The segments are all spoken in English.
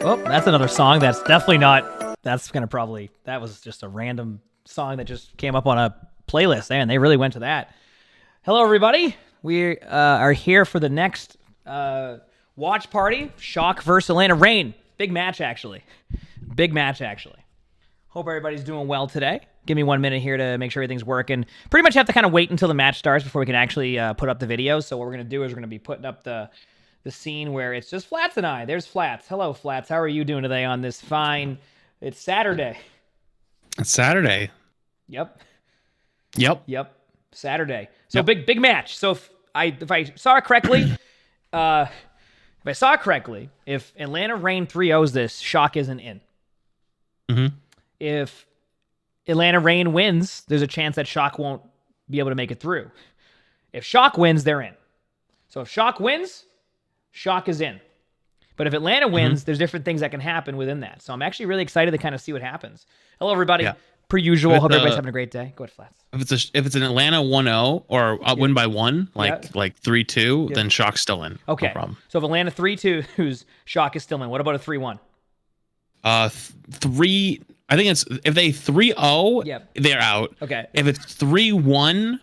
Oh, that's another song that's definitely not. That's gonna probably. That was just a random song that just came up on a playlist, and they really went to that. Hello, everybody. We are here for the next watch party. Shock versus Atlanta Reign. Big match, actually. Big match, actually. Hope everybody's doing well today. Give me 1 minute here to make sure everything's working. Pretty much have to kind of wait until the match starts before we can actually put up the video. So what we're going to do is we're going to be putting up the scene where it's just Flats and I. There's Flats. Hello, Flats. How are you doing today on this fine... It's Saturday. It's Saturday. Yep. Saturday. So big match. So if I saw it correctly, if Atlanta Reign 3-0s this, Shock isn't in. Mm-hmm. If Atlanta Reign wins, there's a chance that Shock won't be able to make it through. If Shock wins, they're in. So if Shock wins, Shock is in. But if Atlanta wins, there's different things that can happen within that. So I'm actually really excited to kind of see what happens. Hello, everybody. Yeah. Per usual, hope everybody's having a great day. Go ahead, Flats. If it's an Atlanta 1-0 or win by one, like 3-2, then Shock's still in. Okay. No problem. So if Atlanta 3-2, whose Shock is still in. What about a 3-1? I think it's if they 3-0, they're out. Okay. If it's 3-1,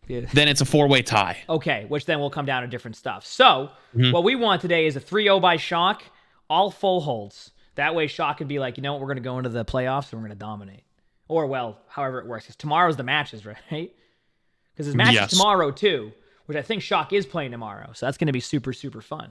then it's a 4-way tie. Okay, which then will come down to different stuff. So what we want today is a 3-0 by Shock, all full holds. That way Shock can be like, you know what, we're going to go into the playoffs and we're going to dominate. Or, well, however it works. Because tomorrow's the matches, right? Because there's matches tomorrow, too, which I think Shock is playing tomorrow. So that's going to be super, super fun.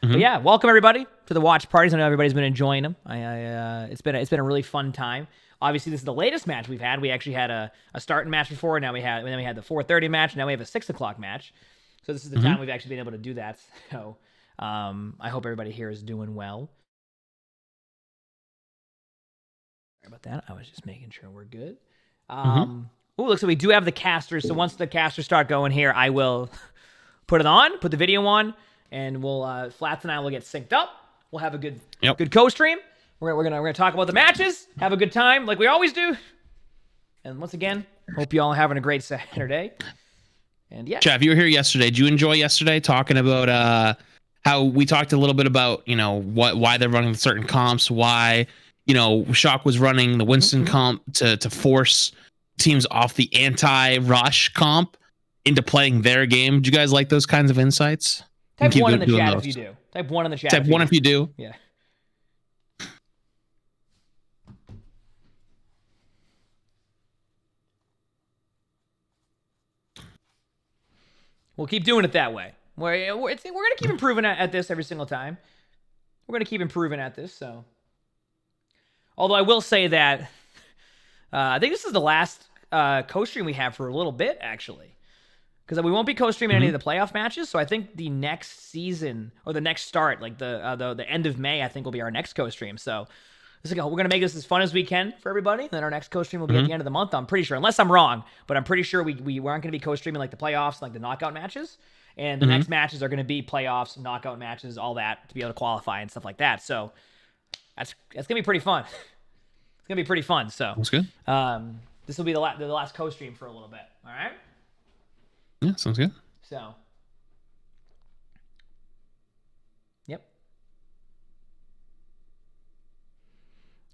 But yeah, welcome everybody to the watch parties. I know everybody's been enjoying them. It's been a really fun time. Obviously, this is the latest match we've had. We actually had a starting match before. Then we had the 4:30 match. Now we have a 6 o'clock match. So this is the time we've actually been able to do that. So I hope everybody here is doing well. Sorry about that. I was just making sure we're good. Oh, looks like we do have the casters. So once the casters start going here, I will put the video on. And we'll Flats and I will get synced up. We'll have a good co-stream. We're gonna talk about the matches, have a good time like we always do. And once again, hope you all are having a great Saturday. And yeah, Jeff, you were here yesterday. Did you enjoy yesterday talking about how we talked a little bit about why they're running certain comps, why Shock was running the Winston comp to force teams off the anti-rush comp into playing their game. Do you guys like those kinds of insights? Type 1 in the chat if you do. Type 1 in the chat. Type 1 if you do. Yeah. We'll keep doing it that way. We're going to keep improving at this every single time. We're going to keep improving at this. So, although I will say that I think this is the last co-stream we have for a little bit, actually. Because we won't be co-streaming any of the playoff matches, so I think the next season or the next start, like the end of May, I think will be our next co-stream. So we're gonna make this as fun as we can for everybody. Then our next co-stream will be at the end of the month. I'm pretty sure, unless I'm wrong, but I'm pretty sure we aren't gonna be co-streaming like the playoffs, like the knockout matches. And the next matches are gonna be playoffs, knockout matches, all that to be able to qualify and stuff like that. So that's gonna be pretty fun. It's gonna be pretty fun. So that's good. This will be the last co-stream for a little bit. All right. Yeah, sounds good. So, yep.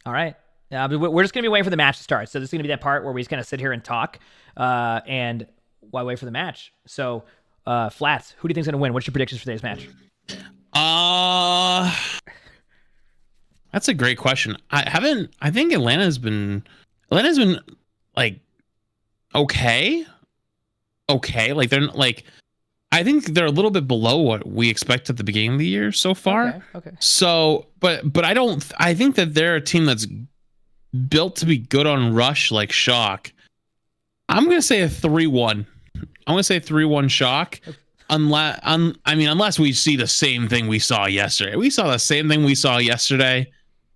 All right. We're just going to be waiting for the match to start. So this is going to be that part where we just kind of sit here and talk and while wait for the match. So, Flats, who do you think is going to win? What's your predictions for today's match? That's a great question. I think Atlanta's been like okay. Like I think they're a little bit below what we expect at the beginning of the year so far. Okay. So, but I think that they're a team that's built to be good on rush like Shock. I'm going to say a 3-1. I'm going to say 3-1 Shock. Okay. Unless we see the same thing we saw yesterday. We saw the same thing we saw yesterday.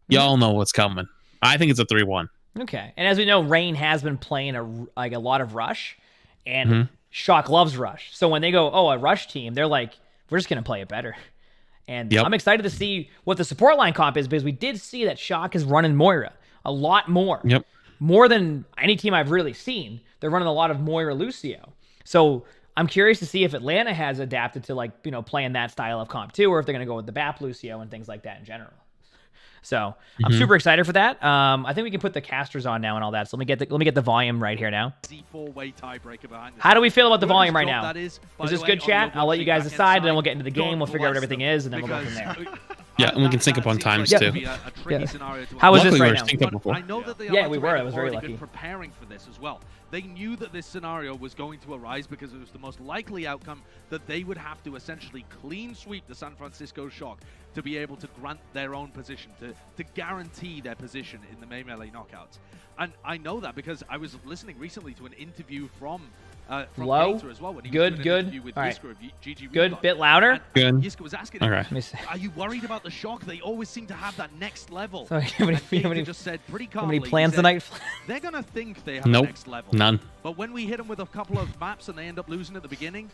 Y'all know what's coming. I think it's a 3-1. Okay. And as we know, Reign has been playing a lot of rush. And Shock loves rush. So when they go, a rush team, they're like, we're just going to play it better. And I'm excited to see what the support line comp is because we did see that Shock is running Moira a lot more. Yep. More than any team I've really seen. They're running a lot of Moira Lucio. So I'm curious to see if Atlanta has adapted to playing that style of comp too, or if they're going to go with the BAP Lucio and things like that in general. So I'm super excited for that. I think we can put the casters on now and all that. So let me get the volume right here now. How do we feel about the volume right now? Is this good, chat? I'll let you guys decide, and then we'll get into the game. We'll figure out what everything is, and then we'll go from there. Yeah, and we can sync up on times too. Yeah. How is this right now? Synced up before. Yeah, we were. I was very lucky. Preparing for this as well. They knew that this scenario was going to arise because it was the most likely outcome that they would have to essentially clean sweep the San Francisco Shock to be able to grant their own position, to guarantee their position in the May Melee knockouts. And I know that because I was listening recently to an interview from low, Gator as well, when he good, was good. An interview with all right, Yiska of GG good, Rebot. bit louder. Good. Yiska was asking him, Okay. are you worried about the Shock? They always seem to have that next level. Sorry, how many just said pretty how calmly, many plans he said, tonight? They're gonna think they have Nope. the next level. None. But when we hit them with a couple of maps and they end up losing at the beginning,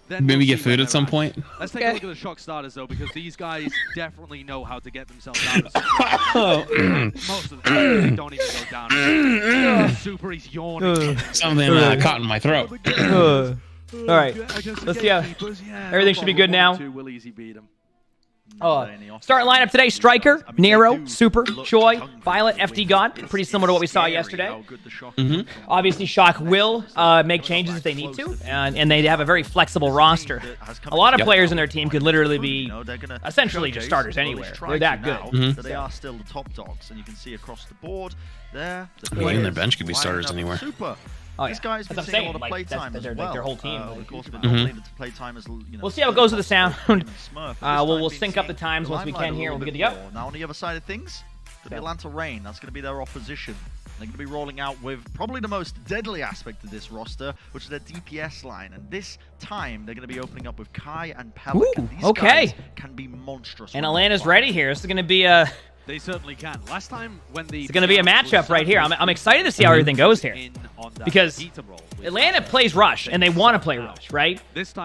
then Maybe we'll get see where food at they're some at. point. Let's take a look at the Shock starters though, because these guys definitely know how to get themselves out of situations. Most of the time they don't even go down. Super, he's yawning. Something caught in my throat. All right, let's see how everything should be good now. Will easy beat him. Starting lineup today: Striker, Nero, Super, Choi, Violet, FD God. Pretty similar to what we saw yesterday. Obviously, Shock will make changes if they need to, and they have a very flexible roster. A lot of players in their team could literally be essentially just starters anywhere. They're that good. They are still the top dogs, and you can see across the board there. Even their bench could be starters anywhere. Super. Oh, This guy's been that's seeing a what lot I'm of saying. playtime as They're well. like their whole team. Of course, been limited to playtime as, We'll see how it goes with the sound. We'll sync up the times once we can here. We'll be good to go. Now on the other side of things, the Atlanta Reign. That's going to be their opposition. They're going to be rolling out with probably the most deadly aspect of this roster, which is their DPS line. And this time, they're going to be opening up with Kai and Pelican. These guys can be monstrous. And Atlanta's ready here. This is going to be a... They certainly can. Last time when the It's going to be a matchup right here. I'm excited to see how everything goes here. Because Atlanta plays Rush, and they want to play Rush, right?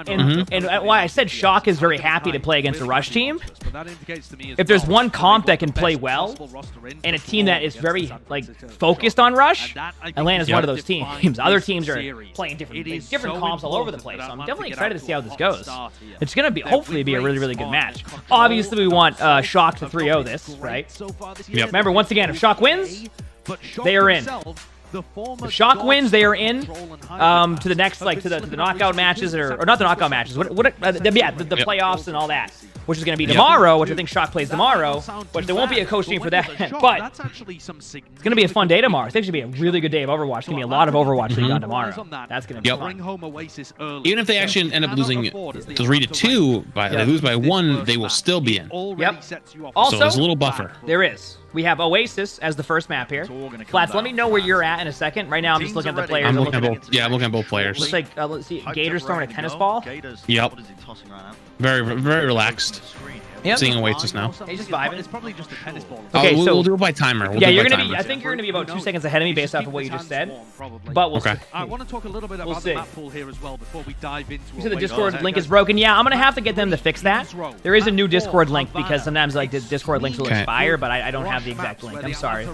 And why I said Shock is very happy to play against a Rush team. If there's one comp that can play well, and a team that is very focused on Rush, Atlanta's one of those teams. Other teams are playing different comps all over the place. So I'm definitely excited to see how this goes. It's going to be hopefully be a really, really good match. Obviously, we want Shock to 3-0 this, right? Yep. Remember, once again, if Shock wins, they are in. If Shock wins, they are in to the next, to the knockout matches, or not the knockout matches. The playoffs and all that, which is going to be tomorrow, which I think Shock plays tomorrow, but there won't be a coach team for that. But it's going to be a fun day tomorrow. I think it should be a really good day of Overwatch. It's going to be a lot of Overwatch League on tomorrow. That's going to be fun. Even if they actually end up losing 3-2, they lose by 1, they will still be in. Yep. Also, so there's a little buffer. There is. We have Oasis as the first map here. Flats, let me know where you're at in a second. Right now, I'm just looking at the players. I'm looking at both players. Looks like, let's see, Gator's throwing a tennis ball. Yep. Very, very relaxed. Yep. Seeing Oasis now. He's just vibing. It's probably just a tennis ball. Okay, so we'll do it by timer. Yeah, you're gonna be. I think you're gonna be about 2 seconds ahead of me based off of what you just said. But we'll see. I want to talk a little bit about the map pool here as well before we dive into. You said the Discord link is broken. Yeah, I'm gonna have to get them to fix that. There is a new Discord link because sometimes the Discord links will expire, but I don't have the exact link. I'm sorry.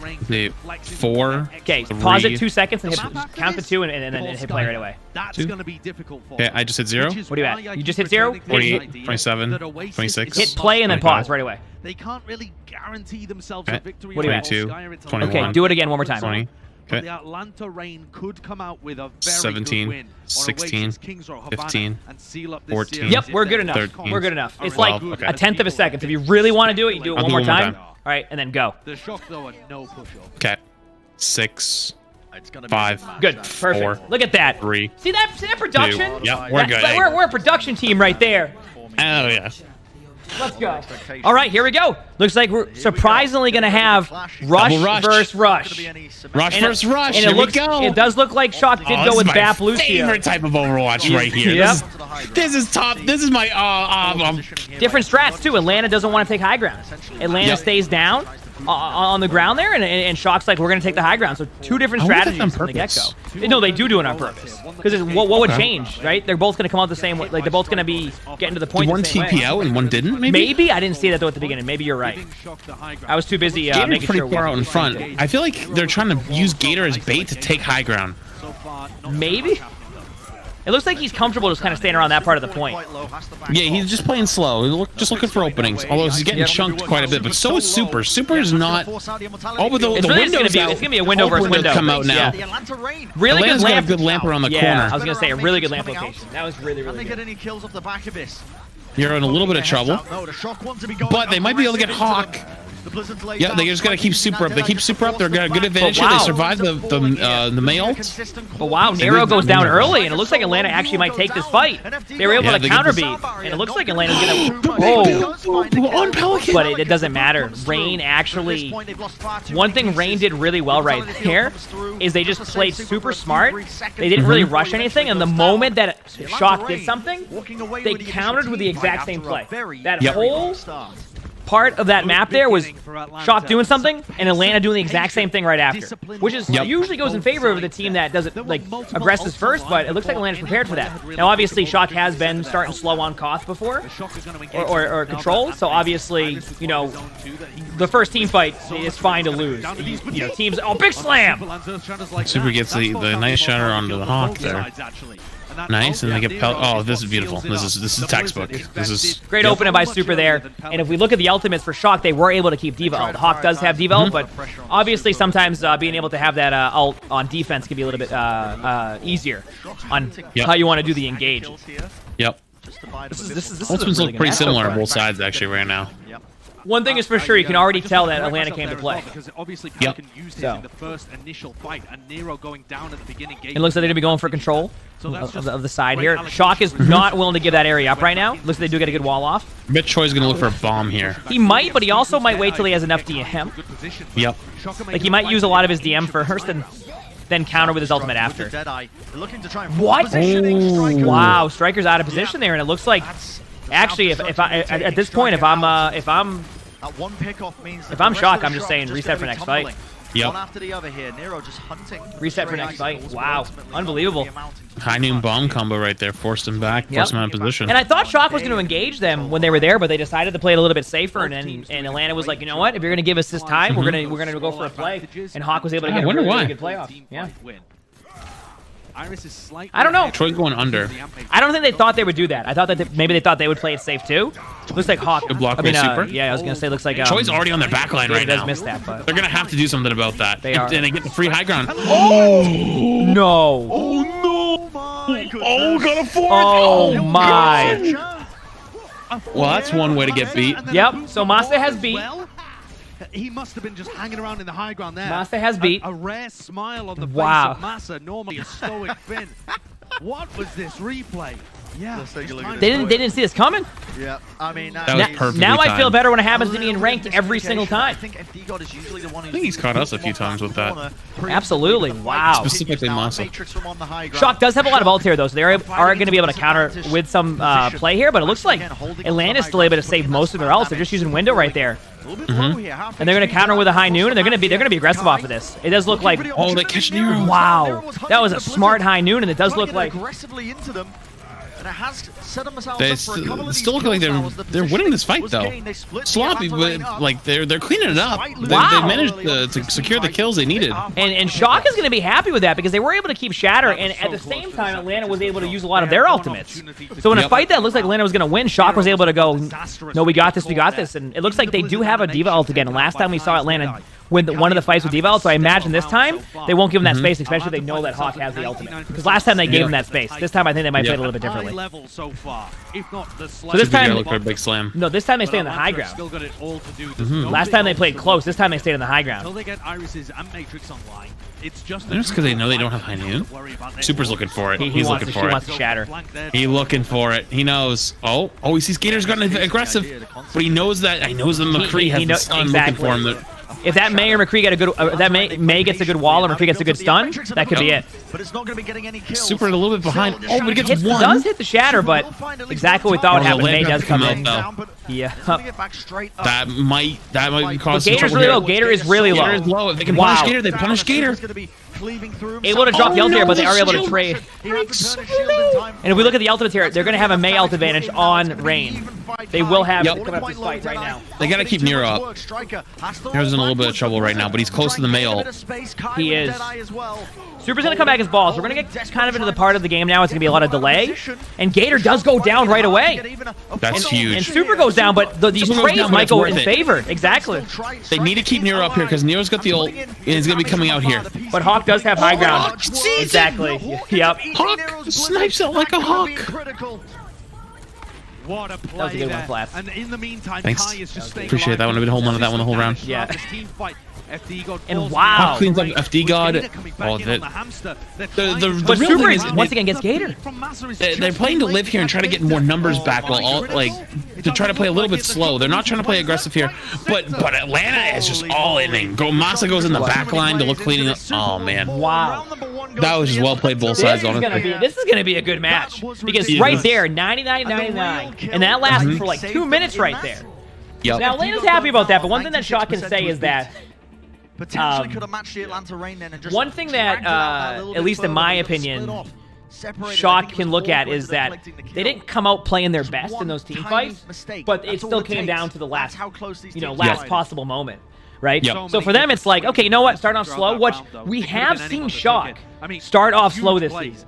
4. Okay, pause it 2 seconds and count to 2 and then hit play right away. That's gonna be difficult for. Okay, I just hit 0. What are you at? You just hit 0? 28, 27, 26. Hit play and then pause right away. They can't really guarantee themselves a victory. What are you at? 22, 21. Okay, do it again one more time. 20. Okay. The Atlanta Reign could come out with a very 17, good win. 16, 15, and seal up this 14. series. Yep, we're good enough. 13, we're good enough. It's 12, like okay. a tenth of a second. If you really want to do it, you do it I'll one more time. All right, and then go. The Shock though are no push-up. Okay. 6, 5. Good. Perfect. 4, Look at that. 3. See that production? 2. Yep, we're good. We're a production team right there. Oh yeah. Let's go. All right, here we go. Looks like we're surprisingly going to have Rush versus Rush. Rush versus Rush. And it does look like Shock did go with Bap Lucio. Favorite type of Overwatch right here. Yep. This is top. This is my different strats too. Atlanta doesn't want to take high ground. Atlanta stays down on the ground there, and Shock's like, we're going to take the high ground. So 2 different strategies from the get-go. No, they do it on purpose. Because what would change, right? They're both going to come out the same way. Like, they're both going to be getting to the point one the same TP way. out and one didn't, maybe? Maybe? I didn't see that, though, at the beginning. Maybe you're right. I was too busy making pretty sure. far out in front. I feel like they're trying to use Gator as bait to take high ground. Maybe? It looks like he's comfortable just kind of staying around that part of the point. Yeah, he's just playing slow. Just looking for openings. Although he's getting chunked quite a bit, but so is Super. Super is not. Oh, but the window's out. It's gonna be a window versus window. Come out now. Really good lamp. Got a good lamp around the corner. I was gonna say a really good lamp location. That was really good. Get any kills off the back of this? You're in a little bit of trouble, but they might be able to get Hawk. Yeah, they just gotta keep Super up. They keep Super up. They're got a good advantage here. They survive the Mail. But wow, Nero goes down early, and it looks like Atlanta actually might take this fight. They were able to counterbeat, and it looks like Atlanta's gonna. On Pelican. But it doesn't matter. Rain actually. One thing Rain did really well right there is they just played super smart. They didn't really rush anything, and the moment that Shock did something, they countered with the exact same play. That whole part of that map there was Shock doing something and Atlanta doing the exact same thing right after, which is usually goes in favor of the team that does it like aggressive first, but it looks like Atlanta's prepared for that. Now obviously Shock has been starting slow on Koth before or Control, so obviously, you know, the first team fight is fine to lose. You know, teams big slam. Super gets the nice shatter onto the Hawk there. Nice, and they get oh, this is beautiful. This is textbook. This is great opening by Super there. And if we look at the ultimates for Shock, they were able to keep Diva ult. Hawk does have Diva ult, but obviously sometimes being able to have that ult on defense can be a little bit easier on how you want to do the engage. Yep. This Ultimates look pretty similar on both sides actually right now. One thing is for sure, you can already tell that Atlanta came to play. Because obviously Pelican used it in the first initial fight, and Nero going down at the beginning. It looks like they're going to be going for control of the side here. Shock is not willing to give that area up right now. Looks like they do get a good wall off. I bet Choi's going to look for a bomb here. He might, but he also might wait till he has enough DM. Yep. Like he might use a lot of his DM first and then counter with his ultimate after. What? Oh. Wow, Striker's out of position there, and it looks like actually if I at this point if I'm Shock, I'm just saying reset for next fight. Yep. Reset for next fight. Wow. Unbelievable. High noon bomb combo right there. Forced him back. Forced him out of position. And I thought Shock was going to engage them when they were there, but they decided to play it a little bit safer. And Atlanta was like, you know what? If you're going to give us this time, we're gonna go for a play. And Hawk was able to get a really good playoff. Yeah. I don't know. Troy's going under. I don't think they thought they would do that. I thought that maybe they thought they would play it safe too. Looks like Hawk. Good block by Super. Yeah, I was gonna say looks like Troy's already on their back line right now. Does miss that, but they're gonna have to do something about that. They are. And they get the free high ground. Oh no! Oh no! Oh, got a fourth! Oh my! Well, that's one way to get beat. Yep. So Masa has beat. He must have been just hanging around in the high ground there. Masa has beat. A rare smile on the face of Masa, normally a stoic Finn. What was this replay? Yeah, they didn't see this coming. Yeah, I mean that was perfect. Now I feel better when it happens to me in ranked every single time. I think he's caught us a few times with that. Absolutely, wow. Specifically Masa. Shock does have a lot of ult here though, so they are going to be able to counter with some play here. But it looks like Atlanta's still able to save most of their ults. They're just using window right there. And they're going to counter with a high noon, and they're going to be aggressive off of this. It does look like they catch Nero. Wow, that was a smart high noon, and it does look like they still look like they're winning this fight though. Sloppy, but like they're cleaning it up. They managed to secure the kills they needed. And Shock is going to be happy with that because they were able to keep Shatter, and at the same time Atlanta was able to use a lot of their ultimates. So in a fight that looks like Atlanta was going to win, Shock was able to go, no, we got this, and it looks like they do have a Diva ult again. And last time we saw Atlanta win one of the fights with Diva ult, so I imagine this time they won't give him that space, especially if they know that Hawk has the ultimate. Because last time they gave him that space. This time I think they might play it a little bit differently. So this time, look for a big slam. No, this time they stay on the high ground. Last time they played close. This time they stayed on the high ground. Until they get Irises and Matrix online, it's just because they know they don't have high noon. Super's looking for it. He's looking for it. He wants to shatter. He's looking for it. He knows. Oh, he sees Gator's gotten aggressive, but he knows that. He knows that McCree has the stun looking for him. If that May or McCree get a good, May gets a good wall or McCree gets a good stun, that could be it. But it's not going to be getting any kills. Super a little bit behind. Oh, but it gets one. Does hit the shatter, but exactly what we thought would happen. May does come in. Yeah. That might cause. Gator's really low. Gator is really low. Gator is low. If they can punish Gator, they punish Gator. cleaving through able to drop the ult here, but they are able to shield. trade. He had to turn his shield in time. And if we look at the ultimates here, they're going to have a Mei ult advantage on Rain. They will have Yep. it coming up this fight right now. They gotta keep Nero up. Nero's in a little bit of trouble right now, but he's close to the Mei ult. He is. Super's going to come back as balls. We're going to get kind of into the part of the game now. It's going to be a lot of delay. And Gator does go down right away. That's huge. And Super goes down, but these Super goes trades down, but might it's go worth in it. favor. Exactly. They need to keep Nero up here because Nero's got the ult and he's gonna be coming out here. But Hawk does have high ground. Hawk sees it. Exactly. Yep. Hawk snipes it like a hawk. What a play was a good one, there. Flats. And in the meantime, Thanks. Kai is just staying Appreciate that one. I've been holding on to that one the whole round. Yeah. Team fight. FD God And falls wow. down. Hawk cleans up FD God. Gator coming back Oh, in on that- the hamster. They're the trying But to- real Super thing is is once again gets Gator. They're playing to live here and try to get more numbers back while all like to try to play a little bit slow. They're not trying to play aggressive here, but Atlanta is just all in. Masa goes in the back line to look cleaning up. Oh man, Wow. that was just well played both This sides. is Honestly, gonna be a good match because right there, 99-99, and that lasted for like 2 minutes right there. yep. Now Atlanta's happy about that, but one thing that Shaw can say is that Potentially could have matched the Atlanta Reign then and just one thing that, dragged it out that little at bit least in further, my but it split opinion, off. Separated. Shock I think it can was look at Volskaya is that collecting the they kill. didn't come out playing their Just best in one those team tiny fights, mistake. but That's it all still it came takes. down to the That's last, how close these you know, teams last are. possible moment, right? Yep. So for them, it's like, okay, you know what? Start off slow. Which we have seen Shock start off slow this season.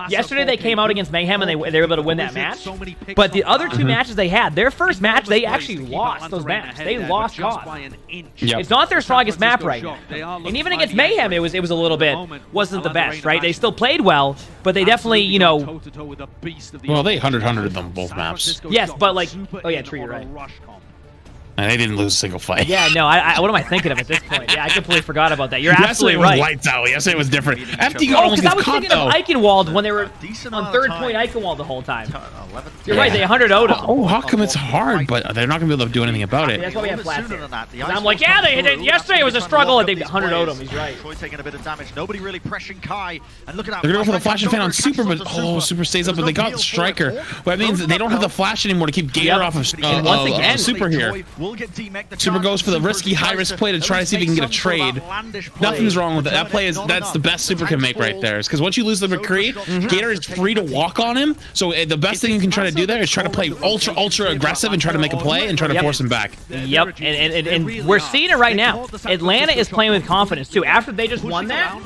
Yesterday they came out against Mayhem and they were able to win that match. But the other two matches they had, their first match, they actually lost those matches. They lost COD. Yep. It's not their strongest map right now. And even against Mayhem, it was a little bit, wasn't the best, right? They still played well, but they definitely, you know, Well, they 100-100 them both maps. yes, but like, oh yeah, true, you're right. And they didn't lose a single fight. Yeah, no, what am I thinking of at this point? Yeah, I completely forgot about that. You're absolutely Yesterday was right. lights out. Yesterday was different. FD got Oh, almost because I gets was caught thinking though. of Eichenwald when they were Decent on amount third of point time. Eichenwald the whole time. 11. You're right, they 100 0'd him. Oh, how come it's hard, but they're not gonna be able to do anything about That's it? why we have A little bit flats sooner here. than that. The 'Cause ice I'm like, was yeah, coming they through. yesterday was a Absolutely struggle, and trying they to 100 lock 0'd up him. He's these right. players. Troy taking a bit of damage. Nobody really pressuring Kai. And look at that. They're gonna go for the flashback flashing fan on catches Super, but onto oh, Super stays up, but they got Striker. Well, that means they don't have the flash anymore to keep Gator off of And once again, Super here. Super goes for the risky high-risk play to try to see if he can get a trade. Nothing's wrong with that. That play that's the best Super can make right there. Because once you lose the McCree, Gator is free to walk on him. So the best thing you can try to do there is try to play ultra aggressive and try to make a play and try to force him back. Yep, and we're seeing it right now. Atlanta is playing with confidence too. After they just won that,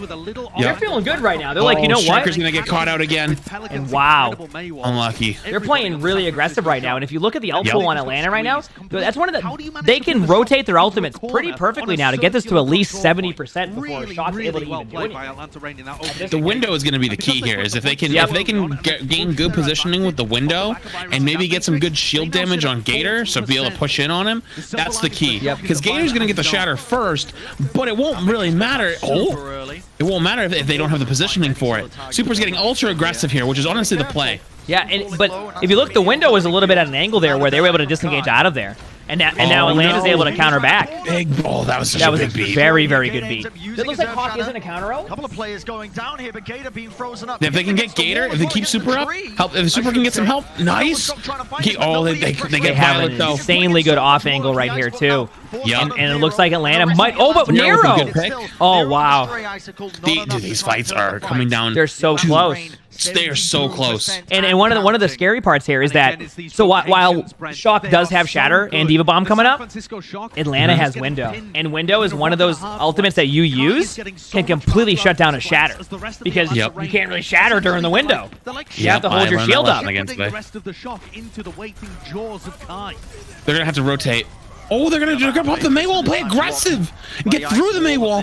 they're feeling good right now. They're like, you know what? Striker's gonna get caught out again. And wow. Unlucky. They're playing really aggressive right now, and if you look at the ult pool on Atlanta right now, that's one of the. They can rotate their ultimates pretty perfectly now to get this to at least 70% before Shock's able to even do anything. The window is going to be the key here. Is if they can gain good positioning with the window and maybe get some good shield damage on Gator, so be able to push in on him. That's the key. Because Gator's going to get the shatter first, but it won't really matter. Oh, it won't matter if they don't have the positioning for it. Super's getting ultra aggressive here, which is honestly the play. Yeah, but if you look, the window was a little bit at an angle there where they were able to disengage out of there. And now Atlanta's able to counter back. That was such That a was a big beat. very, very good beat. It looks like Hawk isn't a counter ult. Couple of players going down here, but Gator being frozen up. If they can get Gator, if they keep Super up, if Super can get some help, nice. They get have Violet an though. insanely good off angle right here too. Yep. And it looks like Atlanta might. Oh, but Nero Nero! was a good pick. Oh wow, Dude, these fights are coming down. they're so close. They are so close. And one of the scary parts here is that so while Shock does have Shatter and Diva Bomb coming up, Atlanta has Window, and Window is one of those ultimates that you use can completely shut down a Shatter because you can't really Shatter during the window. You have to hold your shield up. They're gonna have to rotate. Oh, they're gonna pop the Mei wall, play aggressive, and get through the Mei wall.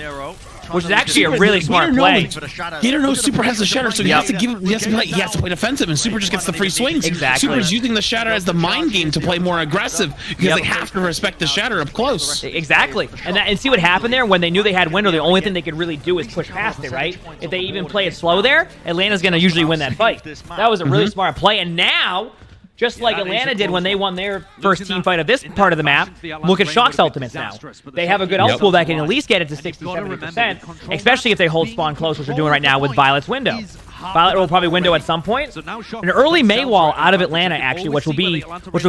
Which is actually a really smart play. Gator knows Super has the shatter, so he has to play defensive, and Super just gets the free swings. Exactly. Super's using the shatter as the mind game to play more aggressive because they have to respect the shatter up close. Exactly. And see what happened there? When they knew they had Window, the only thing they could really do is push past it, right? If they even play it slow there, Atlanta's going to usually win that fight. That was a really smart play. And now, just like Atlanta did when they won their first team fight of this part of the map, look at Shock's ultimates now. They have a good ult pool that can at least get it to 60-70%, especially if they hold spawn close, which they're doing right now with Violet's Window. Violet will probably Window at some point. An early Mei wall out of Atlanta, actually, which will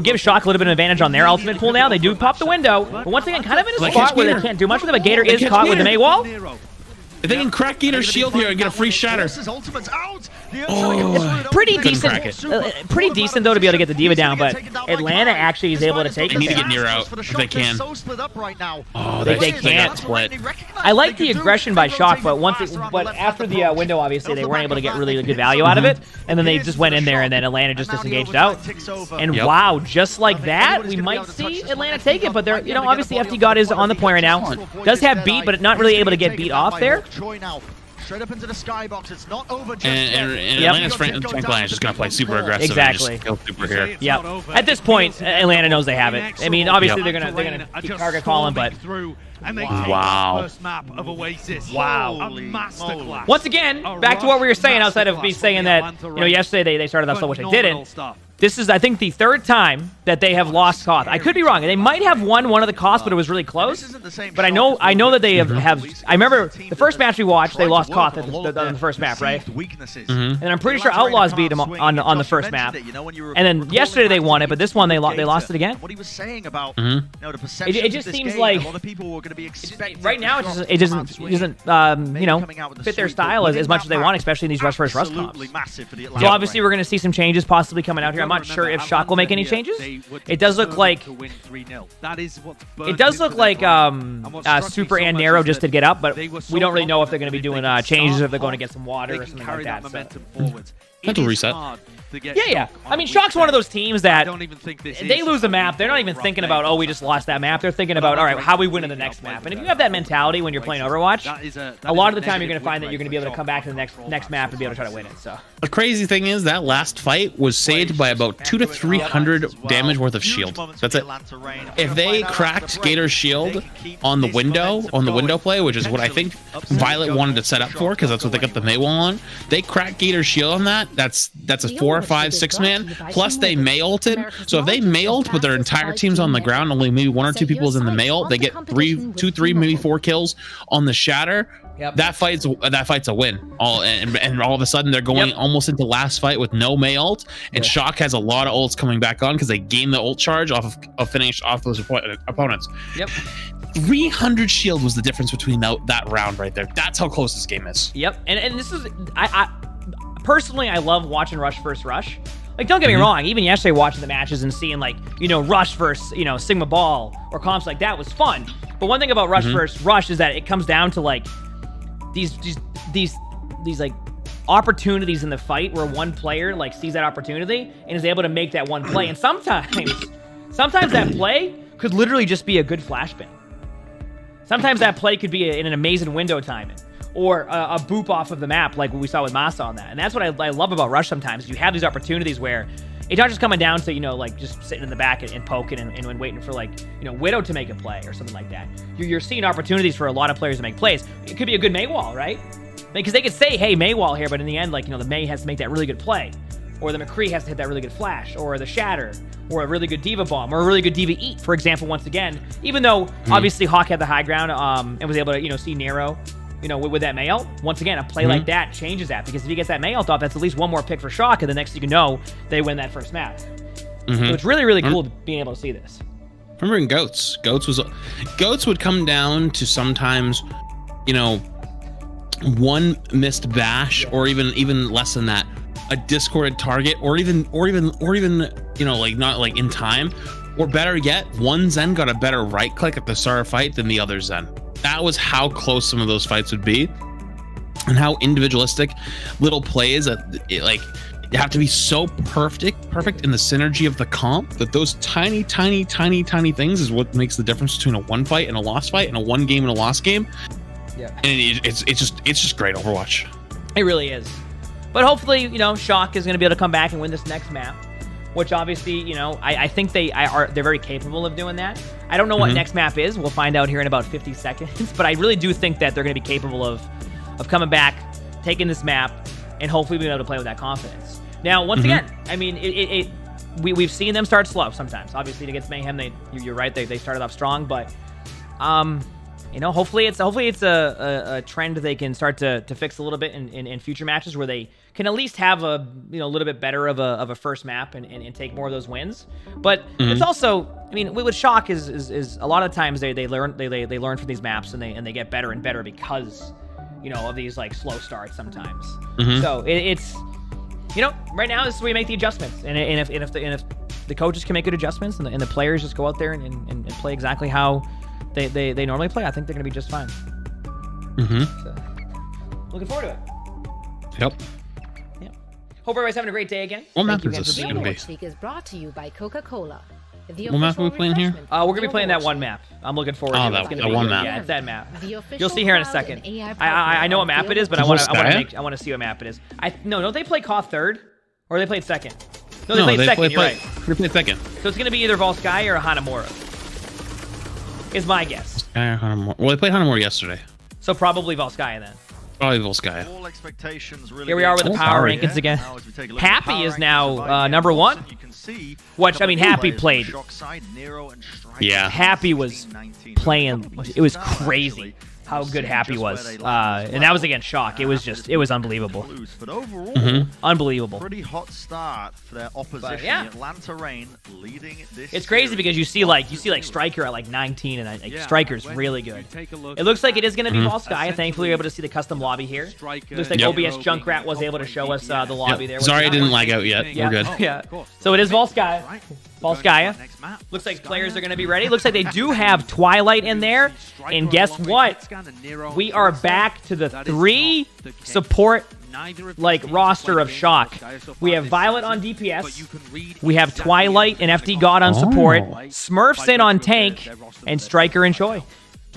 give Shock a little bit of an advantage on their ultimate pool now. They do pop the window, but once again, kind of in a spot where they can't do much with it, but Gator is caught with the Mei wall. If they can crack Gator's shield here and get a free shatter. Pretty Couldn't decent. crack it. Pretty decent though to be able to get the diva down, but Atlanta actually is able to take They it. need to there. get near out if they can. Oh, They can't. split. I like the aggression by Shock, but after the window, obviously they weren't able to get really good value out of it, and then they just went in there, and then Atlanta just disengaged out. And wow, just like that, we might see Atlanta take it. But they're, obviously FD God is on the point right now. Does have beat, but not really able to get beat off there. Straight up into the skybox. It's not over just And Atlanta's Frank Line is just going to play super aggressive. Exactly. And just go super here. Yeah. At this point, Atlanta knows they have it. I mean, obviously they're gonna keep target calling, but wow. First map of Oasis. Wow. A masterclass. Once again, back to what we were saying outside of me saying that, yesterday they started off slow, which they didn't. This is, I think, the third time that they have lost Koth. I could be wrong. They might have won one of the Koths, but it was really close. But I know that they have. I remember the first match we watched, they lost Koth on the first map, right? And I'm pretty sure Outlaws beat them on the first map. And then yesterday they won it, but this one they lost it again. What he was saying about the perception It just of this seems game, like a lot of people were going to be expecting right now it doesn't fit their style as much as they want, especially in these rush versus rush comps. So obviously we're going to see super possibly coming out here. I'm not sure if Shock will make any changes. It does look like Super and Narrow just to get up, but we don't really know if they're going to be doing changes, if they're going to get some water or something like that. Mental reset. Yeah. I mean, Shock's one of those teams that they lose a map. They're not even thinking about, we just lost that map. They're thinking about, all right, how we win in the next map. And if you have that mentality when you're playing Overwatch, a lot of the time you're going to find that you're going to be able to come back to the next map and be able to try to win it. So The crazy thing is that last fight was saved by about 200 to 300 damage worth of shield. That's it. If they cracked Gator's shield on the window play, which is what I think Violet wanted to set up for, because that's what they got the Maywall on. They crack Gator's shield on that. That's a 4, 5, 6 man. Plus they May ulted. So if they May ult, but their entire team's on the ground, only maybe 1 or 2 people is in the May ult, they get 2, 3, maybe 4 kills on the shatter. Yep. That fight's a win. And all of a sudden they're going almost into last fight with no May ult, and Shock has a lot of ults coming back on because they gained the ult charge off those opponents. Yep. 300 shield was the difference between that round right there. That's how close this game is. Yep. And this is I personally, I love watching Rush versus Rush. Like, don't get me wrong, even yesterday watching the matches and seeing, like, Rush versus, Sigma Ball or comps like that was fun. But one thing about Rush versus Rush is that it comes down to, like, these like opportunities in the fight where one player, like, sees that opportunity and is able to make that one play. And sometimes that play could literally just be a good flashbang. Sometimes that play could be in an amazing window timing. Or a boop off of the map, like what we saw with Masa on that. And that's what I love about Rush sometimes. You have these opportunities where it's not just coming down to, like, just sitting in the back and poking and waiting for, like, Widow to make a play or something like that. You're seeing opportunities for a lot of players to make plays. It could be a good Maywall, right? Because they could say, hey, Maywall here, but in the end, like, the May has to make that really good play. Or the McCree has to hit that really good flash. Or the Shatter. Or a really good Diva Bomb. Or a really good Diva Eat, for example, once again. Even though, obviously, Hawk had the high ground and was able to, see Nero, with that May ult. Once again, a play like that changes that, because if he gets that May ult off, that's at least one more pick for Shock, and the next thing you know, they win that first map. So it's really, really cool being able to see this. Remember in Goats would come down to sometimes, one missed bash, or even less than that, a discorded target, or even like not like in time, or better yet, one Zen got a better right click at the start of fight than the other Zen. That was how close some of those fights would be, and how individualistic little plays that you have to be so perfect in the synergy of the comp, that those tiny things is what makes the difference between a won fight and a lost fight, and a won game and a lost game. Yeah, and it's just great Overwatch. It really is. But hopefully, Shock is going to be able to come back and win this next map, which obviously, I think they're very capable of doing that. I don't know what next map is. We'll find out here in about 50 seconds. But I really do think that they're going to be capable of coming back, taking this map, and hopefully being able to play with that confidence. Now, once again, I mean, we've seen them start slow sometimes. Obviously, against Mayhem, you're right. They started off strong, but hopefully it's a trend they can start to fix a little bit in future matches, where they can at least have a little bit better of a first map and take more of those wins. But it's also, I mean, with Shock is a lot of times they learn from these maps, and they get better and better because you know, of these like slow starts sometimes. Mhm. So it's, you know, right now this is where you make the adjustments, and if the coaches can make good adjustments, and the players just go out there and play exactly how they normally play, I think they're gonna be just fine. So, looking forward to it. Yep. Yeah. Hope everybody's having a great day again. What Thank map you is again this for gonna being be? here. Overwatch League is brought to you by Coca-Cola. The What map are we official playing here? refreshment We're of gonna be the playing that Overwatch one League. map. I'm looking forward Oh, to it. that- It's gonna that be one good. map. Yeah, it's that map. The You'll official see here in a cloud second. and AI I know what partner of map the it is, but I Volskaya? want to see what map it is. No, don't they play KOF third, or they played second? No, they No, played they second. You're play, right. they played second. So it's gonna be either Volskaya or Hanamura. Is my guess. Well, they played Hanamura yesterday. So probably Volskaya then. Probably Volskaya. All expectations really Here we are with the Oh, power sorry. rankings again. Now, as we take a look at the Happy power is rankings now of IGN number one. Watson, you can see Which, a couple I mean, of Happy players from played. Shock side, Nero and Striker. Yeah, Happy was 16-19. playing. Couple It was places down, crazy actually. how good Seeing Happy just where was, they land as and that was well. against Shock. It was just, it was unbelievable, Close, but overall, unbelievable. pretty hot start for their opposition. yeah. The Atlanta Reign leading this. It's crazy series. because you see like Striker at like 19, and Yeah, Striker's when really you good. take a look It looks like it is at going to be Volskaya. Thankfully, we're able to see the custom lobby here. Striker, Looks like Yep. OBS Junkrat was able to show us the lobby there. Sorry, which it is didn't nice. lag out yet. Yeah, We're good. yeah. Of course. So it is Volskaya. Right. Volskaya. Next map. Looks like players are going to be ready. Looks like they do have Twilight in there. And guess what? We are back to the 3 support roster of Shock. We have Violet on DPS. We have Twilight and FD God on support. Smurfs in on tank. And Striker and Choi.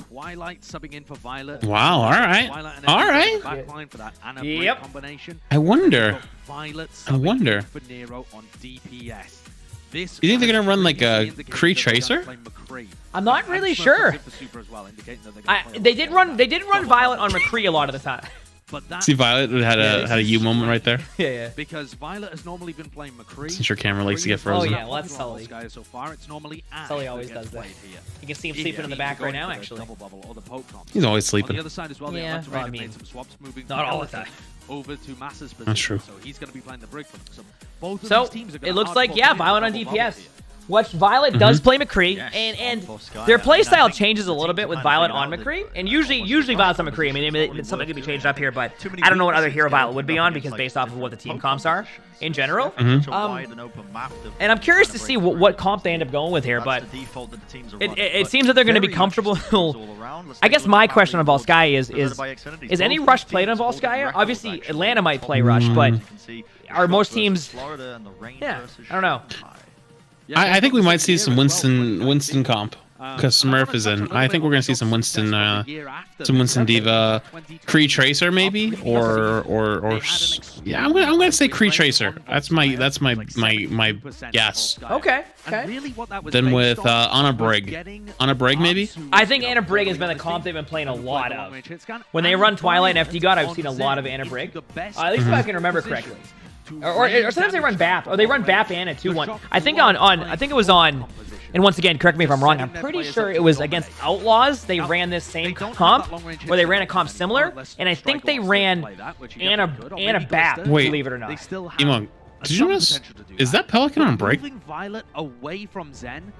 Twilight subbing in for Violet. Wow, all right. Twilight and All FD right. backline for that Anna Yep. combination. I wonder. Violet I wonder. for Nero on DPS. This You think they're gonna run, like, a indicates Kree that they're gonna Tracer? play McCree. I'm not And really Smurfs sure. are good for Super as well, indicating that they're gonna play They a did run Violet on McCree a lot of the time. But that See, Violet had a U moment right there. Yeah. because Violet has normally been playing McCree. Since your camera likes to get Oh, frozen. yeah, well, that's Sully. So far, it's normally Ash Sully that always gets does that. played here. You can see him If sleeping you in the need back to go right now, for the actually. double bubble or the poke comps. He's always On sleeping. the other side as well, the Yeah, Atlanta well, Rain I have mean, made some swaps moving not all the Pelican time. over to Massa's position. That's true. So he's going to be playing the brick for them. So both of So these teams are gonna it looks hardcore like, yeah, play the Violet on double DPS. bubble here. Which Violet does play McCree, and Volskaya. their I mean, I playstyle think changes a the little teams bit with might Violet have on figured McCree, out and that usually Violet's on McCree. I mean, probably something could be worth changed doing. up here, but Too many I don't know what other weaknesses hero going Violet would be up on against, because like, based off of what the different team comps are compositions. in general. Such a wide and open map that And I'm curious to trying see break what through. comp they end up going with here, but That's the default that the teams are it running, but seems that they're going to be very comfortable. interesting teams all around. Let's I take a guess look my at the question on map Volskaya is presented by Xfinity. any Both rush these played on teams holding Volskaya? records, Obviously, actually. Atlanta might play Top rush, three, but you can see are most versus teams- Florida and the Reign Yeah, versus I don't know. Shanghai. I think we might see some Winston comp because Smurf is in. I think we're gonna see some Winston Diva, Kree Tracer maybe, or yeah. I'm gonna say Kree Tracer. That's my guess. Okay. Then with Anna Brig maybe. I think Anna Brig has been the comp they've been playing a lot of. When they run Twilight and FD God, I've seen a lot of Anna Brig. At least if I can remember correctly. Or sometimes they run BAP. Or they run BAP Anna 2-1. I think I think it was on. And once again, correct me if I'm wrong. I'm pretty sure it was against Outlaws. They ran this same comp, or they ran a comp similar, and I think they ran Anna BAP. Wait. Believe it or not. Emon, did you notice? Is that Pelican on break? Violet away from Zen.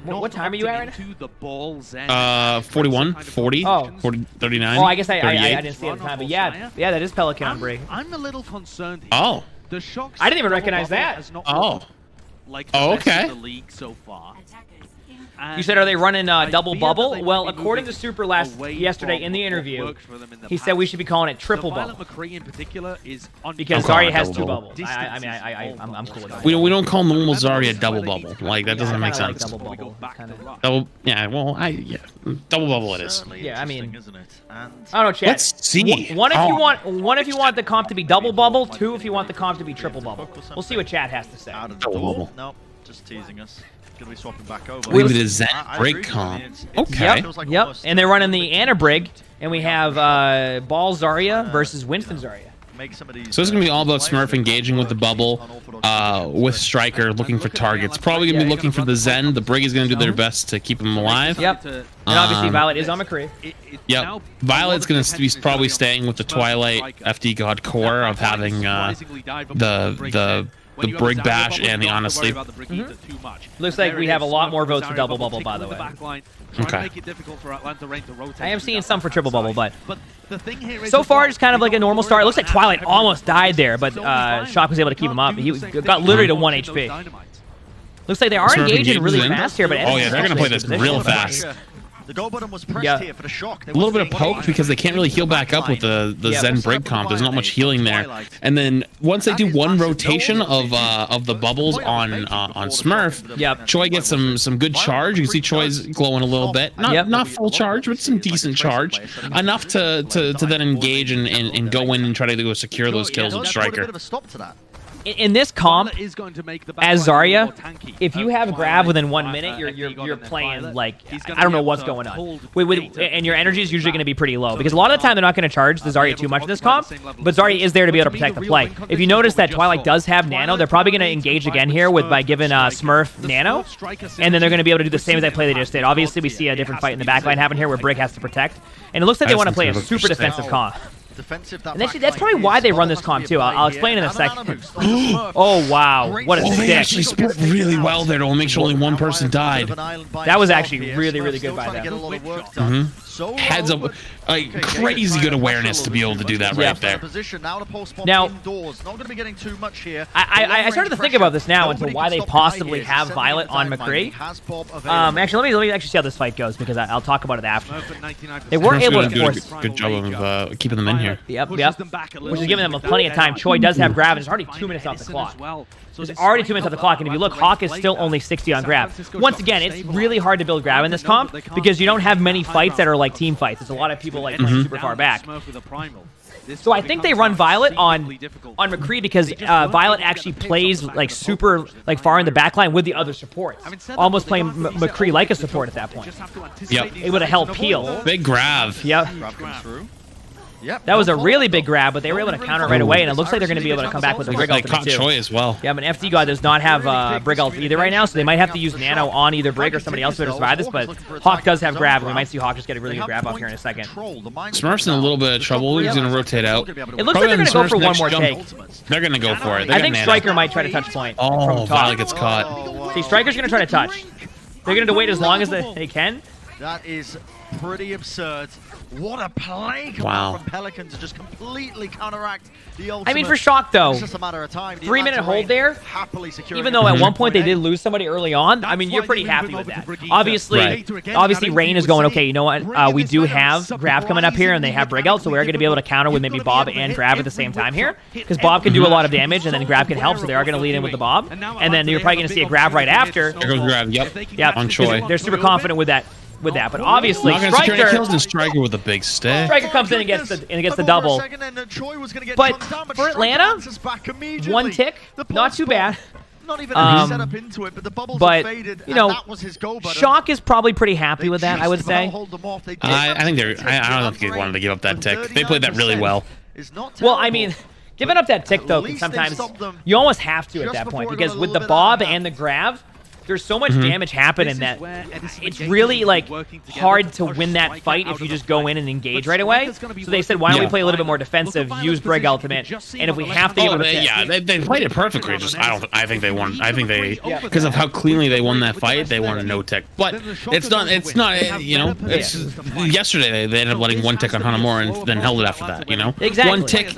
What time are you at right now? The ball Zen. 41, 40, Oh. 40, 39. Oh, I guess I 38. didn't see it at the time, but yeah, that is Pelican on Brig. I'm a little concerned here. Oh. The Shock I didn't even double recognize bubble that. has not Oh. looked like the Oh, best in okay. the league so far. You said, are they running double fear that bubble? they Well, might be according to moving Super away yesterday in the from what interview, worked for them in the he said we past. should be calling it triple The bubble. Violet McCree in particular is on Because Okay. Zarya has Double two bubble. bubbles. I'm cool with that. We don't call normal Zarya double bubble. Like that doesn't I make kinda like sense. double Before we go bubble. back to Kinda- Rush. Double, yeah. Well, double bubble it is. Certainly Yeah, I mean- interesting, isn't it? And I don't know, chat. Let's see. One if Oh. you want the comp to be double bubble. Two if you want the comp to be triple bubble. We'll see what chat has to say. out of the Double door. bubble. Nope, just teasing us. Gonna be swapping back over. Maybe the Zen I break agree with you. I comp. mean, Okay. it feels like Yep, almost and they're running the a Anna Brig, and we have Ball Zarya versus Winston Zarya. make some of these, So it's gonna be all about players Smurf engaging with the bubble, with Striker looking for targets. Probably gonna be looking for the Zen. The Brig is gonna do their best to keep him alive. Yep. And obviously Violet is on McCree. Yep. Violet's gonna be probably staying with the Twilight FD God core of having the Brig Bash and the Anna Sleep. Looks like we have a lot more votes for double bubble, by the way. Okay. I am seeing some for triple bubble, but The thing here is So far, just kind of like a normal start. It looks like Twilight almost died there, but Shock was able to keep him up. He got literally to 1 HP. Looks like they are Smurf engaging really engages in. fast here, but Oh yeah, they're gonna play this real fast. The go button was pressed here for the shock. A little bit of poke because they can't really heal back up with the Zen Brig comp. There's not much healing there. And then once they do one rotation of the bubbles on Smurf, Choi gets some good charge. You can see Choi's glowing a little bit. Not full charge, but some decent charge. Enough to then engage and go in and try to go secure those kills with Striker. In this comp, as Zarya, if you have grab within 1 minute, you're playing like I don't know what's going on. And your energy is usually going to be pretty low because a lot of the time they're not going to charge the Zarya too much in this comp, but Zarya is there to be able to protect the play. If you notice that Twilight does have Nano, they're probably going to engage again here by giving Smurf Nano, and then they're going to be able to do the same as that play they just did. Obviously, we see a different fight in the backline happen here where Brig has to protect, and it looks like they want to play a super defensive comp. And actually, that's probably why they run this comp too. I'll explain in a second. Oh wow, what a stick! They actually split really well there to make sure only one person died. That was actually really good by them. Heads up, like crazy good awareness to be able to do that right there. Now, I started to think about this now into why they possibly have Violet on McCree. Actually, let me actually see how this fight goes because I'll talk about it after. They weren't able to force. Good job of keeping them in here. Yep. Which is giving them plenty of time. Choi does have grab, and there's already 2 minutes off the clock. There's already 2 minutes off the clock, and if you look, Hawk is still only 60 on grab. Once again, it's really hard to build grab in this comp because you don't have many fights that are like team fights. It's a lot of people like playing super far back. So I think they run Violet on McCree because Violet actually plays like super far in the backline with the other supports, almost playing McCree like a support at that point. Yep. Able to help peel. Big grab. Yep. That was a really big grab, but they were able to counter it right away, and it looks like they're going to be able to come back with a Brig ultimate too. Choi as well. Yeah, but FD God does not have Brig ult either right now, so they might have to use Nano on either Brig or somebody else to survive this, but Hawk does have grab, and we might see Hawk just get a really good grab off here in a second. Smurf's in a little bit of trouble. He's going to rotate out. It looks like they're going to go for one more take. They're going to go for it. I think Striker might try to touch point. Oh, Violet gets caught. See, Striker's going to try to touch. They're going to wait as long as they can. That is pretty absurd. What a play from Pelican to just completely counteract the ultimate. I mean, for Shock, though, it's just a matter of time. 3 minute hold there, even though at one point they did lose somebody early on, I mean, you're pretty happy with that. Obviously, Rain is going, okay, you know what, we do have Grab coming up here, and they have Brig out, so we're going to be able to counter with maybe Bob and Grab at the same time here, because Bob can do a lot of damage, and then Grab can help, so they are going to lead in with the Bob, and then you're probably going to see a Grab right after. There goes Grab, yep, on Choi. They're super confident with that. But obviously Striker kills the Striker with a big stick. Striker comes in and gets the double. But for Atlanta, one tick, not too bad. Not even set up into it, but the bubbles faded, you know, and that was his go button. Shock is probably pretty happy with that, I would say. I think they're. I don't think they wanted to give up that tick. They played that really well. Well, I mean, giving up that tick though, sometimes you almost have to at that point because with the Bob and the Grab, there's so much damage happening that it's really like hard to win that fight if you just go in and engage right away. So they said, why don't we play a little bit more defensive, use Brig ultimate, and if we have to, they played it perfectly. Just I think they won. I think they because of how cleanly they won that fight, they won a no tick. But it's not. You know, it's yesterday they ended up letting one tick on Hanamura and then held it after that. You know, exactly.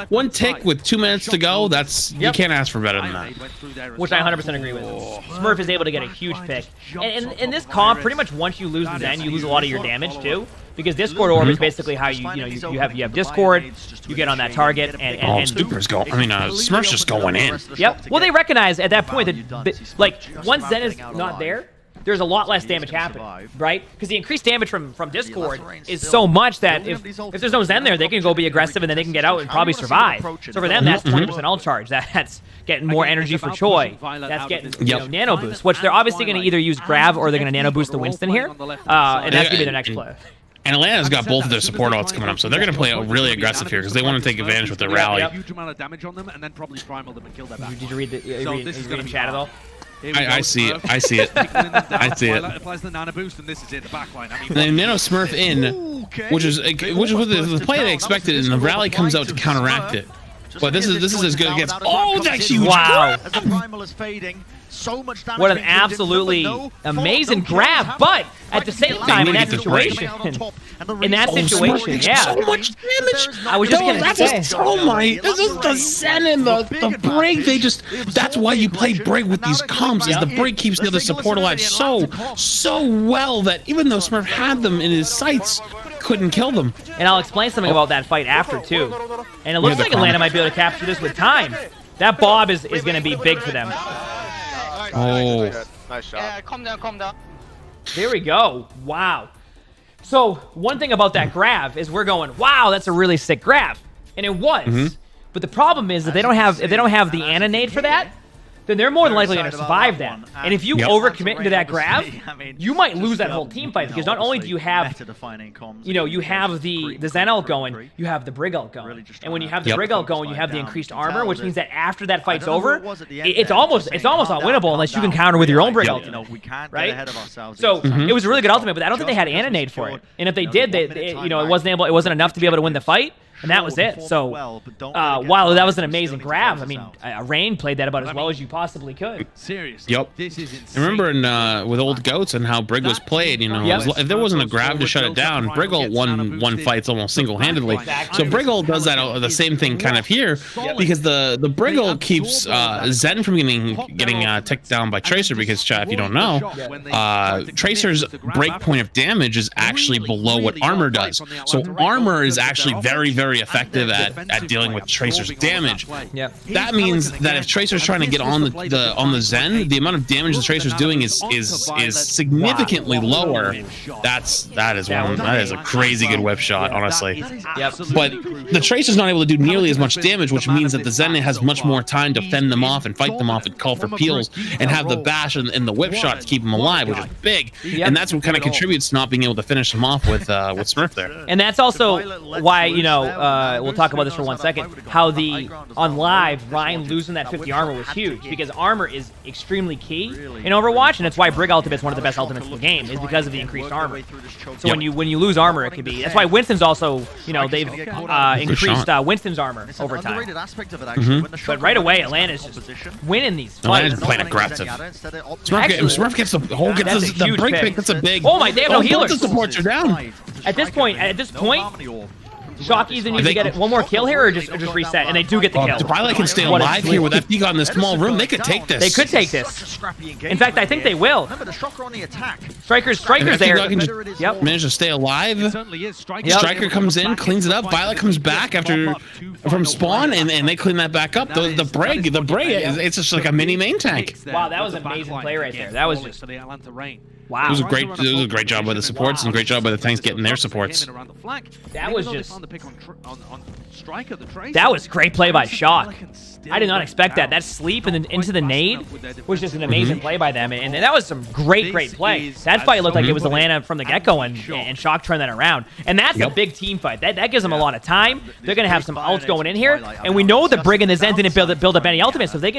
One tick with 2 minutes to go. That's you can't ask for better than that. Which I 100% agree with. Smurf is able to get a huge pick. And in this comp, pretty much once you lose the Zen, you lose a lot of your damage too. Because Discord Orb is basically how you have Discord, you get on that target, and Super's going. I mean, Smurf's just going in. Yep. Well, they recognize at that point that like once Zen is not there, there's a lot less damage happening, right? Because the increased damage from Discord is so much that if there's no Zen there, they can go be aggressive and then they can get out and probably survive. So for them, that's 20% ult charge. That's getting more energy for Choi. That's getting nano boost, which they're obviously going to either use Grav or they're going to nano boost the Winston here, and that's going to be their next play. And Atlanta's got both of their support ults coming up, so they're going to play really aggressive here because they want to take advantage with their rally. Huge amount of damage on them, and then probably primal them and kill their back. Did you read the chat at all? I see it. I see it. I see it. Applies the nano boost, and this is it. The backline. I mean, then Nano Smurf in, which is what the play they expected, and the rally comes out to counteract it. But this is as good against. Oh, that's huge! Wow! As the primal is fading, so much What an absolutely amazing grab, but at the same time in that situation, in that situation, yeah. So much damage. I was just gonna say. Oh my! This is the Zen and the Brig. They just. That's why you play Brig with these comms. Is the Brig keeps the other support alive so well that even though Smurf had them in his sights, couldn't kill them. And I'll explain something about that fight after too. And it looks like Atlanta might be able to capture this with time. That Bob is going to be big for them. Oh. Nice shot. Yeah, calm down. There we go. Wow. So one thing about that grab is we're going, wow, that's a really sick grab, and it was. But the problem is that they don't have the Ana nade for that, then they're more than likely going to survive that. And if you overcommit into that grab, you might lose that whole team fight because not only do you have, you have the Zen ult going, you have the Brig ult going, and when you have the Brig ult going, you have the increased armor, which means that after that fight's over, it's almost unwinnable unless you can counter with your own Brig ult, right? So it was a really good ultimate, but I don't think they had Ana nade for it. And if they did, it wasn't enough to be able to win the fight. And that was it. So, while that was an amazing grab, I mean, Rain played that about as well as you possibly could. Seriously. Yep. This is insane. I remember with Old Goats and how Brig was played, if there wasn't a grab to shut it down, Briggle won fights almost single-handedly. So Briggle does that the same thing kind of here, because the Briggle keeps Zen from getting ticked down by Tracer, because chat, if you don't know, Tracer's break point of damage is actually below what armor does. So armor is actually very effective at dealing with Tracer's damage. Yep. That means that if Tracer's trying to get on the Zen, the amount of damage the Tracer's doing is significantly lower. That is a crazy good whip shot, honestly. Yep. But the Tracer's not able to do nearly as much damage, which means that the Zen has much more time to fend them off and fight them off and call for peels and have the bash and the whip shot to keep them alive, which is big. And that's what kind of contributes to not being able to finish them off with Smurf there. And that's also why, we'll talk about this for 1 second, how on live, Ryan losing that 50 armor was huge, because armor is extremely key in Overwatch, and that's why Brig ultimate is one of the best ultimates in the game, is because of the increased armor. So when you lose armor, it could be, that's why Winston's also, they've increased Winston's armor over time. But right away, Atlanta's just winning these fights. Atlanta's playing aggressive. Smurf gets the break pick, that's a big... Oh my, they have no healers! Both the supports are down. At this point, Shock either needs to get one more kill here or just reset, and they do get the kill. Violet can stay alive here with FD in this small room. They could take this. They could take this. In fact, I think they will. Striker's there. Yep. Managed to stay alive. Striker comes in, cleans it up. Violet comes back from spawn, and they clean that back up. The Brig, it's just like a mini main tank. Wow, that was an amazing play right there. That was just wow. It was a great job by the supports and great job by the tanks getting their supports. That was just that was great play by Shock. I did not expect that. That sleep and then into the nade was just an amazing play by them, and that was some great play. That fight looked like it was Atlanta from the get-go, and Shock turned that around. And that's a big team fight. That gives them a lot of time. They're gonna have some ults going in here, and we know the Brig and the Zen didn't build up any ultimates, so if they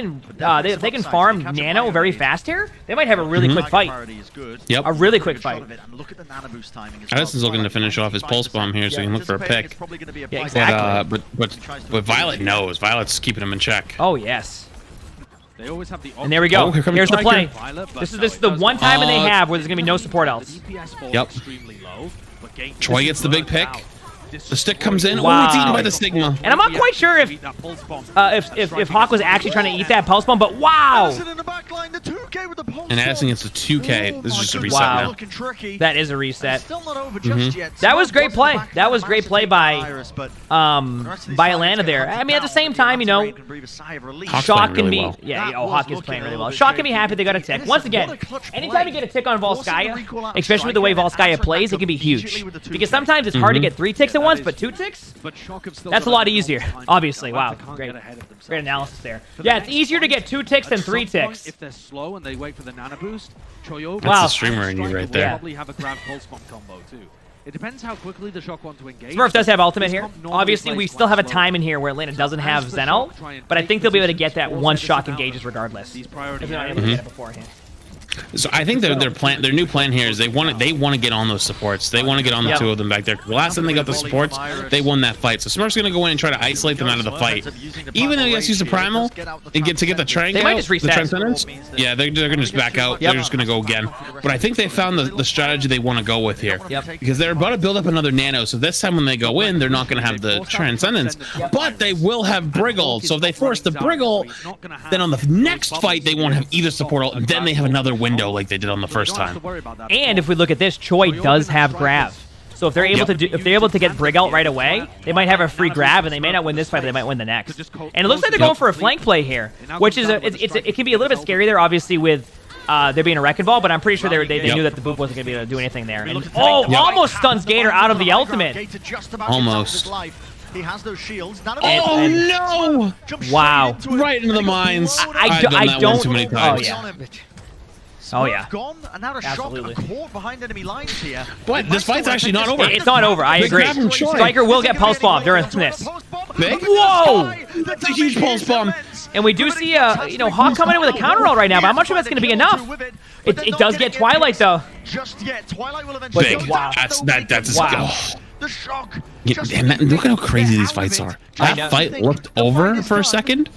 can farm Nano very fast here, they might have a really quick fight. Yep. A really quick fight. Addison's looking to finish off his pulse bomb here, so he can look for a pick. Yeah, exactly. But Violet knows. Violet's keeping him in check. Oh yes. They always have the and there we go. Here's the play. This is the one time that they have where there's gonna be no support else. Yep. Troy gets the big pick. The stick comes in. Wow. Oh, it's eaten by the Stigma. And I'm not quite sure if Hawk was actually trying to eat that pulse bomb, but wow! And Addison gets a 2K. This is just a reset now. That is a reset. That was great play. That was great play by Atlanta there. I mean, at the same time, Shock can be Hawk is playing really well. Shock can be happy they got a tick. Once again, anytime you get a tick on Volskaya, especially with the way Volskaya plays, it can be huge. Because sometimes it's hard to get 3 ticks at once, but 2 ticks? That's a lot easier, obviously. Wow, great analysis there. Yeah, it's easier to get 2 ticks than 3 ticks. If they're slow and they wait for the nano boost, that's the streamer in you right there. Probably have a grab pulse bomb combo too. It depends how quickly the Shock want to engage. Smurf does have ultimate here. Obviously, we still have a time in here where Atlanta doesn't have Zen ult, but I think they'll be able to get that once Shock engages regardless. If they're not able to get it beforehand. So I think their new plan here is they want to get on those supports. They want to get on the two of them back there. The last time they got the supports, they won that fight. So Smurf's gonna go in and try to isolate them out of the fight. Even though he has to use the primal and get the Trank, they might just reset. The Transcendence. Yeah, they're gonna just back out. They're just gonna go again. But I think they found the strategy they want to go with here. Because they're about to build up another nano. So this time when they go in, they're not gonna have the Transcendence, but they will have Briggle. So if they force the Briggle, then on the next fight they won't have either support ult, and then they have another window like they did on the first time. And if we look at this, Choi does have grab. So if they're able to get Brig out right away, they might have a free grab, and they may not win this fight, but they might win the next. And it looks like they're going for a flank play here, which is it can be a little bit scary there, obviously with there being a wrecking ball, but I'm pretty sure they knew that the boop wasn't going to be able to do anything there. And almost stuns Gator out of the ultimate. Almost. He has those shields. Oh no! Wow! Right into the mines. I don't. Too many times. Oh yeah. Gone, and now a shock caught behind enemy lines here. But this fight's actually not over. It's not over. I agree. Striker will get pulse bomb during this. Big? Whoa! That's a huge pulse bomb. And we do see Hawk coming in with a counter ult right now, but I'm not sure that's going to be enough. It does get Twilight though. Just yet, Twilight will eventually. Big. Wow. That's wow. The shock. Yeah, look at how crazy these fights are. That fight looked over for a second,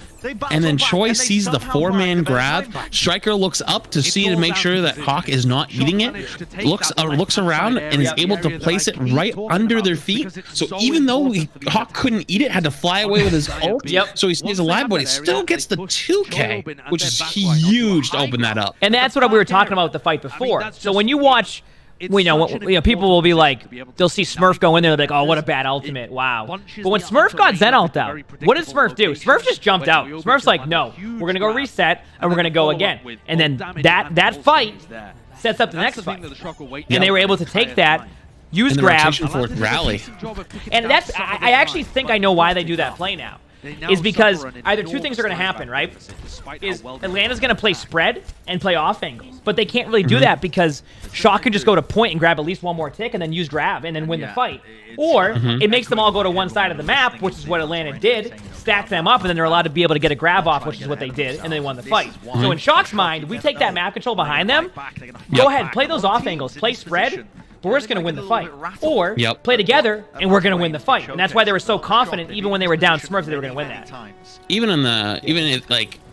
and then Choi sees the 4-man grab. Striker looks up to see to make sure that Hawk is not eating it. Looks around and is able to place it right under their feet. So even though Hawk couldn't eat it, had to fly away with his ult. So he stays alive, but he still gets the 2K, which is huge to open that up. And that's what we were talking about with the fight before. So when you watch. People will be like, they'll see Smurf go in there, they'll be like, oh, what a bad ultimate, wow. But when Smurf got Zen ult out, what did Smurf do? Smurf just jumped out. Smurf's like, no, we're going to go reset, and we're going to go again. And then that fight sets up the next fight. And they were able to take that, use grab. For rally. And that's, I actually think I know why they do that play now. Is because either two things are going to happen, right? Is Atlanta's going to play spread and play off angles, but they can't really do that because Shock can just go to point and grab at least one more tick and then use grab and then win the fight. Or it makes them all go to one side of the map, which is what Atlanta did, stack them up, and then they're allowed to be able to get a grab off, which is what they did, and they won the fight. So in Shock's mind, we take that map control behind them, go ahead, play those off angles, play spread, but we're just going to win the fight. Or play together, and we're going to win the fight. And that's why they were so confident, even when they were down Smurfs, that they were going to win that.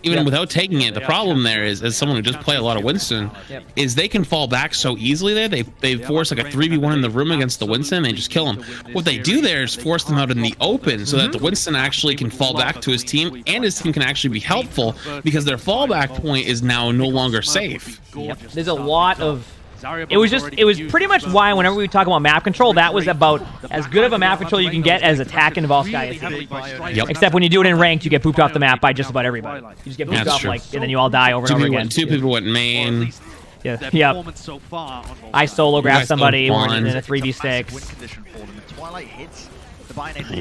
Even without taking it, the problem there is, as someone who just play a lot of Winston, is they can fall back so easily there. They force like a 3v1 in the room against the Winston, and they just kill him. What they do there is force them out in the open so that the Winston actually can fall back to his team, and his team can actually be helpful because their fallback point is now no longer safe. There's a lot of... It was pretty much why whenever we talk about map control, that was about as good of a map control you can get as attack in Volskaya. Except when you do it in ranked, you get booped off the map by just about everybody. You just get booped off, and then you all die over and over again. Two people went main. Yeah. I solo grab somebody in a 3v6.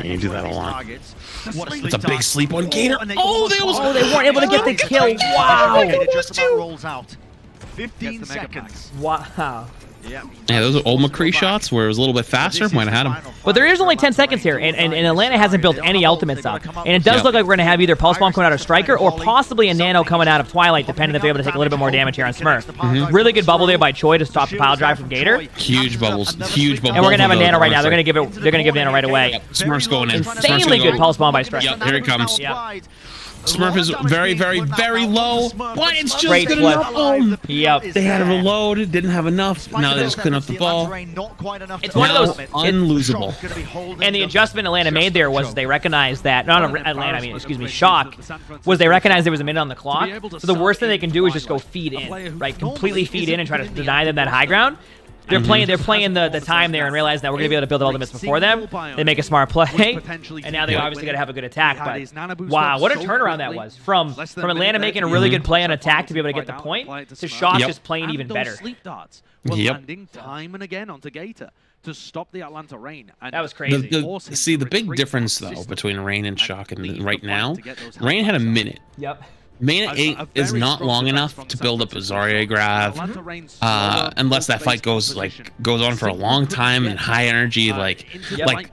You do that a lot. It's a big sleep on Gator. Oh, they weren't able to get the kill. Wow. Just about rolls out. 15 seconds. Wow. Yeah, those are old McCree shots where it was a little bit faster. Might have had him. But there is only 10 seconds here, and Atlanta hasn't built any ultimates up. And it does look like we're going to have either Pulse Bomb coming out of Striker or possibly a Nano coming out of Twilight, depending if they're able to take a little bit more damage here on Smurf. Really good bubble there by Choi to stop the pile drive from Gator. Huge bubbles. Huge bubbles. And we're going to have a Nano right now. They're going to give Nano right away. Smurf's going in. Insanely good Pulse Bomb by Striker. Yep, here it comes. Yep. Smurf is very, very, very low, but it's just Great good flip. enough. Yep. They had to reload, didn't have enough. Now they just clean up the ball. It's one of those unlosable. And the adjustment Atlanta made there was they recognized that Shock was they recognized there was a minute on the clock. So the worst thing they can do is just go feed in, right? Completely feed in and try to deny them that high ground. They're playing the time there and realize that we're going to be able to build ultimates before them. They make a smart play, and now they obviously got to have a good attack. But wow, what a turnaround that was. From Atlanta making a really good play on attack to be able to get the point, to Shock just playing even better. Landing time and again onto Gator to stop the Atlanta Rain. And that was crazy. The big difference, though, between Rain and Shock and right now, Rain had a minute. Yep. Mana 8 is not long enough to build up a Zarya grab, unless that fight goes on for a long time and high energy, like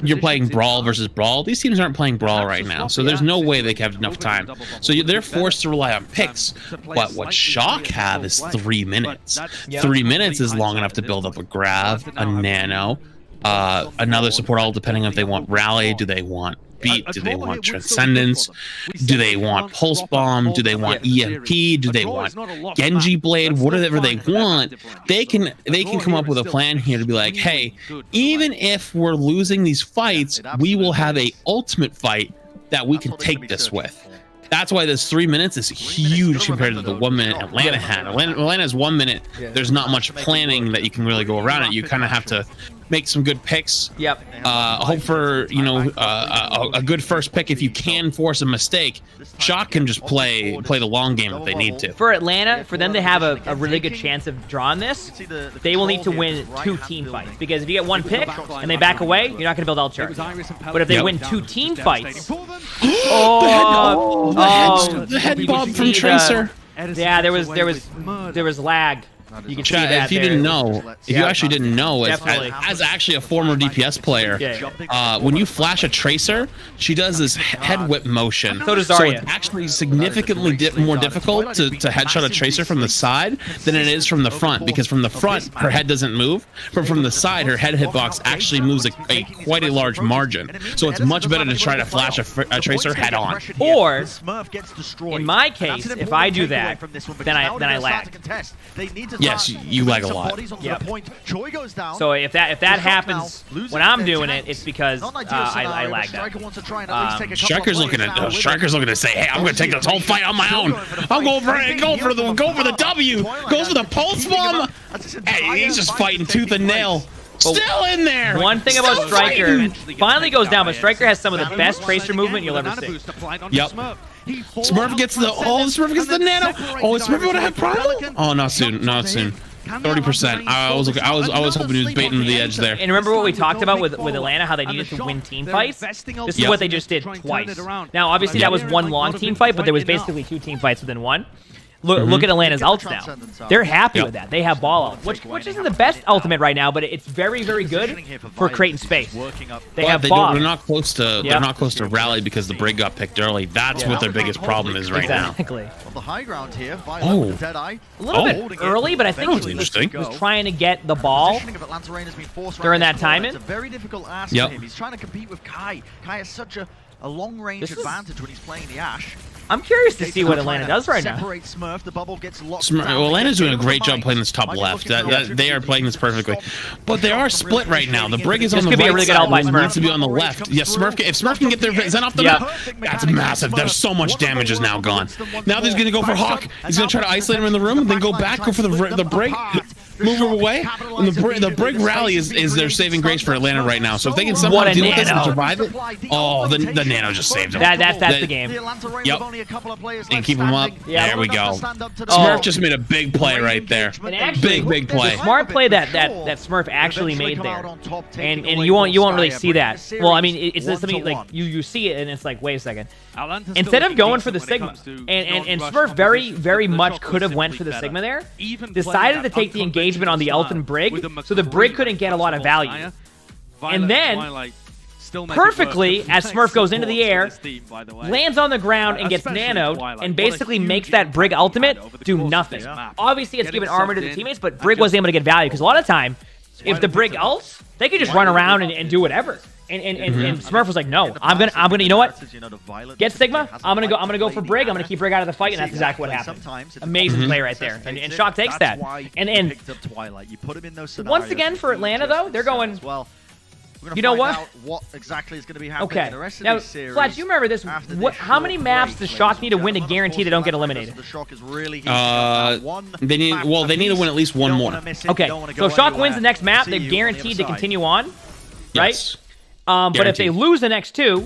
you're playing Brawl versus Brawl. These teams aren't playing Brawl right now, so there's no way they have enough time. So they're forced to rely on picks. But what Shock have is 3 minutes. 3 minutes is long enough to build up a grab, a nano, another support all depending on if they want Rally, do they want Beat, do they want Transcendence, do they want Pulse Bomb, do they want EMP, do they want Genji Blade, whatever they want. They can come up with a plan here to be like, hey, even if we're losing these fights, we will have a ultimate fight that we can take this with. That's why this 3 minutes is huge compared to the 1 minute Atlanta had. Atlanta's 1 minute. There's not much planning that you can really go around it. You kind of have to make some good picks. Yep. Hope for a good first pick if you can force a mistake. Shock can just play the long game if they need to. For Atlanta, for them to have a really good chance of drawing this, they will need to win 2 team fights. Because if you get 1 pick and they back away, you're not going to build all charge. But if they win 2 team fights, the head bob from Tracer. Yeah, there was lag. You can see Chat, that if you didn't know, if you actually didn't know, as actually a former DPS player, when you flash a Tracer, she does this head whip motion. So does So Zarya. it's actually significantly more difficult to headshot a Tracer from the side than it is from the front, because from the front, her head doesn't move, but from the side, her head hitbox actually moves quite a large margin. So it's much better to try to flash a Tracer head on. Or, in my case, if I do that, then I lag. Yes, you lag a lot. Yep. So if that happens when I'm doing it, it's because I lagged out. Striker's looking to say, hey, I'm gonna take this whole fight on my own. I'm going for it. Go for the W. Goes for the pulse bomb. Hey, he's just fighting tooth and nail. Still in there. One thing about Striker finally goes down, but Striker has some of the best Tracer movement you'll ever see. Yep. Smurf gets the nano. Oh, Smurf would have problem. Oh, not soon. 30%. I was hoping he was baiting the edge there. And remember what we talked about with Atlanta, how they needed to win team fights? This is what they just did twice. Now, obviously, that was 1 long team fight, but there was basically 2 team fights within 1. Look at Atlanta's ults now. They're happy with that. They have ball out, which isn't the best ultimate right now, but it's very, very good for creating space. They have ball. They're not close to rally because the Brig got picked early. That's what their biggest problem is right now. Exactly. The high ground here. Oh. A little bit early, but I think he was trying to get the ball during that timing. It's a very difficult ask for him. He's trying to compete with Kai. Kai has such a long-range advantage when he's playing the Ashe. I'm curious to see what Atlanta does right now. Smurf, the bubble gets locked Well, Atlanta's doing a great job playing this top left. They are playing this perfectly, but they are split right now. The Brig is on the right side. This could be a really good ult by Smurf. Needs to be on the left. Yeah, if Smurf can get their Zen off the map, that's massive. There's so much damage is now gone. Now he's gonna go for Hawk. He's gonna try to isolate him in the room, and then go back, go for the Brig. Move him away. And the Brig rally is their saving grace for Atlanta right now. So if they can somehow deal with this and survive it, the nano just saved him. That's the game. Yep. And keep him up. There we go. Smurf just made a big play right there. Big play. The smart play that Smurf actually made there, and you won't really see that. Well, I mean, it's something like you see it and it's like, wait a second. Instead of going for the Sigma, and Smurf very much could have went for the Sigma there, decided to take the engagement on the ult and Brig, so the Brig couldn't get a lot of value. And then, perfectly, as Smurf goes into the air, lands on the ground and gets nanoed, and basically makes that Brig ultimate do nothing. Obviously, it's given armor to the teammates, but Brig wasn't able to get value, because a lot of time, if the Brig ults, they could just run around and do whatever. And Smurf was like, no, I'm gonna, you know what? Get Sigma. I'm gonna go for Brig. I'm gonna keep Brig out of the fight, and that's exactly what happened. Amazing play right there, and Shock takes that. And once again for Atlanta though, they're going. You know what? What exactly is going to be happening in the rest of now, this series? Flash, you remember this? How many maps does Shock need to win to guarantee they don't get eliminated? They need to win at least 1 more. Okay, so if Shock wins the next map, they're guaranteed to continue on, right? Yes. But if they lose the next 2,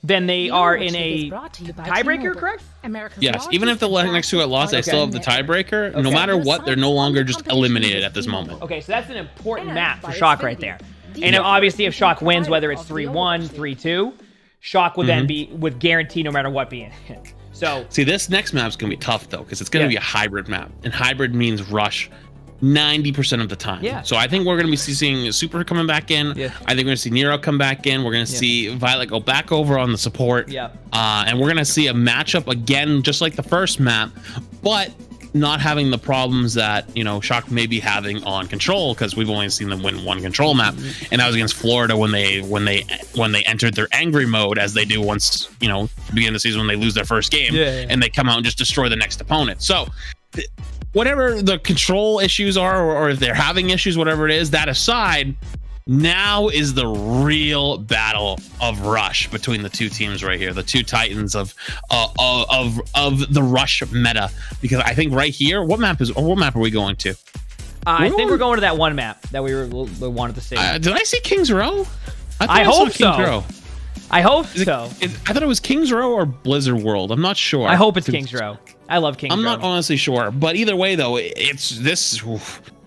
then they are in a tiebreaker, correct? Yes, even if the next 2 get lost, they still have the tiebreaker. No matter what, they're no longer just eliminated at this moment. Okay, so that's an important map for Shock right there. And obviously, if Shock wins, whether it's 3-1, 3-2, Shock would then would guarantee no matter what be in it. So See, this next map's gonna be tough though, because it's gonna be a hybrid map, and hybrid means rush 90% of the time. Yeah. So I think we're gonna be seeing Super coming back in. Yeah. I think we're gonna see Nero come back in. We're gonna see Violet go back over on the support. Yeah. And we're gonna see a matchup again, just like the first map, but not having the problems that, you know, Shock may be having on Control, because we've only seen them win one Control map, and that was against Florida when they entered their angry mode, as they do once, you know, beginning of the season when they lose their first game, and they come out and just destroy the next opponent. So whatever the control issues are, or if they're having issues, whatever it is, that aside, now is the real battle of rush between the two teams right here, the two titans of the rush meta. Because I think right here, what map are we going to? I think we're going to that one map that we wanted to see. Did I see Kings Row? I hope so. Kings Row. I hope so. I thought it was Kings Row or Blizzard World. I'm not sure. I hope it's Kings Row. I love Kings Row. I'm not honestly sure, but either way though, it's this.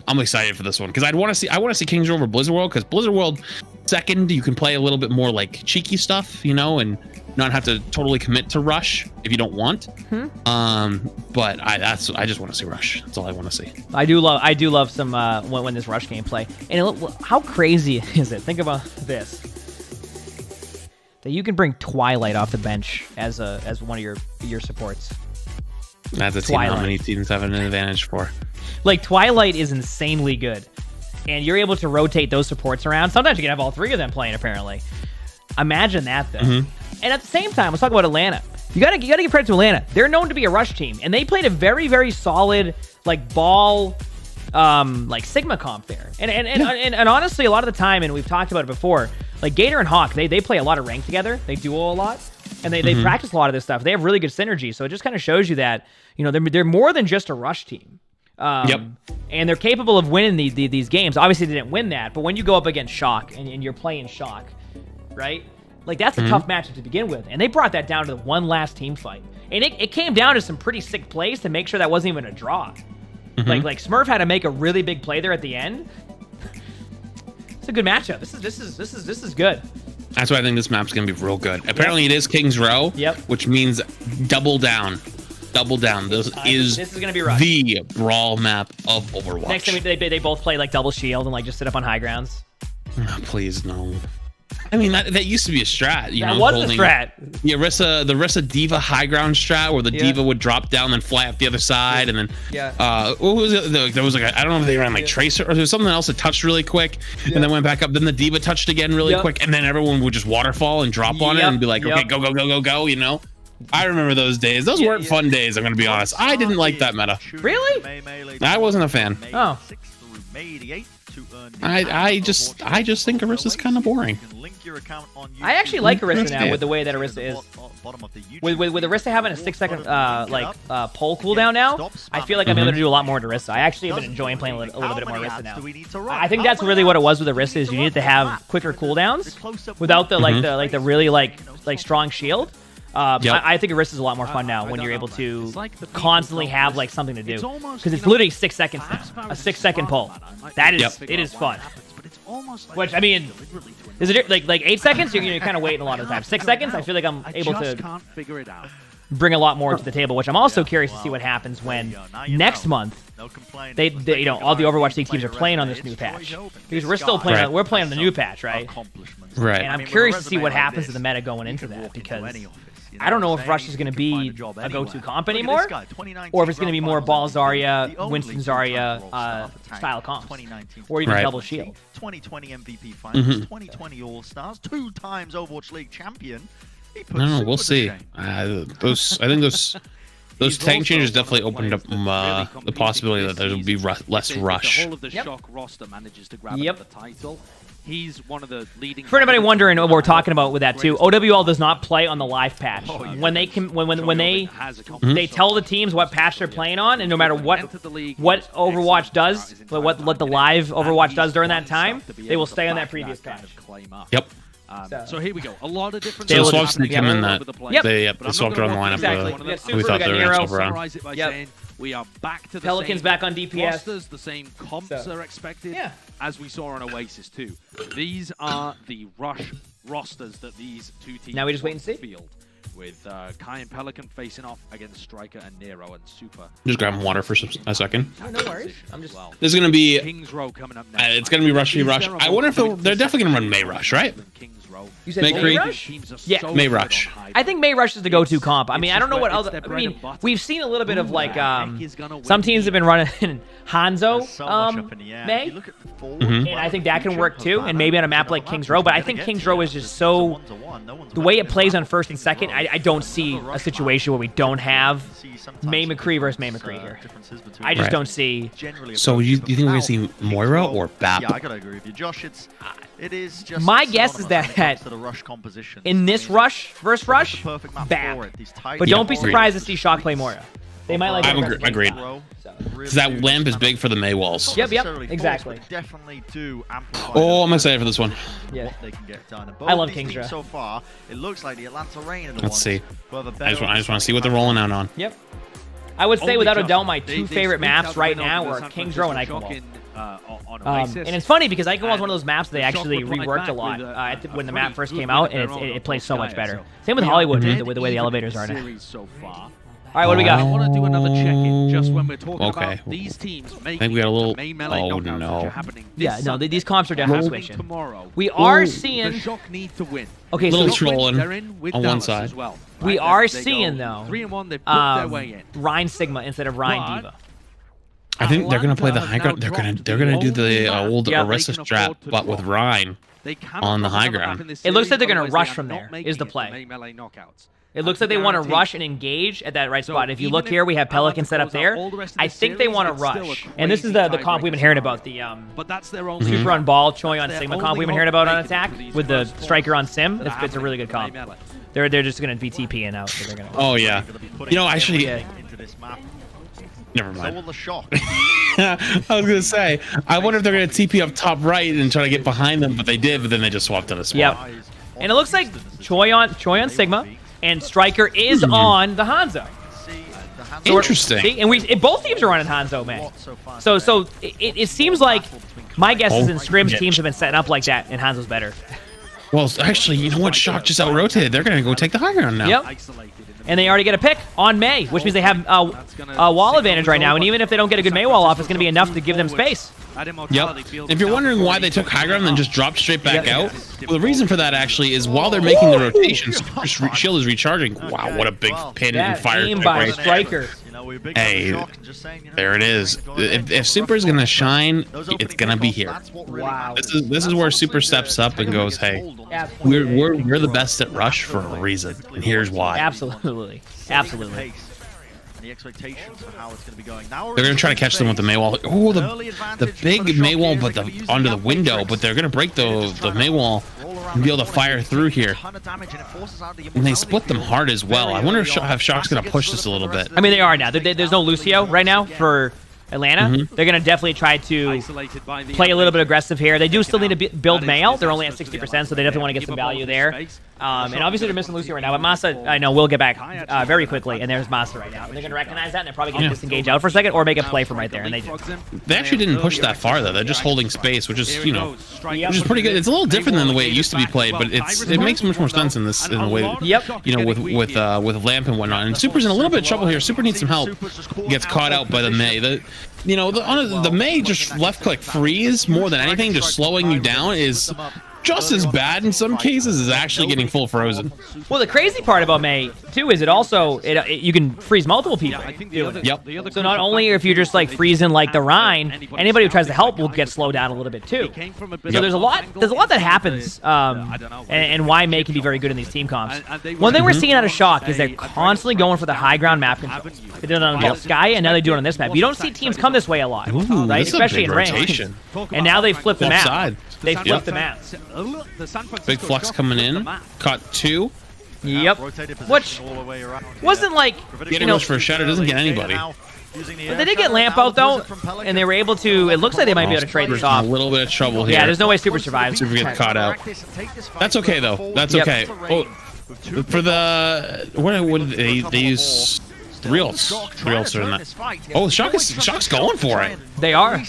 I'm excited for this one, because I want to see Kings Row over Blizzard World, because Blizzard World second, you can play a little bit more like cheeky stuff, you know, and not have to totally commit to rush if you don't want. But I just want to see rush. That's all I want to see. I do love some when this rush gameplay. And how crazy is it? Think about this. That you can bring Twilight off the bench as one of your supports. That's a team how many teams have an advantage for. Like, Twilight is insanely good, and you're able to rotate those supports around. Sometimes you can have all three of them playing, apparently. Imagine that, though. And at the same time, let's talk about Atlanta. You gotta give credit to Atlanta. They're known to be a rush team, and they played a very, very solid, like, ball, like, Sigma comp there. And honestly, a lot of the time, and we've talked about it before, like, Gator and Hawk, they play a lot of rank together. They duo a lot, and they practice a lot of this stuff. They have really good synergy, so it just kind of shows you that, you know, they're more than just a rush team. And they're capable of winning these games. Obviously, they didn't win that, but when you go up against Shock and you're playing Shock, right? Like, that's a tough matchup to begin with. And they brought that down to the one last team fight. And it came down to some pretty sick plays to make sure that wasn't even a draw. Like Smurf had to make a really big play there at the end. It's a good matchup. This is good. That's why I think this map's gonna be real good. Apparently, it is Kings Row. Which means double down. Double down. This is gonna be rough. The brawl map of Overwatch. Next time they both play like double shield and like just sit up on high grounds. Oh, please no. I mean, that used to be a strat. That was a strat. The Orisa D.Va high ground strat, where the D.Va would drop down and fly up the other side, and then what was it? There was like I don't know if they ran like Tracer, or there was something else that touched really quick, and then went back up. Then the D.Va touched again really quick, and then everyone would just waterfall and drop on it and be like, okay, go, you know. I remember those days. Those weren't fun days, I'm gonna be honest. I didn't like that meta. Really? I wasn't a fan. Oh. I just think Orisa's kind of boring. I actually like Orisa now with the way that Orisa is. With Orisa having a 6-second pole cooldown now, I feel like I'm able to do a lot more to Orisa. I actually have been enjoying playing a little bit more Orisa now. I think that's really what it was with Orisa, is you needed to have quicker cooldowns without the the really like strong shield. I think Orisa's a lot more fun now when you're able to constantly have like something to do, because it's literally 6 seconds now, a 6-second pull. That is it is fun. Which, I mean, is it like 8 seconds? You're kind of waiting a lot of the time. 6 seconds, I feel like I'm able to bring a lot more to the table. Which I'm also curious to see what happens when next month they you know, all the Overwatch League teams are playing on this new patch, because we're still playing. We're playing on the new patch, right? Right. And I'm curious to see what happens to the meta going into that, because I don't know if Rush is going to be a go-to comp anymore, or if it's going to be more Ball Zarya, Winston Zarya style comps, or even double shield. 2020 MVP finals, 2020 All-Stars, 2 times Overwatch League champion. No, we'll see. I think those tank changes definitely opened up the possibility that there will be less rush. All of the Shock roster manages to grab the title. He's one of the leading. For anybody wondering what we're talking about with that too, OWL does not play on the live patch. When they they tell the teams what patch they're playing on, and no matter what Overwatch does, what the live Overwatch does during that time, they will stay on that previous patch. Yep. So here we go. A lot of different. So the swaps didn't come in that. Yep. They swapped around the lineup. Exactly. We thought they were going to swap around. Yep. We are back to the Pelicans same back on DPS. Rosters, the same comps are expected, as we saw on Oasis too. These are the rush rosters that these two teams now we just wait and see. Field. with Kai and Pelican facing off against Striker and Nero and Super. Just grabbing water for a second. Oh, no worries. I'm just. There's gonna be. Kings Row coming up next. It's gonna be Rush v Rush. I wonder if they're definitely gonna run May Rush, right? You said May May Creek? Rush? Yeah, May Rush. I think May Rush is the go-to comp. I mean, I don't know what other. I mean, we've seen a little bit of like some teams have been running Hanzo So much up in the air. May, You look at the forward Mhm. as and well, I think that can future work of too. Havana. And maybe on a map like Kings Row, but I think Kings Row is just so the way it plays on first and second. I don't see a situation where we don't have May McCree versus May McCree here. I just Right. don't see. So you think we're gonna see Moira or Bap? Yeah, I gotta agree with you, Josh. It is just My guess is synonymous when it that comes to the rush composition. In this rush, first rush, the perfect map Bap. for it. These tight But don't be forward surprised to see Shock play Moira. They might like. I'm it. agreed. row. Because that lamp is big for the May walls. Yep, yep, Necessarily exactly. forced, but definitely do amplify Oh, I'm excited for this one. Yeah. what they can get done. And I love both these King's teams Row. so far, it looks like the Atlanta Reign are the Let's ones see. who have a I better just want to see what they're rolling out on. Yep. I would say Only without a just- doubt my they two favorite squeaked maps out the right win now over are the San Kings Row and Francisco Eichenwald. Shock on Oasis. And it's funny because Eichenwald's And one of those maps they the Shock actually replied reworked back a lot with a when the pretty map first good came win out, of and their own it plays so much Volskaya, better. so Same with we are Hollywood, dead the way the even elevators in are now. series so far. All right, what do we I got? want to do another check-in just when we're talking Okay. about these teams making think we got a little- the May Melee oh, knockouts, no. which are happening this Yeah, no, Sunday. these comps are definitely Happening switching. tomorrow. We are Ooh. The seeing. Shock need to win. Okay, Little so Shock win, trolling they're in with on one Dallas side. as well, we right? are They go seeing though 3-1, they've booked their way in. Rhine Sigma instead of Rhine But- Diva. I think they're gonna play the Atlanta high ground. have now They're gonna do dropped the the old Yeah. Arista they can strap, afford to but with drop. Rhine. They cannot on the drop high another ground. map in this It looks like series, they're gonna otherwise rush they from are there, not making is the it to play. May Melee knockouts. It looks That's like they want to guarantee. rush and engage at that right So spot. If you even look if here, we have Pelican Atlanta set up close out there. all the rest of I this think they series, want to it's still a rush. And this is crazy the comp we've been tiebreaker hearing scenario. about, the But that's their only Super on Ball, Choi on That's Sigma their comp we've been only hearing about on hope attack for these with the first Striker on points Sim. that are It's a really good happening comp. in May Melee. They're just going to be TPing out. So they're gonna. Oh yeah. You know, actually, Yeah. into this map. never So mind. will the Shock. I was gonna say, I wonder if they're gonna TP up top right and try to get behind them, but they did, but then they just swapped on a spot. Yep. And it looks like Choi on Sigma and Striker is on the Hanzo. Interesting. See, and both teams are running Hanzo, man. So it seems like my guess is in scrims yeah. teams have been setting up like that, and Hanzo's better. Well, actually, you know what? Shock just out rotated. They're gonna go take the high ground now. Yep. And they already get a pick on May, which means they have a wall advantage right now. And even if they don't get a good May wall off, it's going to be enough to give them space. Yep. If you're wondering why they took high ground and then just dropped straight back out, well, the reason for that actually is while they're making the rotation, Super's shield is recharging. Wow, what a big pin and fire Aim clip by right Striker. Hey, there it is. If Super's gonna shine, it's gonna be here. Wow. This is where Super steps up and goes, "Hey, we're the best at rush for a reason, and here's why." Absolutely. Absolutely. The expectations for how it's going to be going. Now They're gonna try to catch them with the Maywall. Oh, the big Maywall, but onto the window. But they're gonna break the Maywall and be able to fire through here. And they split them hard as well. I wonder if Shock's gonna push this a little bit. I mean, they are now. There's no Lucio right now for Atlanta. They're going to definitely try to play a little bit aggressive here. They do still need to build Mail. They're only at 60%, so they definitely want to get some value there. And obviously they're missing Lucio right now, but Masa, I know, will get back very quickly, and there's Masa right now. And they're going to recognize that, and they're probably going to disengage out for a second or make a play from right there, and they did. They actually didn't push that far though. They're just holding space, which is which is pretty good. It's a little different than the way it used to be played, but it makes much more sense in the way with Lamp and whatnot. And Super's in a little bit of trouble here. Super needs some help. Gets caught out by the May. The May just left click freeze more than anything, just slowing you down is just as bad in some cases as actually getting full frozen. Well, the crazy part about May too is you can freeze multiple people. Yep. So not only if you're just like freezing like the Rhine, anybody who tries to help will get slowed down a little bit too. So there's a lot that happens, and why May can be very good in these team comps. One thing we're seeing out of Shock is they're constantly going for the high ground map control. They did it on Volskaya, and now they do it on this map. You don't see teams come this way a lot, Ooh, right? this is a Especially big in ranked. rotation. And now they flipped the map. Offside. They flipped the map. Big flux coming in. Caught two. Yep. Which wasn't like Getting goes for a shatter doesn't get anybody. But they did get Lamp out though, and they were able to. It looks like they might be able to trade this A off. little bit of trouble here. Yeah, there's no way Super survives. Super gets caught out. That's okay though. That's Yep. okay. Oh, for the what did they use? real certain that. Oh, Shock's going for it. They are.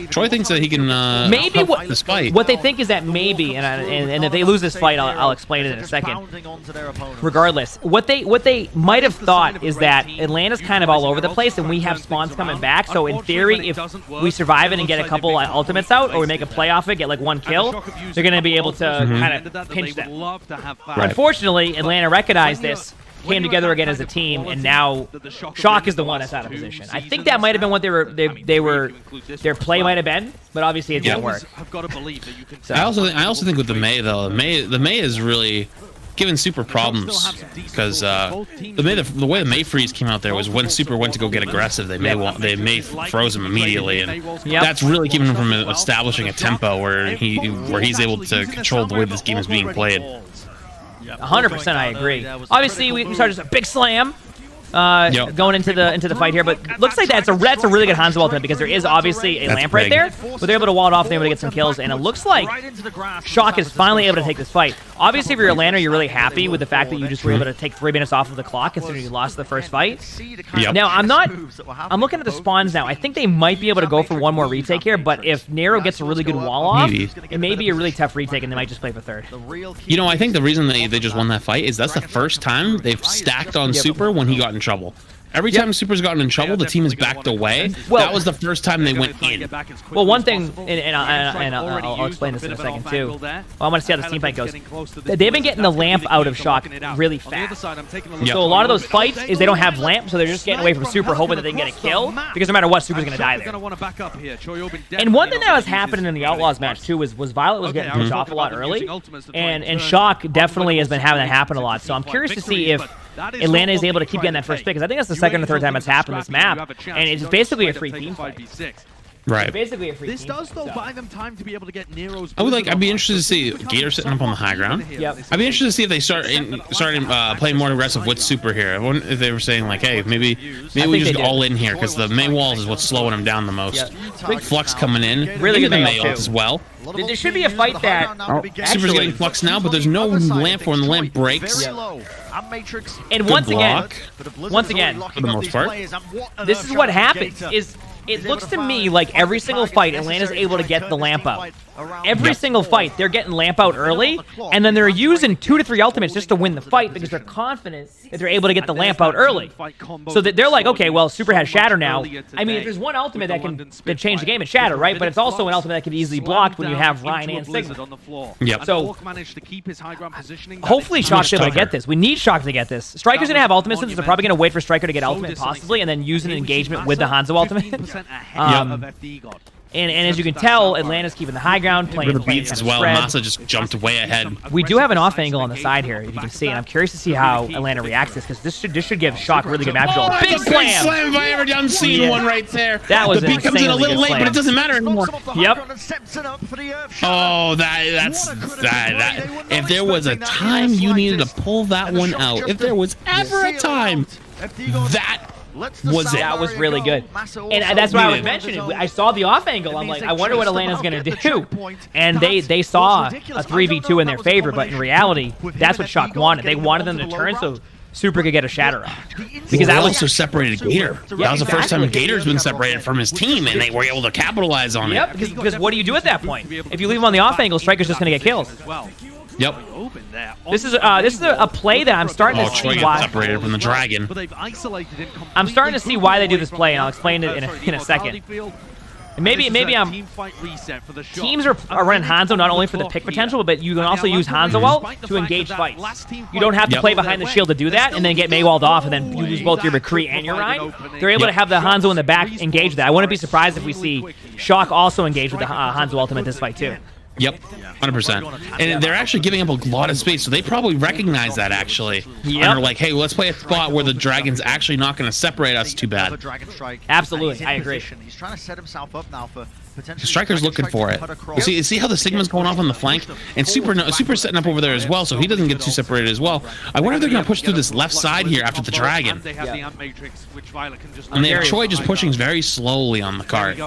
Troy thinks that he can Maybe help this fight. what they think is that maybe, and if they lose this fight, I'll explain it in a second. Regardless, what they might have thought is that Atlanta's kind of all over the place, and we have spawns coming back. So in theory, if we survive it and get a couple ultimates out, or we make a play off it, get like one kill, they're going to be able to kind of pinch them. Right. Unfortunately, Atlanta recognized this, came together again as a team, and now Shock is the one that's out of position. I think that might have been what their play might have been, but obviously it didn't work. So. I also think with the May though, the May is really giving Super problems because the way the May freeze came out there was when Super went to go get aggressive, they May froze him immediately, and that's really keeping him from establishing a tempo where he's able to control the way this game is being played. 100%, I agree. Obviously, we started a big slam going into the fight here, but looks like that's a really good Hanzo ultimate because there is obviously a lamp right there, but they're able to wall it off and they're able to get some kills, and it looks like Shock is finally able to take this fight. Obviously, if you're Atlanta, you're really happy with the fact that you just were able to take 3 minutes off of the clock considering you lost the first fight. Yep. Now, I'm looking at the spawns now. I think they might be able to go for one more retake here, but if Nero gets a really good wall off, it may be a really tough retake and they might just play for third. You know, I think the reason they just won that fight is that's the first time they've stacked on Super when he got in trouble. Every time Super's gotten in trouble, the team has backed away. Well, that was the first time they went in. Well, one thing, and I'll explain this in a second too. Well, I want to see how this team fight goes. They've been getting the lamp out of Shock really fast. So a lot of those fights is they don't have lamp, so they're just getting away from Super, hoping that they can get a kill, because no matter what, Super's going to die there. And one thing that was happening in the Outlaws match too was Violet was getting pushed off a lot early, and Shock definitely has been having that happen a lot. So I'm curious to see if Atlanta is able to keep getting that first pick, because I think that's the second or third time it's happened this map, and it's basically a free team fight. Right. Basically a free This team does though fight, buy them time to be able to get Nero's. I'd be interested to see Gator sitting up on the high ground. Yep. I'd be interested to see if they started playing more aggressive with Super here. I wonder if they were saying like, hey, maybe we just all in here because the May walls is what's slowing them down the most. Big Flux coming in. Really good the May May ult as well. There should be a fight that Super's getting Flux now, but there's no lamp when the lamp breaks. And once again, for the most part, this is what happens. It looks to me like every single fight, Atlanta's able to get the lamp out. Every single fight, they're getting lamp out early, and then they're using 2 to 3 ultimates just to win the fight because they're confident that they're able to get the lamp out early. So that they're like, okay, well, Super has Shatter now. I mean, if there's one ultimate that can change the game, it's Shatter, right? But it's also an ultimate that can be easily blocked when you have Ryan and Sigma. Yep. So hopefully Shock's able to get this. We need Shock to get this. Striker's gonna have ultimates, so they're probably gonna wait for Striker to get ultimate possibly, and then use an engagement with the Hanzo ultimate. And as you can tell, Atlanta's keeping the high ground, playing the beats as well. Spread. Masa just jumped way ahead. We do have an off angle on the side here, if you can see, and I'm curious to see how Atlanta reacts to this, because this should give Shock really good match. Oh, Big slam! Slam if I ever done seen one right there. That was the beat comes in a little late, slam. but it doesn't matter anymore. Yep. Oh, that's that. If there was a time you needed to pull that one out, if there was ever a time, that was it. That was really good. And that's what I was mentioning. I saw the off angle. I'm like, I wonder what Atlanta's going to do. And they saw a 3v2 in their favor, but in reality, that's what Shock wanted. They wanted them to turn so Super could get a Shatter off. Because that also separated Gator. That was the first time Gator's been separated from his team, and they were able to capitalize on it. Yep, because what do you do at that point? If you leave him on the off angle, Striker's just going to get kills. Yep. This is a play that I'm starting to see why. Separated from the dragon. I'm starting to see why they do this play, and I'll explain it in a second. And maybe teams are running Hanzo not only for the pick potential, but you can also use Hanzo ult to engage fights. You don't have to play behind the shield to do that, and then get Maywalled off, and then you lose both your McCree and your Ryan. They're able to have the Hanzo in the back engage that. I wouldn't be surprised if we see Shock also engage with the Hanzo ultimate this fight too. Yep, 100%. And they're actually giving up a lot of space, so they probably recognize that, actually. Yep. And they're like, hey, let's play a spot where the dragon's actually not going to separate us too bad. Absolutely, I agree. He's trying to set himself up now for The Striker's looking for it. You see how the Sigma's going off on the flank? And Super's setting up over there as well, so he doesn't get too separated as well. I wonder if they're going to push through this left side here after the dragon. And they have Troy just pushing very slowly on the cart.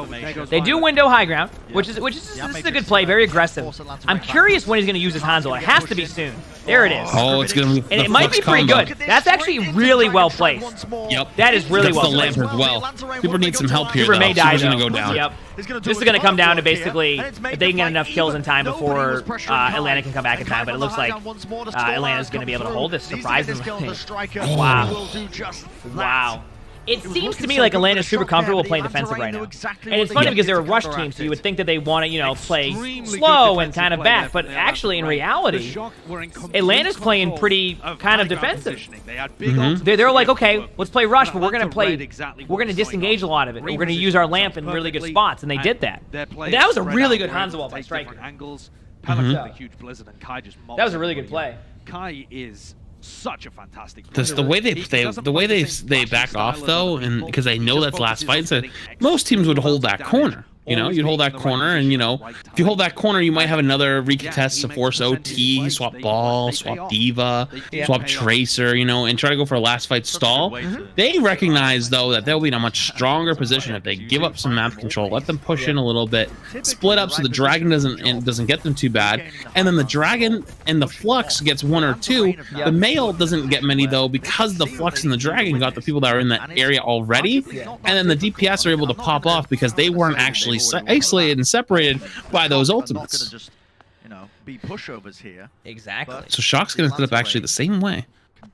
They do window high ground, which is this is a good play, very aggressive. aggressive. I'm curious when he's going to use his Hanzo. It has to be soon. There it is. Oh, it's going to be. And it might be pretty good. That's actually really well placed. Yep. That is really well the placed. lamp as well. Super needs some help here. Super may die, Super's going to go down. Yep. This is going to come down to basically if they can get enough kills in time before Atlanta can come back in time. But it looks like Atlanta's going to be able to hold this surprisingly. Wow. Wow. It seems to me like Atlanta's super comfortable playing defensive right now. And it's funny because they're a rush team, so you would think that they want to, you know, play slow and kind of back. But actually, in reality, Atlanta's playing pretty kind of defensive. They're like, okay, let's play rush, but we're going to disengage a lot of it. We're going to use our lamp in really good spots, and they did that. That was a really good Hanzo wall by Striker. That was a really good play. Kai is such a fantastic The way they back off though, and because I know that's last fight, so most teams would hold that corner. You know, you'd hold that corner, and you know, if you hold that corner, you might have another recontest to force OT, swap ball, swap Diva, swap Tracer, you know, and try to go for a last fight stall. They recognize though that they'll be in a much stronger position if they give up some map control, let them push in a little bit, split up so the dragon doesn't get them too bad, and then the dragon and the flux gets one or two. The male doesn't get many though because the flux and the dragon got the people that are in that area already, and then the DPS are able to pop off because they weren't actually isolated and separated by those ultimates. Just, you know, be pushovers here. Exactly. So Shock's gonna set up actually the same way.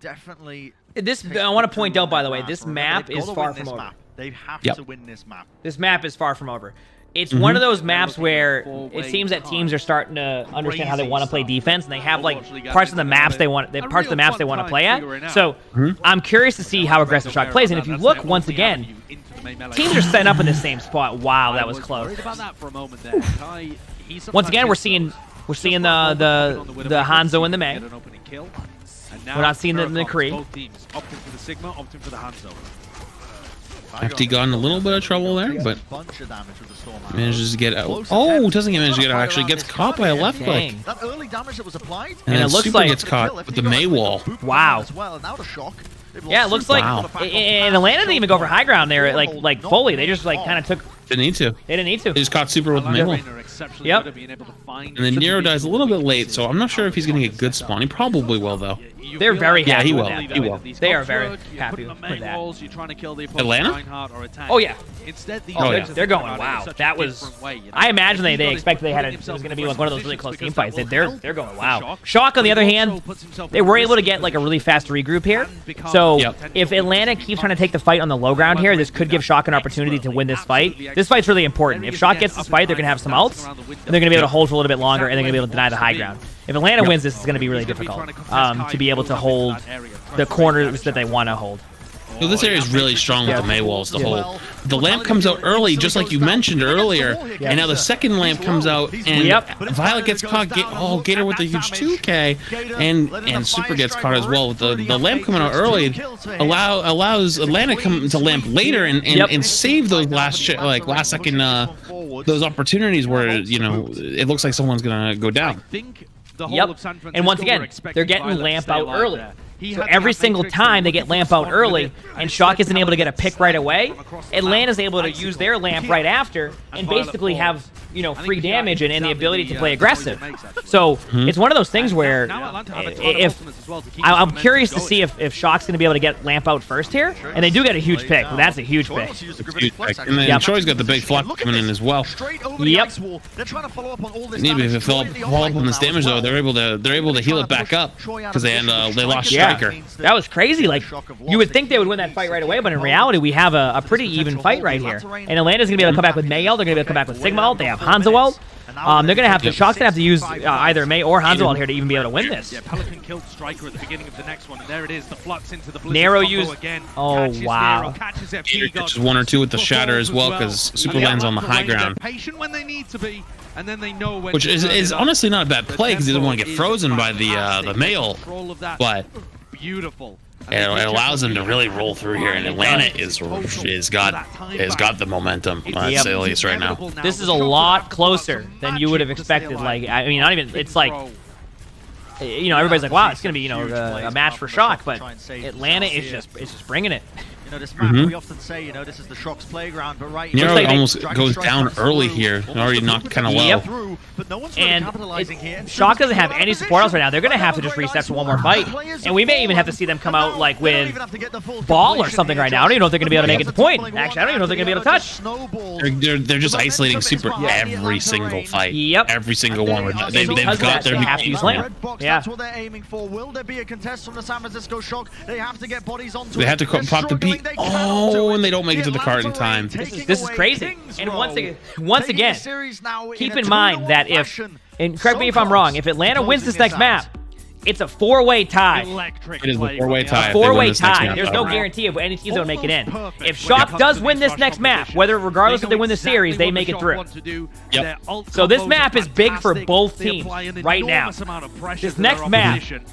Definitely. I want to point out, by the way, this map is far from over. They have to win this map. This map is far from over. It's one of those maps where it seems that teams are starting to understand how they want to play defense, and they have like parts of the maps they want to play at. So I'm curious to see how aggressive Shock plays. And if you look once again, teams are set up in the same spot. Wow, that was close. Once again, we're seeing the Hanzo and the Mei. We're not seeing the McCree. FT got in a little bit of trouble there, but manages to get out. Oh, doesn't get managed to get out. Actually, gets caught by a left click. That early damage that was applied, and it looks Super like gets caught with the Mei wall. Wow. Yeah, it looks like, and Atlanta didn't even go for high ground there, like fully. They just like kind of took. Didn't need to. They didn't need to. They just caught Super with the Mei wall. Yep. And then Nero dies a little bit late, so I'm not sure if he's going to get good spawn. He probably will, though. They're very happy. Yeah, he will. With that, He will. They are very happy with that. Atlanta? Oh yeah. Oh yeah. They're going. Wow, that was. I imagine they expected it was going to be like one of those really close team fights. They're going wow. Shock on the other hand, they were able to get like a really fast regroup here. So if Atlanta keeps trying to take the fight on the low ground here, this could give Shock an opportunity to win this fight. This fight's really important. If Shock gets this fight, they're going to have some ults, and they're going to be able to hold for a little bit longer, and they're going to be able to deny the high ground. If Atlanta wins this, it's going to be really difficult to be able to hold the corners that they want to hold. So this area is really strong with the Mei walls to hold. The lamp comes out early, just like you mentioned earlier, and now the second lamp comes out, and Violet gets caught. Gator with a huge 2K, and Super gets caught as well. With the lamp coming out early allows Atlanta come to lamp later and save those last second those opportunities where it looks like someone's gonna go down. Yep. And once again, they're getting lamp out early. So every single time they get lamp out early, and Shock isn't able to get a pick right away, Atlanta's able to use their lamp right after and basically have free damage and the ability to play aggressive. So it's one of those things where I'm curious to see if Shock's going to be able to get lamp out first here, and they do get a huge pick. Well, that's a huge pick. And then Troy's got the big flux coming in as well. Yep. Maybe if it follow up on this damage though, they're able to heal it back up because they lost Striker. That was crazy. Like you would think they would win that fight right away, but in reality, we have a pretty even fight right here. And Atlanta's gonna be able to come back with Mei ult. They're gonna be able to come back with Sigma ult. They have Hanzo ult. They're gonna have to. Shock's gonna have to use either Mei or Hanzo ult here to even be able to win this. Pelican killed Striker at the beginning of the next one, and there it is. The flux into the Nero used. Oh wow. Catches one or two with the shatter as well because Super lands on the high ground. Patient when they need to be, and then they know when. Which is honestly not a bad play because he doesn't want to get frozen by the Mei ult, but. Beautiful. It allows them to really roll through here, and Atlanta has got the momentum on Alias right now. This is a lot closer than you would have expected. Like I mean, not even. It's like everybody's like, wow, it's gonna be a match for Shock, but Atlanta is just bringing it. You know, this map, we often say, you know, this is the Shock's playground, but right Nero here, almost Dragon goes Strike down comes early through, here. almost Already a knocked kind of little low. bit through, but no one's really And capitalizing here. Shock doesn't have any support else right now. They're going to have to just reset for one more fight. And we may even have to see them come out like with ball or something right now. I don't even know if they're going to be able to make it to point. Actually, I don't even know if they're going to be able to touch. They're just isolating super every single fight. Yep. Every single one. They've Because of got that, they their have to use lamp. Yeah. That's what they're aiming for. Will there be a contest from the San Francisco Shock? They have to get bodies onto They have to They're pop the beat. struggling. They cannot do Oh, it. and they don't make it to the cart in Atlanta time. Rain This taking is away crazy. Kings And Row. once Taking again, the series now keep a in mind 2-1 that if, fashion. and correct me So if I'm close wrong, if Atlanta to wins this closing next map, it's a four-way tie. Electric It is a play four-way from the tie. outside. If they win Four-way this next tie. map, There's no though. guarantee of any teams that will make it in. Almost perfect If when it Shock comes does to win these this tough next map, competitions. whether regardless if they know win the exactly series, they what make the it Shock through. want to do. Yep. Their ult So this combos map are is big for fantastic. both They teams apply an right now. enormous amount of pressure This to their next map, opposition.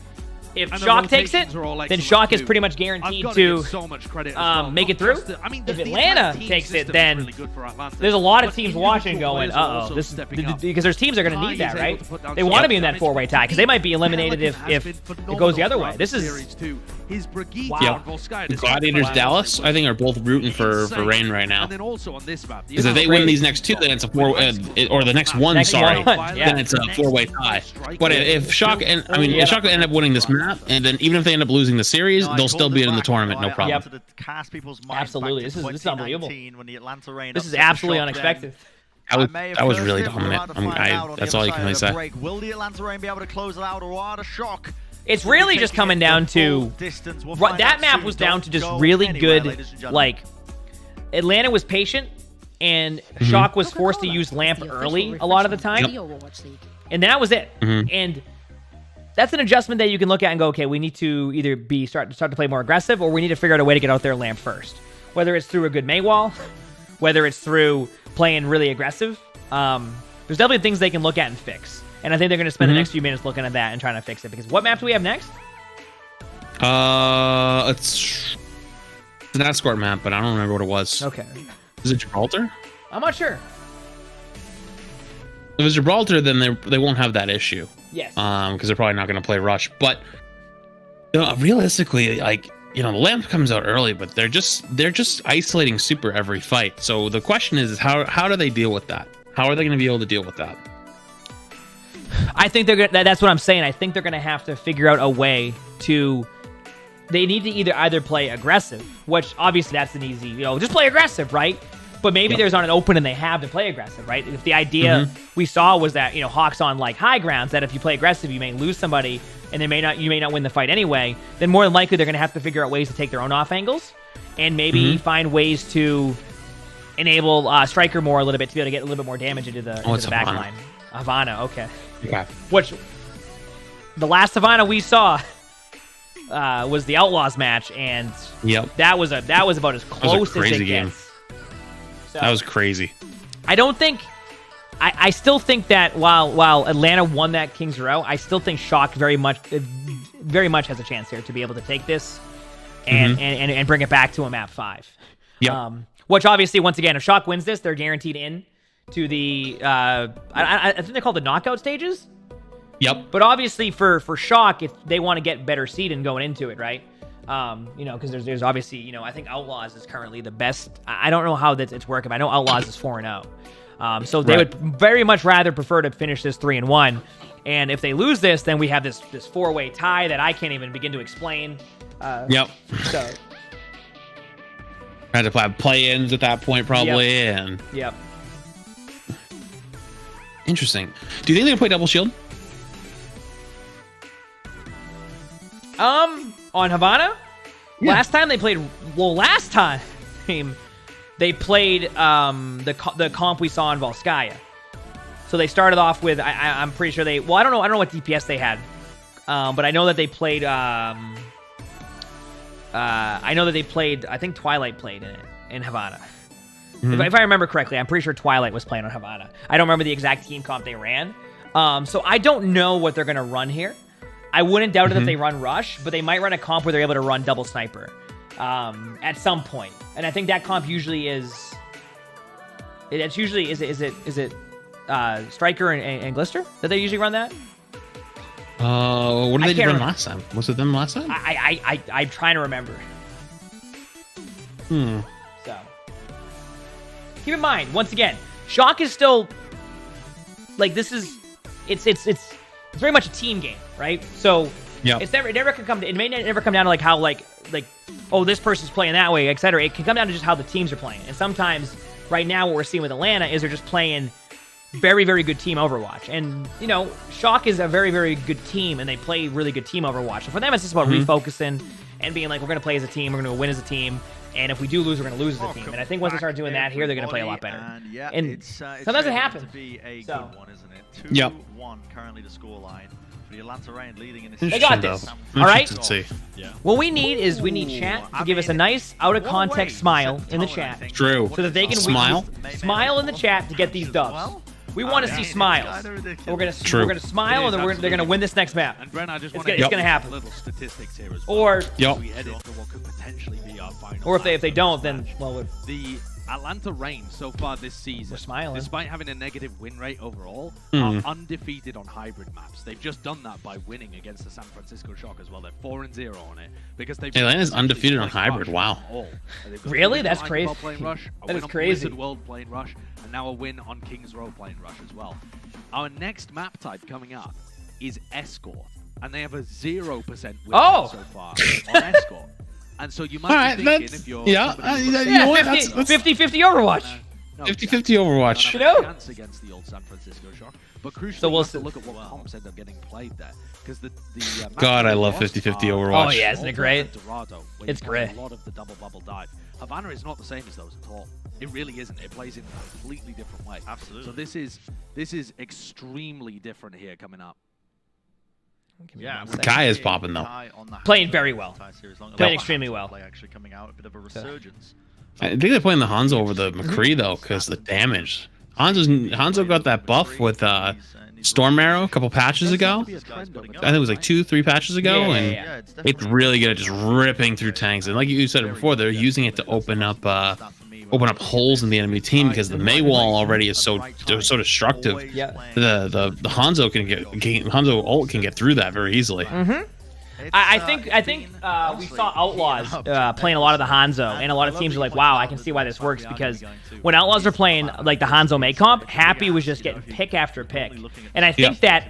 If And the Shock takes it, rotations are all then excellent Shock is too. pretty much I've guaranteed got to to give so much credit as well. make it Not through. just the- I mean, If the Atlanta team takes it, system is then really good for Atlanta. there's a lot of But teams individual watching going, players are uh-oh, also this stepping up. because there's teams that are going to Kai need is that, able right? to put down They want to some be in that damage. four-way tie because they might be eliminated Pelican if has been it goes the other phenomenal way. This throughout the is series too. His Brigitte Wow. and Volskaya The decided Gladiators to Dallas, I think, are both rooting for insane. Rain right now. And then also on this map, Because if they win these next two, then it's a four, or the next one, Next sorry, one, yeah. then it's a four-way tie. But if Shock, and I mean, if Shock end up winning this map, and then even if they end up losing the series, they'll still be in the tournament, no problem. Yep. To cast people's minds Absolutely. back to This is unbelievable. 2019 when the Atlanta Rain this is upset the absolutely Shock unexpected. That was really dominant. That's all you can really say. break. Will the Atlanta Rain be able to close it out, or are the Shock? It's really just coming down to that map was down to just really good, like Atlanta was patient and Shock was forced to use Lamp early a lot of the time, and that was it. And that's an adjustment that you can look at and go, okay, we need to either start to play more aggressive, or we need to figure out a way to get out there Lamp first. Whether it's through a good Maywall, whether it's through playing really aggressive, there's definitely things they can look at and fix. And I think they're going to spend the next few minutes looking at that and trying to fix it. Because what map do we have next? It's an escort map, but I don't remember what it was. Okay. Is it Gibraltar? I'm not sure. If it's Gibraltar, then they won't have that issue. Yes. Because they're probably not going to play Rush. But realistically, like, the Lamp comes out early, but they're just isolating super every fight. So the question is how do they deal with that? How are they going to be able to deal with that? I think they're gonna. That's what I'm saying. I think they're gonna have to figure out a way to. They need to either play aggressive, which obviously that's an easy, just play aggressive, right? But maybe there's on an open and they have to play aggressive, right? If the idea we saw was that Hawk's on like high grounds, that if you play aggressive, you may lose somebody, and you may not win the fight anyway. Then more than likely they're gonna have to figure out ways to take their own off angles, and maybe find ways to enable Striker more a little bit to be able to get a little bit more damage into the back line. Havana, okay. Okay. Which the last Havana we saw was the Outlaws match, and that was about as close as it gets. So, that was crazy. I don't think. I still think that while Atlanta won that Kings Row, I still think Shock very much has a chance here to be able to take this and bring it back to a map 5. Yeah. Which obviously, once again, if Shock wins this, they're guaranteed in to the I think they call the knockout stages. Yep. But obviously for Shock, if they want to get better seed and going into it, right? Because there's obviously, I think Outlaws is currently the best. I don't know how it's working, but I know Outlaws is 4-0. So they would very much rather prefer to finish this 3-1. And if they lose this, then we have this 4-way tie that I can't even begin to explain. Yep. So had to have play-ins at that point probably, and yep. Interesting. Do you think they can play double shield? On Havana? Yeah. Last time they played the comp we saw in Volskaya. So they started off with I'm pretty sure I don't know what DPS they had. But I know that they played I think Twilight played in it in Havana. If I remember correctly, I'm pretty sure Twilight was playing on Havana. I don't remember the exact team comp they ran. So I don't know what they're going to run here. I wouldn't doubt it if they run Rush, but they might run a comp where they're able to run double sniper at some point. And I think that comp usually is... It's usually... Is it Striker and Glister that they usually run that? What did they run last time? Was it them last time? I'm trying to remember. So keep in mind, once again, Shock is still like this is it's very much a team game, right? So it never can come to, it may never come down to like how like oh, this person's playing that way, etc. It can come down to just how the teams are playing. And sometimes right now what we're seeing with Atlanta is they're just playing very, very good team Overwatch. And, you know, Shock is a very, very good team, and they play really good team Overwatch. So for them, it's just about refocusing and being like, we're going to play as a team, we're going to win as a team, and if we do lose, we're going to lose as a team. And I think once they start doing that here, they're going to play a lot better. And sometimes it happens. Be a So. good one, isn't it? 2-1 currently the scoreline. For the Atlanta Reign leading in this. They got this. All right? Let's see. What we need is we need chat to give us a nice out-of-context smile in the chat. True. So that they can Smile? Smile in the chat to get these dubs. We want to see smiles. We're gonna smile, and they're gonna win this next map. And Bren, I just It's want gonna happen. little statistics here as well. Or As we head into what could potentially be our final. if they don't, then well, The Atlanta Reign so far this season, We're smiling. despite having a negative win rate overall, are undefeated on hybrid maps. They've just done that by winning against the San Francisco Shock as well. They're 4-0 on it because they've Atlanta's essentially undefeated on split hybrid. Rush Wow. all. They've got Really? a win That's on crazy. Angball playing Rush, a That win is on crazy. Blizzard World playing Rush, and now a win on Kings Row playing Rush as well. Our next map type coming up is Escort, and they have a 0% win rate so far on Escort. And so you might be thinking if you're somebody who's you know what? That's 50-50 Overwatch. no, 50-50 Overwatch. don't have a chance against the old San Francisco Shock. But crucially, So we'll you have to see. look at what comps end up getting played there. Because the God, I love maps 50-50 are Overwatch. Oh, yeah, isn't it great? Dorado, where It's you play great. A lot of the double bubble dive. Havana is not the same as those at all. It really isn't. It plays in a completely different way. Absolutely. So this is extremely different here coming up. Yeah, Kai is popping, though. Playing very well. Playing Playing extremely well. Play actually coming out a bit of a resurgence. I think they're playing the Hanzo over the McCree, though, because the damage. Hanzo got that buff with Storm Arrow a couple patches ago. I think it was like 2-3 patches ago, and it's really good at just ripping through tanks. And like you said before, they're using it to open up holes in the enemy team because the May wall already is so destructive. Yeah. The Hanzo Hanzo ult can get through that very easily. I think we saw Outlaws playing a lot of the Hanzo, and a lot of teams are like, wow, I can see why this works, because when Outlaws are playing like the Hanzo May comp, Happy was just getting pick after pick. And I think that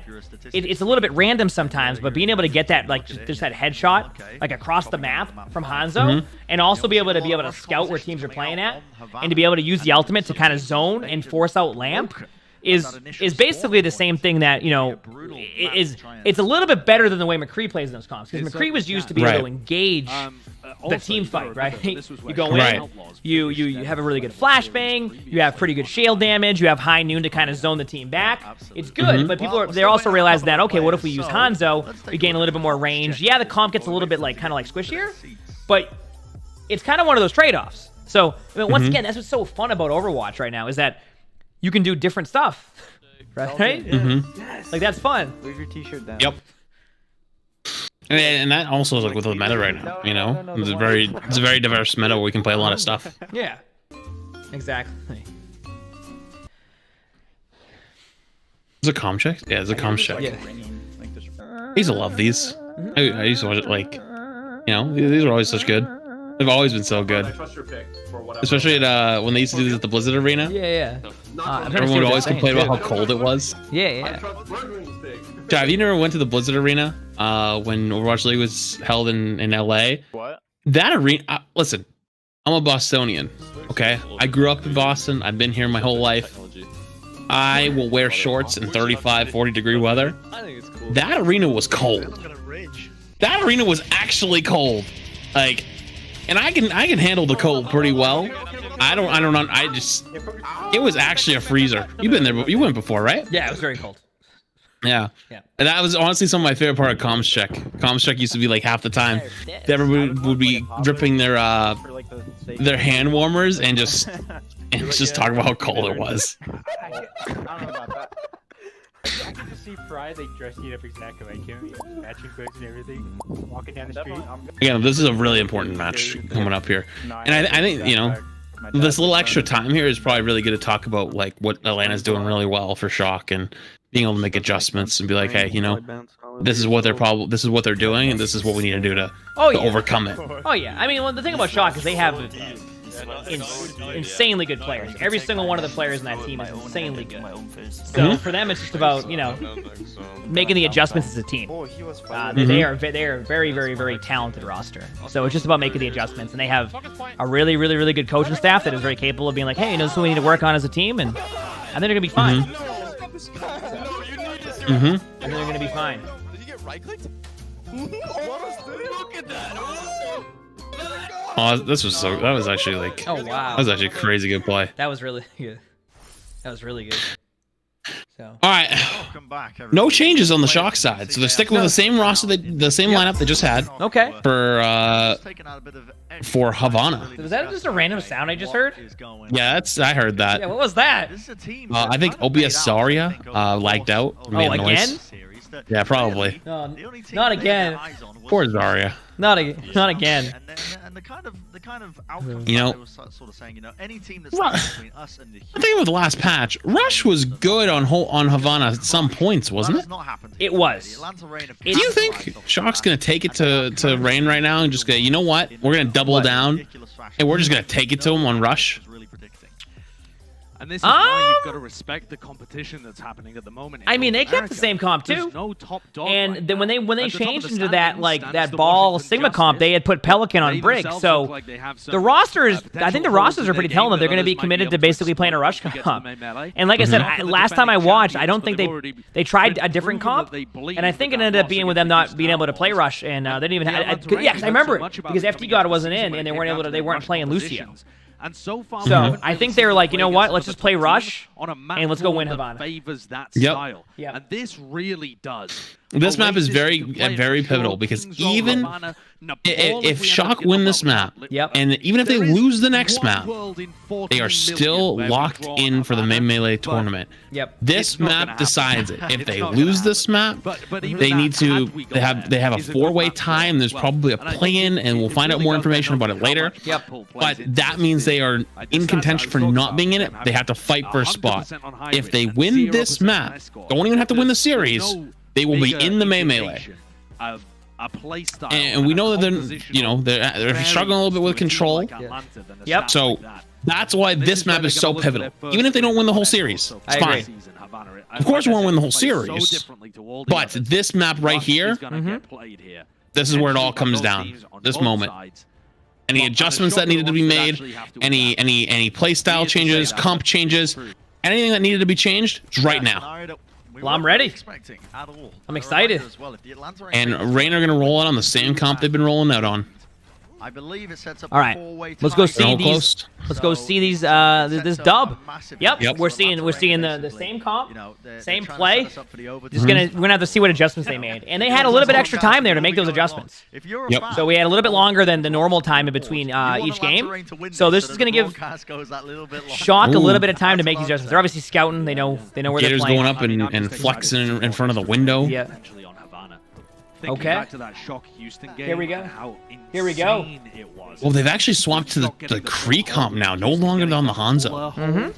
it's a little bit random sometimes, but being able to get that like just that headshot like across the map from Hanzo, and also be able to scout where teams are playing at, and to be able to use the ultimate to kind of zone and force out Lamp is basically the same thing that, you know, it's a little bit better than the way McCree plays in those comps, because McCree was used to be able to engage the team fight, right? You go in, you have a really good flashbang, you have pretty good shield damage, you have high noon to kind of zone the team back. It's good, but they're also realizing that, okay, what if we use Hanzo? We gain a little bit more range. Yeah, the comp gets a little bit kind of squishier, but it's kind of one of those trade-offs. So I mean, once again, that's what's so fun about Overwatch right now, is that you can do different stuff, right? Yes. Like, that's fun. Leave your t-shirt down. Yep. And that also is like with the meta right now, you know? It's a very diverse meta where we can play a lot of stuff. Yeah, exactly. Is it comm check? Yeah, it's a comm check. Yeah. I used to love these. I used to watch it like, you know, these are always such good. They've always been so good. Especially at, when they used to do this at the Blizzard Arena. Yeah. Everyone would always complain about how cold it was. Yeah. Jav, have you never went to the Blizzard Arena when Overwatch League was held in LA? What? That arena, listen, I'm a Bostonian, okay? I grew up in Boston. I've been here my whole life. I will wear shorts in 35, 40 degree weather. That arena was cold. That arena was actually cold. Like, and I can handle the cold pretty well. It was actually a freezer. You've been there, you went before, right? Yeah, it was very cold. Yeah. And that was honestly some of my favorite part of Comms Check. Comms Check used to be like half the time. Everybody would be dripping their hand warmers and just talk about how cold it was. I don't know about that. I can just see Fry, they dressing it up exactly like him, matching clicks and everything, walking down the street. Again, this is a really important match coming up here. And I think, you know, this little extra time here is probably really good to talk about like what Atlanta's doing really well for Shock and being able to make adjustments and be like, hey, you know, this is what they're doing, and this is what we need to do to overcome it. Oh yeah, I mean, well, the thing about Shock is they have insanely good players. Every single one of the players in that team is insanely good. So for them, it's just about making the adjustments as a team. They are very, very, very talented roster. So it's just about making the adjustments, and they have a really, really, really good coaching staff that is very capable of being like, hey, this is what we need to work on as a team, and I think they're gonna be fine. I think they're gonna be fine. Did you get right-clicked? Look at that! Oh, that was actually like, Oh wow, that was actually a crazy good play. that was really good. That was really good. So All right, Welcome back, everybody. no changes on the Shock side, so they're sticking with the same roster, the same lineup they just had okay. for Havana. Was that just a random sound I just heard? Yeah, I heard that. Yeah, what was that? I think Obiasaria lagged out. Oh, made a noise. again? Yeah, probably. No, not again. Poor Zarya. Not again. And the kind of outcome You know, I was sort of saying, any team that's between us and the I'm thinking with the last patch, Rush was good on Havana at some points, wasn't it? It was. Do you think Shock's gonna take it to Rain right now and just go, you know what? We're gonna double down and we're just gonna take it to him on Rush? And this is why you've got to respect the competition that's happening at the moment. I mean, they kept the same comp too. There's no top dog And right then when now. they At the top changed of the into that standings stands the ball Washington Sigma comp, they had put Pelican on They Brick. themselves So look like they have some, the rosters, I think potential the holes rosters in are their pretty game telling them that they're going to be others might committed to able basically playing a rush to get to the comp. main melee. And like I said, Not for the last time I defending watched, I champions, don't but think they've already they tried been a different proven comp, that they believe and I think it that ended up loss being with against them not Houston being able to Outlaws. play rush, and they didn't even. The Yeah, Atlanta because I Rain remember don't so much because about FT coming God into wasn't the in, season and they when it weren't came able down to. They their weren't rush playing Lucio. compositions. And so far, So I think they were like, you know what? Let's just play rush, on a map and let's go win that Havana. favors that Yep. style. Yep. And this really does. This map is Oasis very can play it very for sure. pivotal because Kings over even Havana, Nepal, if we Shock end up win this getting map, Yep. and even if they There is lose the next one map, world in they 14 are million still where we locked draw in for the Havana, main melee but tournament. Yep. This It's not gonna map happen. decides it. If It's they not gonna lose this happen. map, But even they that, need to. had we They gone have there, a is a good four-way map for tie. us There's as well. probably a And I think play-in, and we'll it find out really more does information depend about it on later. how much Yep. Liverpool plays But into that this means they season. are The in stats contention I for was not talking being in about it. them They have having to fight for a spot. 100% on high If they risk win and this 0% map, high score, don't even have to win the there's series. no They will be bigger in the main melee. indication of a play style And we know that they're, compositional they're struggling a little bit with variance to a team control. like Atlanta than a Yep. stat So like that. that's why this map is so pivotal. Even if they don't win the whole series, it's fine. Of course, we won't win the whole series, but this map right here, this is where it all comes down. This moment. Any adjustments that needed to be made, any play style changes, comp changes, anything that needed to be changed, it's right now. Well, I'm ready. I'm excited. And Rain are gonna roll out on the same comp they've been rolling out on. I believe it sets up All right, let's go see They're all these. close. Let's go see these. This dub. Yep, Yep. we're seeing the same comp, same play. Just Mm-hmm. we're gonna have to see what adjustments they made, and they had a little bit extra time there to make those adjustments. Yep. So we had a little bit longer than the normal time in between each game. So this is gonna give Shock a little bit of time to make these adjustments. They're obviously scouting. They know where they're Gators playing. going up and flexing in front of the window. Yeah. Okay. Back to that Shock Houston game. Here we go. and how Here we go. insane it was. Well, they've actually swapped to the Kree comp now, no longer on the Hanzo. Mm-hmm.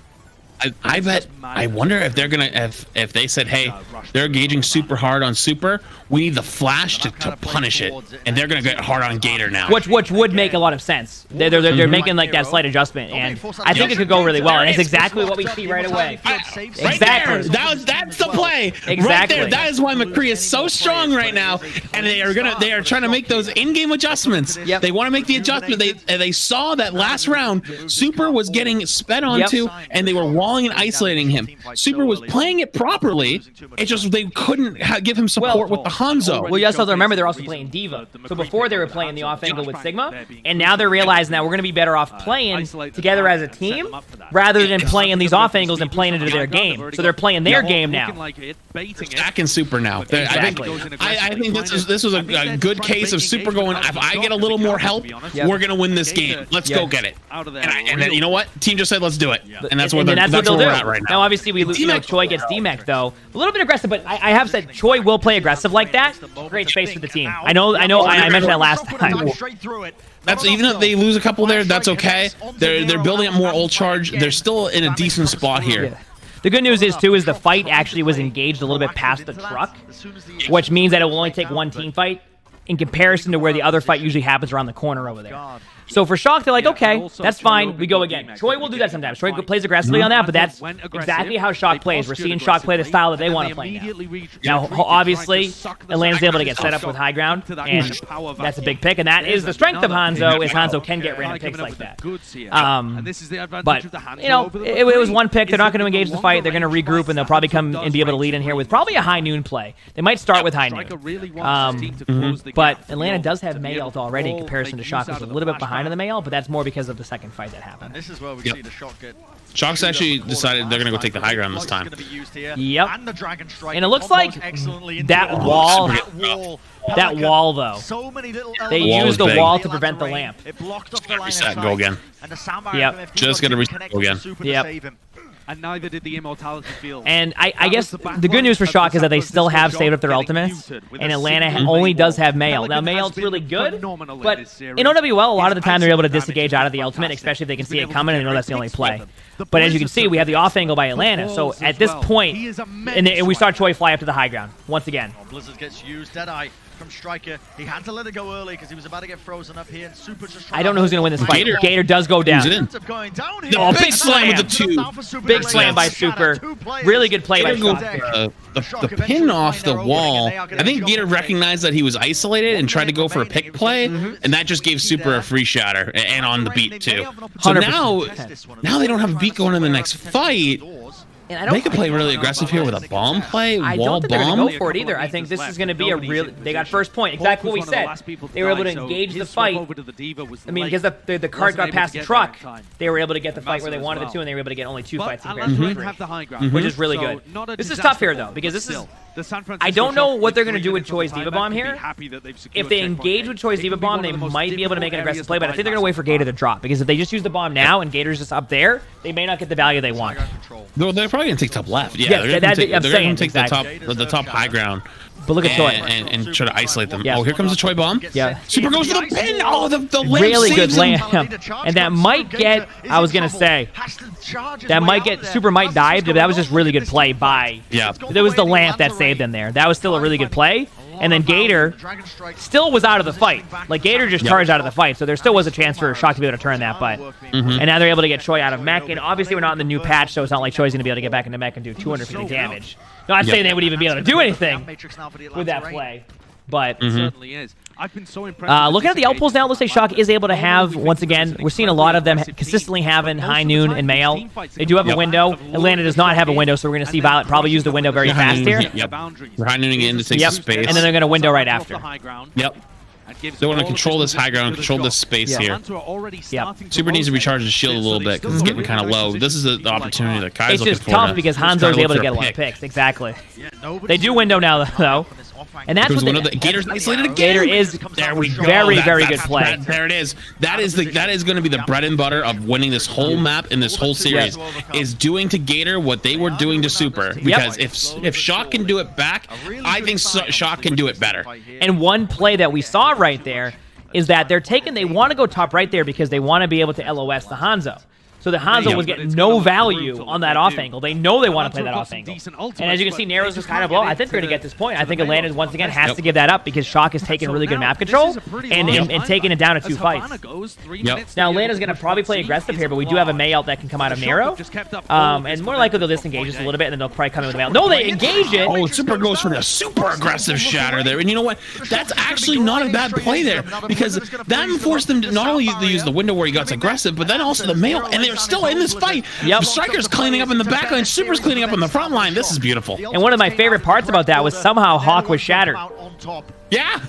I bet. I wonder if they're gonna if they said, hey, they're engaging super hard on super. We need the Flash to punish it, and they're gonna get hard on Gator now. Which would make a lot of sense. They're making like that slight adjustment, and I think it could go really well. And it's exactly what we see right away. Exactly. That's the play. Right Exactly. there. That is why McCree is so strong right now, and they are trying to make those in-game adjustments. Yep. They want to make the adjustment. They saw that last round Super was getting sped onto, and they were walling and isolating him. Super was playing it properly. It's just they couldn't give him support with the Hanzo. Well, you also have to remember they're also playing Diva. So before they were playing the off angle with Sigma, and now they're realizing that we're going to be better off playing together as a team rather than playing these off angles and playing into their game. So they're playing their game now. Back in Super now. I think this was a good case of Super going, if I get a little more help, we're going to win this game. Let's go get it. And then, you know what? Team just said, let's do it. And that's where they'll we're do. at right now. Now, obviously, Choi gets DMAC, though. A little bit aggressive, but I have said Choi will play aggressive like that. Great space for the team. I know. I mentioned that last time. That's even if they lose a couple there, that's okay. They're building up more ult charge. They're still in a decent spot here. The good news is, too, is the fight actually was engaged a little bit past the truck, which means that it will only take one team fight in comparison to where the other fight usually happens around the corner over there. So for Shock, they're like, okay, that's fine. We go again. Choi will do that sometimes. Choi plays aggressively on that, but that's exactly how Shock plays. We're seeing Shock play the style that they want to play now. Now, obviously, Atlanta's able to get set up with high ground, and that's a big pick. And that is the strength of Hanzo, is Hanzo can get random picks like that. But, you know, it was one pick. They're not going to engage the fight. They're going to regroup, and they'll probably come and be able to lead in here with probably a high noon play. They might start with high noon. But Atlanta does have May ult already in comparison to Shock, who's a little bit behind in the May ult, but that's more because of the second fight that happened. And this is where we see the Shock get. Shock's actually decided they're going to go take the high ground this time. Yep. And it looks like that wall, though. So many little they used the wall to prevent the lamp. It blocked off the line Reset and go again. Yep. Just going to reset and go again. Yep. And neither did the immortality field. And I guess the good news for Shock is that they still have saved up their ultimates, and Atlanta only does have Mail. Now, Mail's really good, but in OWL, a lot of the time they're able to disengage out of the ultimate, especially if they can see it coming and they know that's the only play. But as you can see, we have the off angle by Atlanta, so at this point, and we saw Choi fly up to the high ground once again. Blizzard gets used, Deadeye from Striker. He had to let it go early because he was about to get frozen up here, and Super just I don't know who's going to win this fight. Gator does go down. Oh, big slam with the 2. Big slam by Super. Really good play by Shock. The pin off the wall. I think Gator recognized that he was isolated and tried to go for a pick play, and that just gave Super a free shatter and on the beat too. So now they don't have a beat going in the next fight. They could play really aggressive here with a bomb play, I wall don't think they're bomb. going to go for it either. I think this is going to be a real... They got first point. Exactly what we said. They were able to engage the fight. I mean, because the cart got past the truck, they were able to get the fight where they wanted it to, and they were able to get only 2 fights in comparison to 3, which is really good. This is tough here, though, because this is... I don't know what they're going to do with Choi's Diva Bomb here. If they engage with Choi's Diva Bomb, they might be able to make an aggressive play, but I think they're going to wait for Gator to drop, because if they just use the bomb now and Gator's just up there, they may not get the value they want. They're probably going to take top left. Yeah, they're going to take the top high ground. But look at Choi. And try to isolate them. Yeah. Oh, here comes the Choi bomb. Yeah. Super goes for the pin. Oh, the lamp really good saves lamp. And that might get, I was going to say, that might get, Super might dive, but that was just really good play by, there was the lamp that saved them there. That was still a really good play. And then Gator still was out of the fight. Like, Gator just charged out of the fight, so there still was a chance for Shock to be able to turn that, but... And now they're able to get Choi out of mech, and obviously we're not in the new patch, so it's not like Choi's going to be able to get back into mech and do 250 damage. Not saying they would even be able to do anything with that play, but... certainly is. I've been so impressed. Looking at the outpulls now, it looks like Shock is able to have, once again, we're seeing a lot of them consistently having high noon and Mail. They do have a window. Atlanta does not have a window, so we're going to see Violet probably use the window very fast here. We're high nooning in to take some space. And then they're going to window right after. Yep. They want to control this high ground, control this space here. Super needs to recharge his shield a little bit because it's getting kind of low. This is the opportunity that Kai's looking for. It's just tough because Hanzo's able to get a lot of picks. Exactly. They do window now, though. And that's what Gator's isolated again. Gator is very, very good play. There it is. That is going to be the bread and butter of winning this whole map and this whole series. Is doing to Gator what they were doing to Super. Because if Shock can do it back, I think Shock can do it better. And one play that we saw right there is that they want to go top right there because they want to be able to LOS the Hanzo. So the Hanzo was getting no value on that off angle. They know they want to play that off angle. And as you can see, Narrows is kind of low. I think they're going to get this point. I think Atlanta, once again, has to give that up because Shock has taken really good map control and taking it down to 2 fights. Now, Atlanta's going to probably play aggressive here, but we do have a May ult that can come out of Narrow. And more likely they'll disengage just a little bit, and then they'll probably come in with a May ult. No, they engage it! Oh, Super goes for the super aggressive shatter there. And you know what? That's actually not a bad play there because that forced them to not only use the window where he got aggressive, but then also the May ult, and they're still in this fight. Striker's cleaning up in the back line, Super's cleaning up on the front line. This is beautiful. And one of my favorite parts about that was somehow Hawk was shattered. Yeah.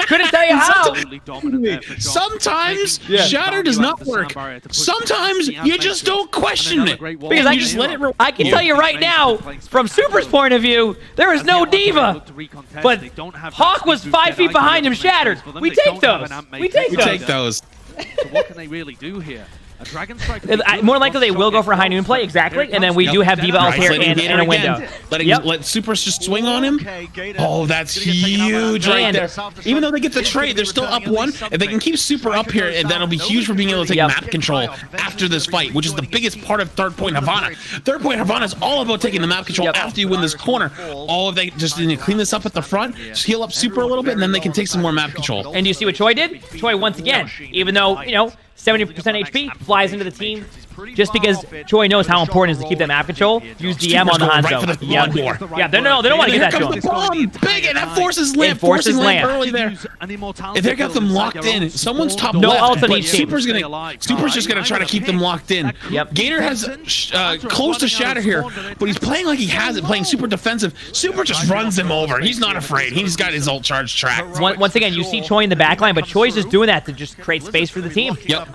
Couldn't tell you how. Sometimes shatter does not work. Sometimes you just don't question it. Because I can tell you right now, from Super's point of view, there is no diva. But Hawk was 5 feet behind him, shattered. We take those. We take those. So what can they really do here? A Dragon Strike More likely they will go for a high noon play, exactly, and then we do have Diva ult here and a window. Let Supers just swing on him. Oh, that's huge right there. Even though they get the trade, they're still up 1. If they can keep Super up here, and that'll be huge for being able to take map control after this fight, which is the biggest part of Third Point Havana. Third Point Havana is all about taking the map control after you win this corner. All of they just need to clean this up at the front, just heal up Super a little bit, and then they can take some more map control. And you see what Choi did? Choi once again, even though, you know, 70% HP, flies into the team. Just because Choi knows how important it is to keep that map control, use DM on the Hanzo. Right Yeah, they don't want to get that to him. Bomb, big, and that forces Lamp. Forces Lamp early there. If they got them locked in, someone's top no left. ult on each team. Super's just gonna try to keep them locked in. Yep. Gator has close to Shatter here, but he's playing like he has it, playing super defensive. Super just runs him over. He's not afraid. He's got his ult charge tracked. Once again, you see Choi in the backline, but Choi's just doing that to just create space for the team. Yep.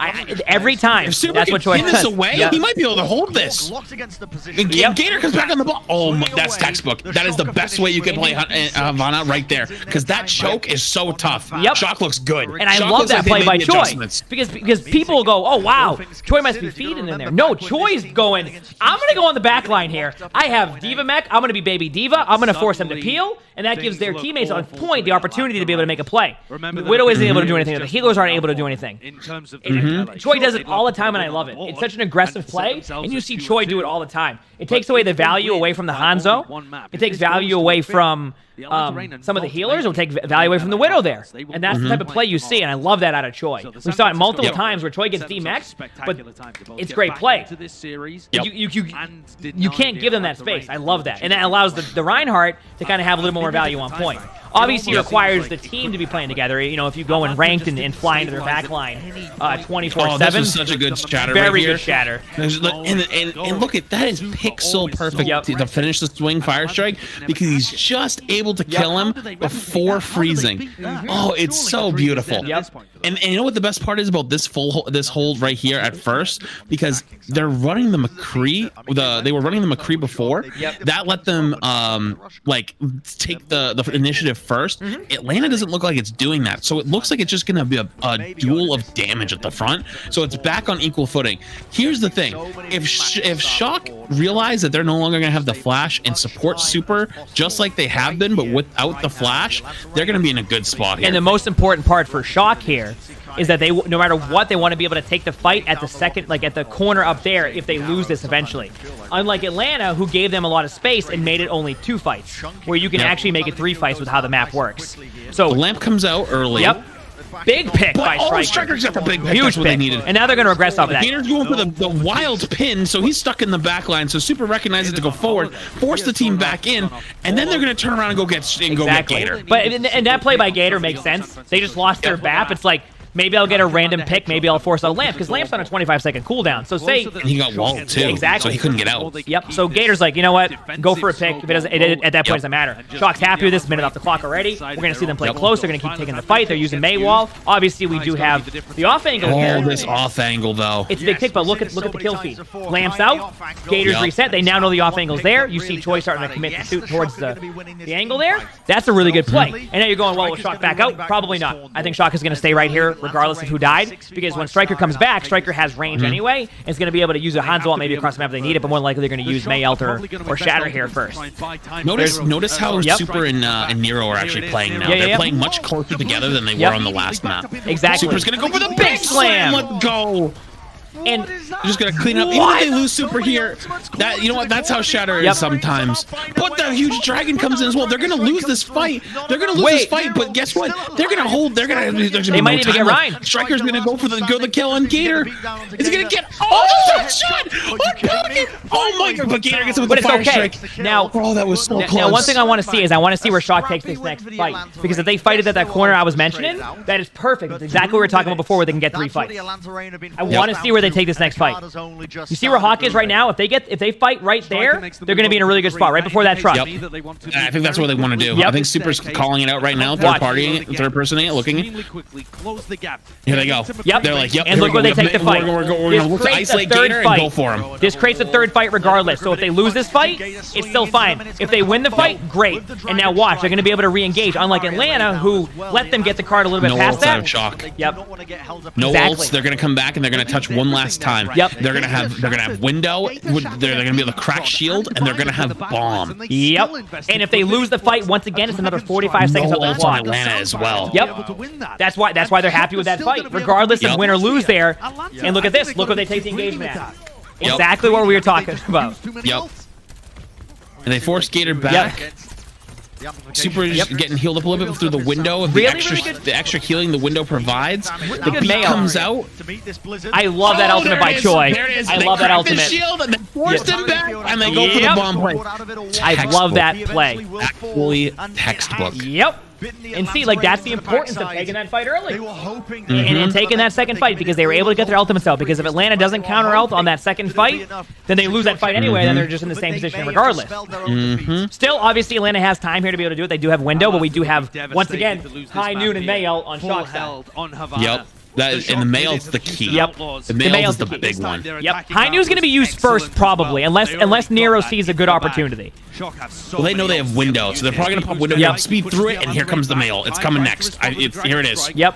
Every time, that's what Choi does. This away, he might be able to hold this. And Gator comes back on the ball. Oh, that's textbook. That is the best way you can play Havana right there, because that choke is so tough. Yep. Shock looks good. And I love that play by Choi, because people will go, oh wow, Choi must be feeding in there. No, Choi's going, I'm gonna go on the back line here. I have Diva mech. I'm gonna be baby Diva. I'm gonna force them to peel, and that gives their teammates on point the opportunity to be able to make a play. Widow isn't able to do anything. The healers aren't able to do anything. Choi does it all the time, and I love it. It's such an aggressive play, and you see Choi do it all the time. It takes away the value away from the Hanzo. It takes value away from some of the healers. It will take value away from the Widow there. And that's the type of play you see, and I love that out of Choi. We saw it multiple times where Choi gets DMAX, but it's great play. You can't give them that space. I love that. And that allows the Reinhardt to kind of have a little more value on point. Obviously, it requires the team to be playing together. You know, if you go in ranked and fly into their back line 24/7. Oh, this is such a good shatter Very right here. good shatter. And look at that, is pixel perfect to finish the swing fire strike, because he's just able to kill him before freezing. Oh, it's so beautiful. And you know what the best part is about this hold right here at first? Because they're running the McCree. They were running the McCree before. That let them like take the initiative first. Atlanta doesn't look like it's doing that, so it looks like it's just gonna be a duel of damage at the front. So it's back on equal footing. Here's the thing: if Shock realize that they're no longer gonna have the flash and support Super just like they have been, but without the flash, they're gonna be in a good spot here. And the most important part for Shock here is that they, no matter what, they want to be able to take the fight at the second, like at the corner up there, if they lose this eventually. Unlike Atlanta, who gave them a lot of space and made it only 2 fights, where you can actually make it 3 fights with how the map works. So the Lamp comes out early. Yep. Big pick by Striker. Striker's got the big pick. Huge That's what pick. they needed. And now they're going to regress off of that. Gator's going for the wild pin, so he's stuck in the back line. So Super recognizes to go forward, force the team back in, and then they're going to turn around and go get Gator. But and that play by Gator makes sense. They just lost their BAP. It's like, maybe I'll get a random pick. Maybe I'll force out a Lamp, because Lamp's on a 25-second cooldown. So say... And he got walled, too. Exactly. So he couldn't get out. Yep. So Gator's like, you know what? Go for a pick. If it doesn't, at that point, it doesn't matter. Shock's happy with this. Minute off the clock already. We're going to see them play close. They're going to keep taking the fight. They're using Maywall. Obviously, we do have the off angle here. Oh, this off angle, though. It's a big pick, but look at the kill feed. Lamp's out. Gator's reset. They now know the off angle's there. You see Choi starting to commit the suit towards the angle there. That's a really good play. And now you're going, well, will Shock back out? Probably not. I think Shock is going to stay right here, regardless of who dies. Because when Striker comes back, Striker has range anyway, and is going to be able to use a Hanzo ult maybe across the map if they need it, but more likely they're going to use May ult or Shatter here first. Notice how Super and Nero are actually playing now. They're playing much closer together than they were on the last map. Exactly. Super's going to go for the big slam. Let's go. And just gonna clean up. Even if they lose Super here, you know what? That's how Shatter is sometimes. But the huge dragon comes in as well. They're gonna lose this fight. They're gonna lose this fight. But guess what? They're gonna hold. They might even get Ryan. Striker's gonna go for the kill on Gator. Is he gonna get? Oh, that shot! Oh my God! But Gator gets him with the fire strike. Now, oh, that was so close. Now, one thing I want to see is where Shock takes this next fight, because if they fight it at that corner I was mentioning, that is perfect. It's exactly what we were talking about before, where they can get 3 fights. I want to see where they take this next fight. You see where Hawk is right now? If they fight right there, they're going to be in a really good spot right before that truck. I think that's what they want to do. I think Super's calling it out right now. Third personing it, looking. Here they go. Yep. They're like, yep. And look where they take the fight. We're going to look to isolate Gator and go for him. This creates a 3rd fight regardless. So if they lose this fight, it's still fine. If they win the fight, great. And now watch, they're going to be able to re-engage. Unlike Atlanta, who let them get the card a little bit past that. Shock. Yep. No ults. They're going to come back and they're going to touch one one last time. Yep. They're gonna have window. They're gonna be able to crack shield, and they're gonna have bomb. Yep. And if they lose the fight once again, it's another 45 seconds on the ult on clock. Atlanta as well. Yep. That's why they're happy with that fight, regardless of win or lose there. And look at this. Look what they take the engagement at. Exactly what we were talking about. Yep. And they force Gator back. Yep. Super is getting healed up a little bit through the window. The extra healing the window provides. The good beat Mayo. comes out. I love that ultimate by Choi. I love that ultimate. Shield and they forced him back, and they go for the bomb play. I love that play. Actually, textbook. Yep. And see, like, that's the importance of taking that fight early. And taking that second fight, because they were able to get their ultimates out. Because if Atlanta doesn't counter ult on that second fight, then they lose that fight anyway, then they're just in the same position regardless. Still, obviously, Atlanta has time here to be able to do it. They do have window, but we do have, once again, High Noon and Mayo on shot side. Yep. And the Mail's the key. Yep. The Mail's the big one. Yep. High Noon's going to be used first, probably, unless Nero sees a good opportunity. Well, they know they have window, so they're probably going to pop window, speed through it, and here comes the Mail. It's coming next. Here it is. Yep.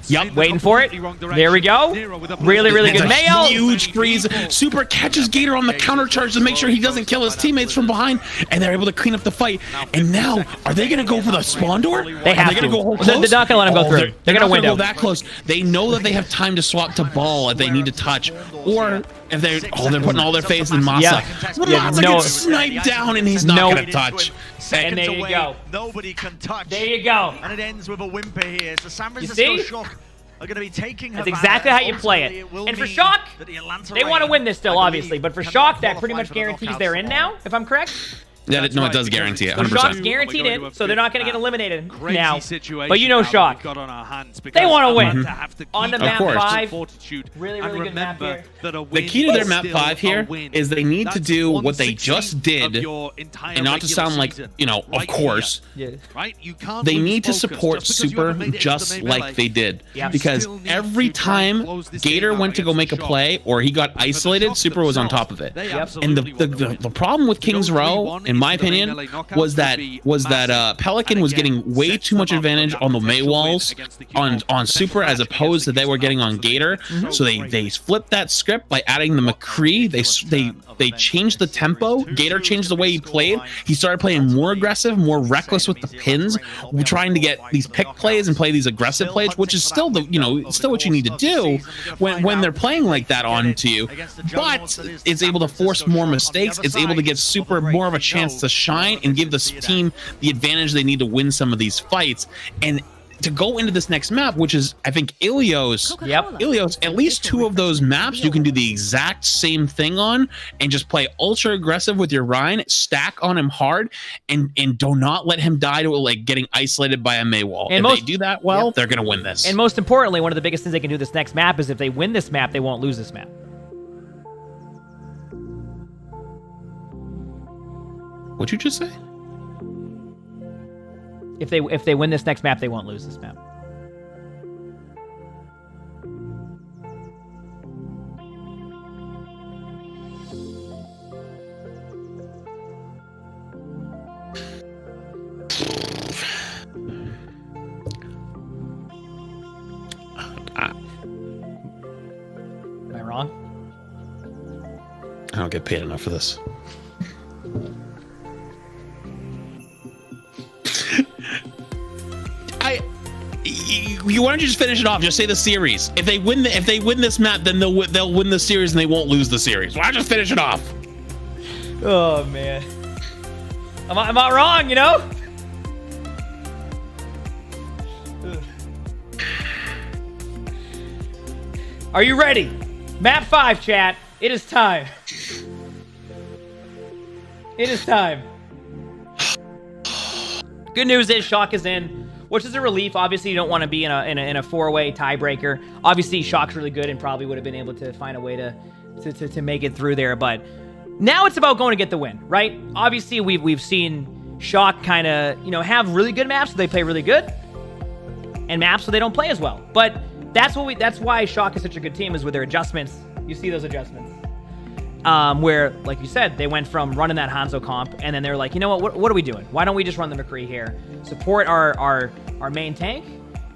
Yep, waiting for it. There we go. Really, really good. Mayo. Huge freeze. Super catches Gator on the counter charge to make sure he doesn't kill his teammates from behind, and they're able to clean up the fight. And now, are they going to go for the spawn door? They have to. They're not going to let him go through. They're going to window. Go that close. They know that they have time to swap to ball if they need to touch, or if they're putting all their faith in Masa. Masa gets sniped down, and he's not going to touch. And there you go. Nobody can touch. There you go. And it ends with a whimper here. So San Francisco Shock are going to be taking That's Havana. exactly how you play it. And for Shock, they want to win this still, obviously. But for Shock, that pretty much guarantees they're in now, if I'm correct. Yeah, no, it does guarantee it. 100%. Shock's guaranteed in, so they're not going to get eliminated now. But you know Shock. They want to win. On to map 5. Really, really good map here. The key to their map 5 here is they need to do what they just did, and not to sound like, of course, they need to support Super just like they did. Because every time Gator went to go make a play, or he got isolated, Super was on top of it. And the problem with Kings Row, in my opinion, was that Pelican was getting way too much advantage on the May walls on Super as opposed to they were getting on Gator. So they flipped that script by adding the McCree. They changed the tempo. Gator changed the way he played. He started playing more aggressive, more reckless with the pins, trying to get these pick plays and play these aggressive plays, which is still still what you need to do when they're playing like that onto you. But it's able to force more mistakes. It's able to give Super more of a chance to shine and give this team the advantage they need to win some of these fights. And to go into this next map, which is, I think, Ilios. Ilios, at least 2 of those maps you can do the exact same thing on and just play ultra aggressive with your Rhine, stack on him hard, and do not let him die to like getting isolated by a May wall. And if they do that well, they're going to win this. And most importantly, one of the biggest things they can do this next map is if they win this map, they won't lose this map. What'd you just say? If they win this next map, they won't lose this map. Am I wrong? I don't get paid enough for this. Why don't you just finish it off? Just say the series. If they win this map, then they'll win the series and they won't lose the series. Why don't you just finish it off? Oh man, am I wrong? Are you ready? Map 5, chat. It is time. It is time. Good news is Shock is in, which is a relief. Obviously, you don't want to be in a 4-way tiebreaker. Obviously, Shock's really good and probably would have been able to find a way to make it through there. But now it's about going to get the win, right? Obviously, we've seen Shock kind of have really good maps, so they play really good, and maps so they don't play as well. But that's why Shock is such a good team, is with their adjustments. You see those adjustments. Where, like you said, they went from running that Hanzo comp, and then they're like, you know what are we doing? Why don't we just run the McCree here? Support our main tank,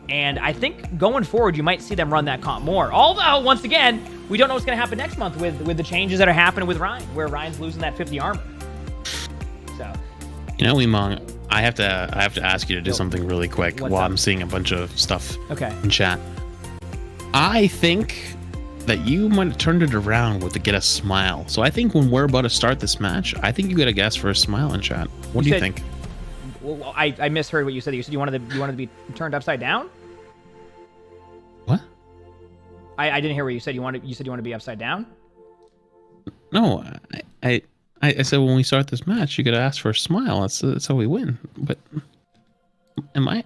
And I think going forward, you might see them run that comp more. Although, once again, we don't know what's going to happen next month with the changes that are happening with Ryan, where Ryan's losing that 50 armor. So, You know, Weemong, I have to ask you to do something really quick while I'm seeing a bunch of stuff in chat. I think that you might have turned it around with to get a smile. So I think when we're about to start this match, I think you got to guess for a smile in chat. What do you think? Well, I misheard what you said. You said you wanted to be turned upside down? What? I didn't hear what you said. You said you want to be upside down? No, I said when we start this match, you got to ask for a smile. That's how we win. But am I?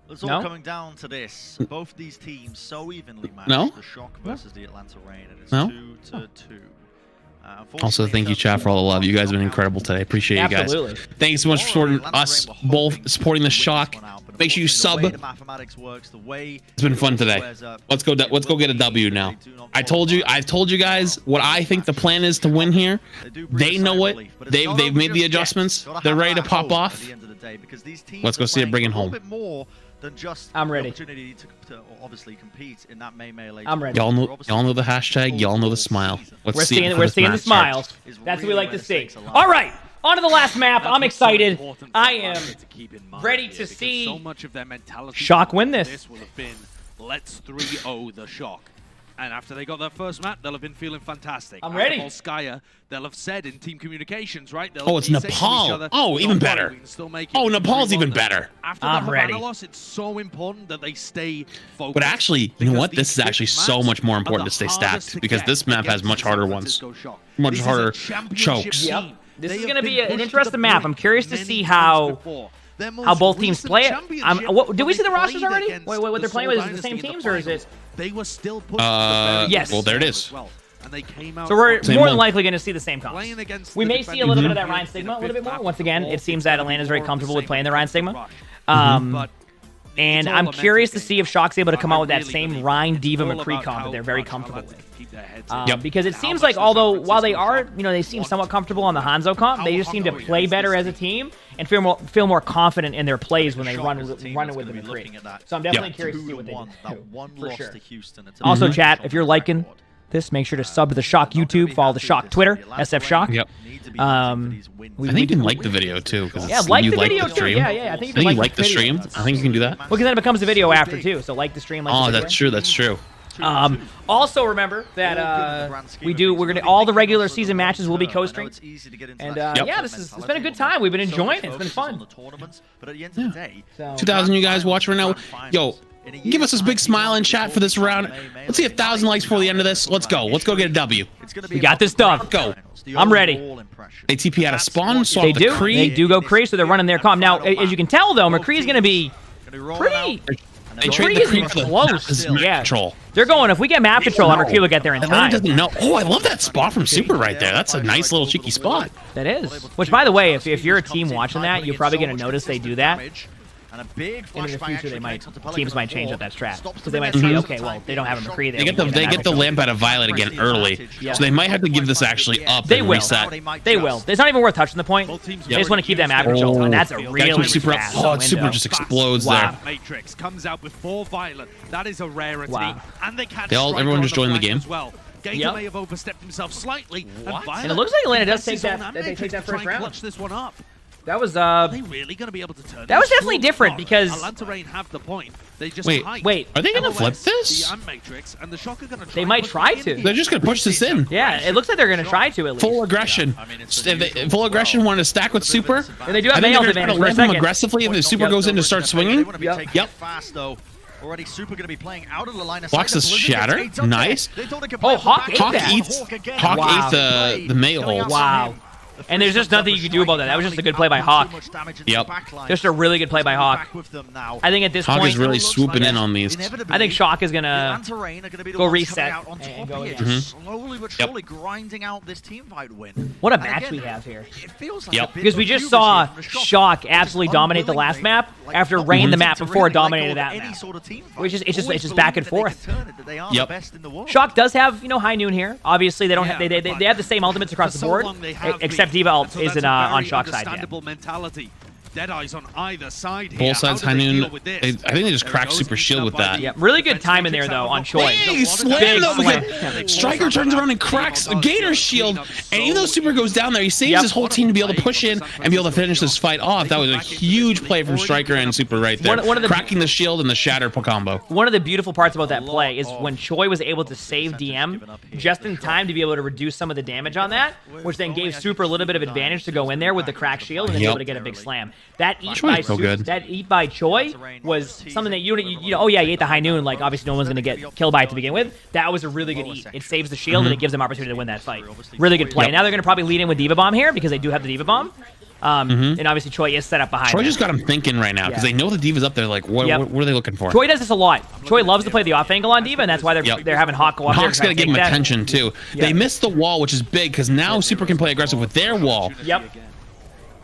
It's all coming down to this. Both these teams so evenly matched. No. The Shock versus the Atlanta Reign, and it's No. 2-2. Also, thank you, chat, for all the love. You guys have been incredible today. Appreciate you guys. Absolutely. Thanks so much for supporting us, both supporting the Shock. Make sure you sub. It's been fun today. Let's go get a W now. I've told you guys what I think the plan is to win here. They know it. They've made the adjustments. They're ready to pop off. Let's go see it bring it home. I'm ready. To obviously compete in that melee. I'm ready. Y'all know the hashtag. Y'all know the smile. We're seeing the smiles. That's what we like to see. All right, on to the last map. I'm excited. I am ready to see so much of their mentality Shock win this. This will have been let's 3-0 the Shock. And after they got their first map, they'll have been feeling fantastic. I'm ready. Volskaya, they'll have said in team communications, right? Oh, it's Nepal. Oh, even better. Oh, Nepal's even better. After the Havana loss, it's so important that they stay focused. But actually, you know what? This is actually so much more important to stay stacked because this map has much harder ones. Much harder chokes. Yep. This is going to be an interesting map. I'm curious to see how both teams play it. Did we see the rosters already? Wait, what they're playing with? Is it the same teams or is it? They were still yes. Well, there it is. And they came out so we're more than likely going to see the same comps. We may the see a little bit of that Ryan Stigma a little bit more. Once again, it seems that Atlanta's very comfortable with playing the Ryan Stigma. And I'm curious to see if Shock's able to come out with that same Ryan Diva McCree comp that they're very comfortable with. Because it seems like, while they are, they seem somewhat comfortable on the Hanzo comp, they just seem to play better as a team and feel more confident in their plays when they run it with the McCree. So I'm definitely curious to see what they do. For sure. Also, chat, if you're liking this, make sure to sub to the Shock YouTube, follow the Shock Twitter, SF Shock. Yep. I think you can like the video too. Yeah, like the video too. Yeah. I think you like the stream. I think you can do that. Well, because then it becomes a video after too. So like the stream. Oh, that's true. That's true. Also remember that all the regular season matches will be co-streamed. And it's been a good time. We've been enjoying it. It's been fun. Yeah. 2,000 you guys watch right now. Yo, give us this big smile in chat for this round. Let's see 1,000 likes before the end of this. Let's go. Let's go get a W. We got this done. Go. I'm ready. They TP out of spawn. So they do. They do go Kree, so they're running their comp. Now, as you can tell, though, McCree is going to be pretty... They trade the Kree for the close. Control. They're going, if we get map control, McCree will get there in time. Doesn't know. Oh, I love that spot from Super right there. That's a nice little cheeky spot. That is. Which, by the way, if you're a team watching that, you're probably going to notice they do that. And a big in the future, teams might change up that strat. So they might say, okay, well, they don't have a McCree there. They get the lamp out of Violet again early, so they might have to give this actually up and reset. They will. It's not even worth touching the point. They just want to keep that map control, and that's a really fast window. Super just explodes there. Matrix comes out with 4 Violet. That is a rarity. And they can't everyone just joined the game. Gator may have overstepped himself slightly. And it looks like Atlanta does take that first round. Clutch this one up. That was Are they really going to be able to turn that was definitely different because Atlanta Reign have the point. They just wait. Are they going to flip this? Matrix and the Shock are going to They might try to. They're just going to push this in. Yeah, it looks like they're going to try to at least. Full aggression. Full aggression wanted to stack with Super. And they do have nails advantage for a second. Aggressively if the Super goes in to start swinging. Yep. Already Super going to be playing out of the line of sight. Blocks the shatter. Nice. Oh, Hawk ate the May ult. Wow. And there's just nothing you can do about that. That was just a good play by Hawk. Yep. Just a really good play by Hawk. I think at this point... Hawk is really swooping in on these. I think Shock is going to go reset and go again. Slowly but surely grinding out this team fight win. What a match we have here. Because we just saw Shock absolutely dominate the last map after Rain the map before it dominated that map. It's just back and forth. Yep. Shock does have, High Noon here. Obviously, they don't have they have the same ultimates across the board, except D.Va ult is in, on Shock side. Yeah. Understandable mentality. Deadeyes on either side here. Both sides, How do they High deal Noon. with this? I think they just There cracked goes super he's shield up with by that. the- Yeah, really good Eventually timing there, takes out though, the on wall. Choi. Hey, Big slam though, slam. because Striker turns around and cracks a Gator shield, and even though Super goes down there, he saves his whole team to be able to push in and be able to finish this fight off. That was a huge play from Striker and Super right there. One of the- cracking the shield and the shatter combo. One of the beautiful parts about that play is when Choi was able to save DM just in time to be able to reduce some of the damage on that, which then gave Super a little bit of advantage to go in there with the crack shield and then be able to get a big slam. That eat by so good. that eat by Choi was something that you know, oh yeah, you ate the High Noon, like obviously no one's gonna get killed by it to begin with. That was a really good eat. It saves the shield and it gives them opportunity to win that fight. Really good play. Now they're gonna probably lead in with D.Va Bomb here because they do have the D.Va Bomb. And obviously Choi is set up behind. Troy there. just got him thinking right now because they know the D.Va's up there. Like, what are they looking for? Choi does this a lot. Choi loves to play the off angle on D.Va, and that's why they're having Hawk go up there. Hawk's gonna give him attention too. They missed the wall, which is big because now Super can play aggressive with their wall. Yep.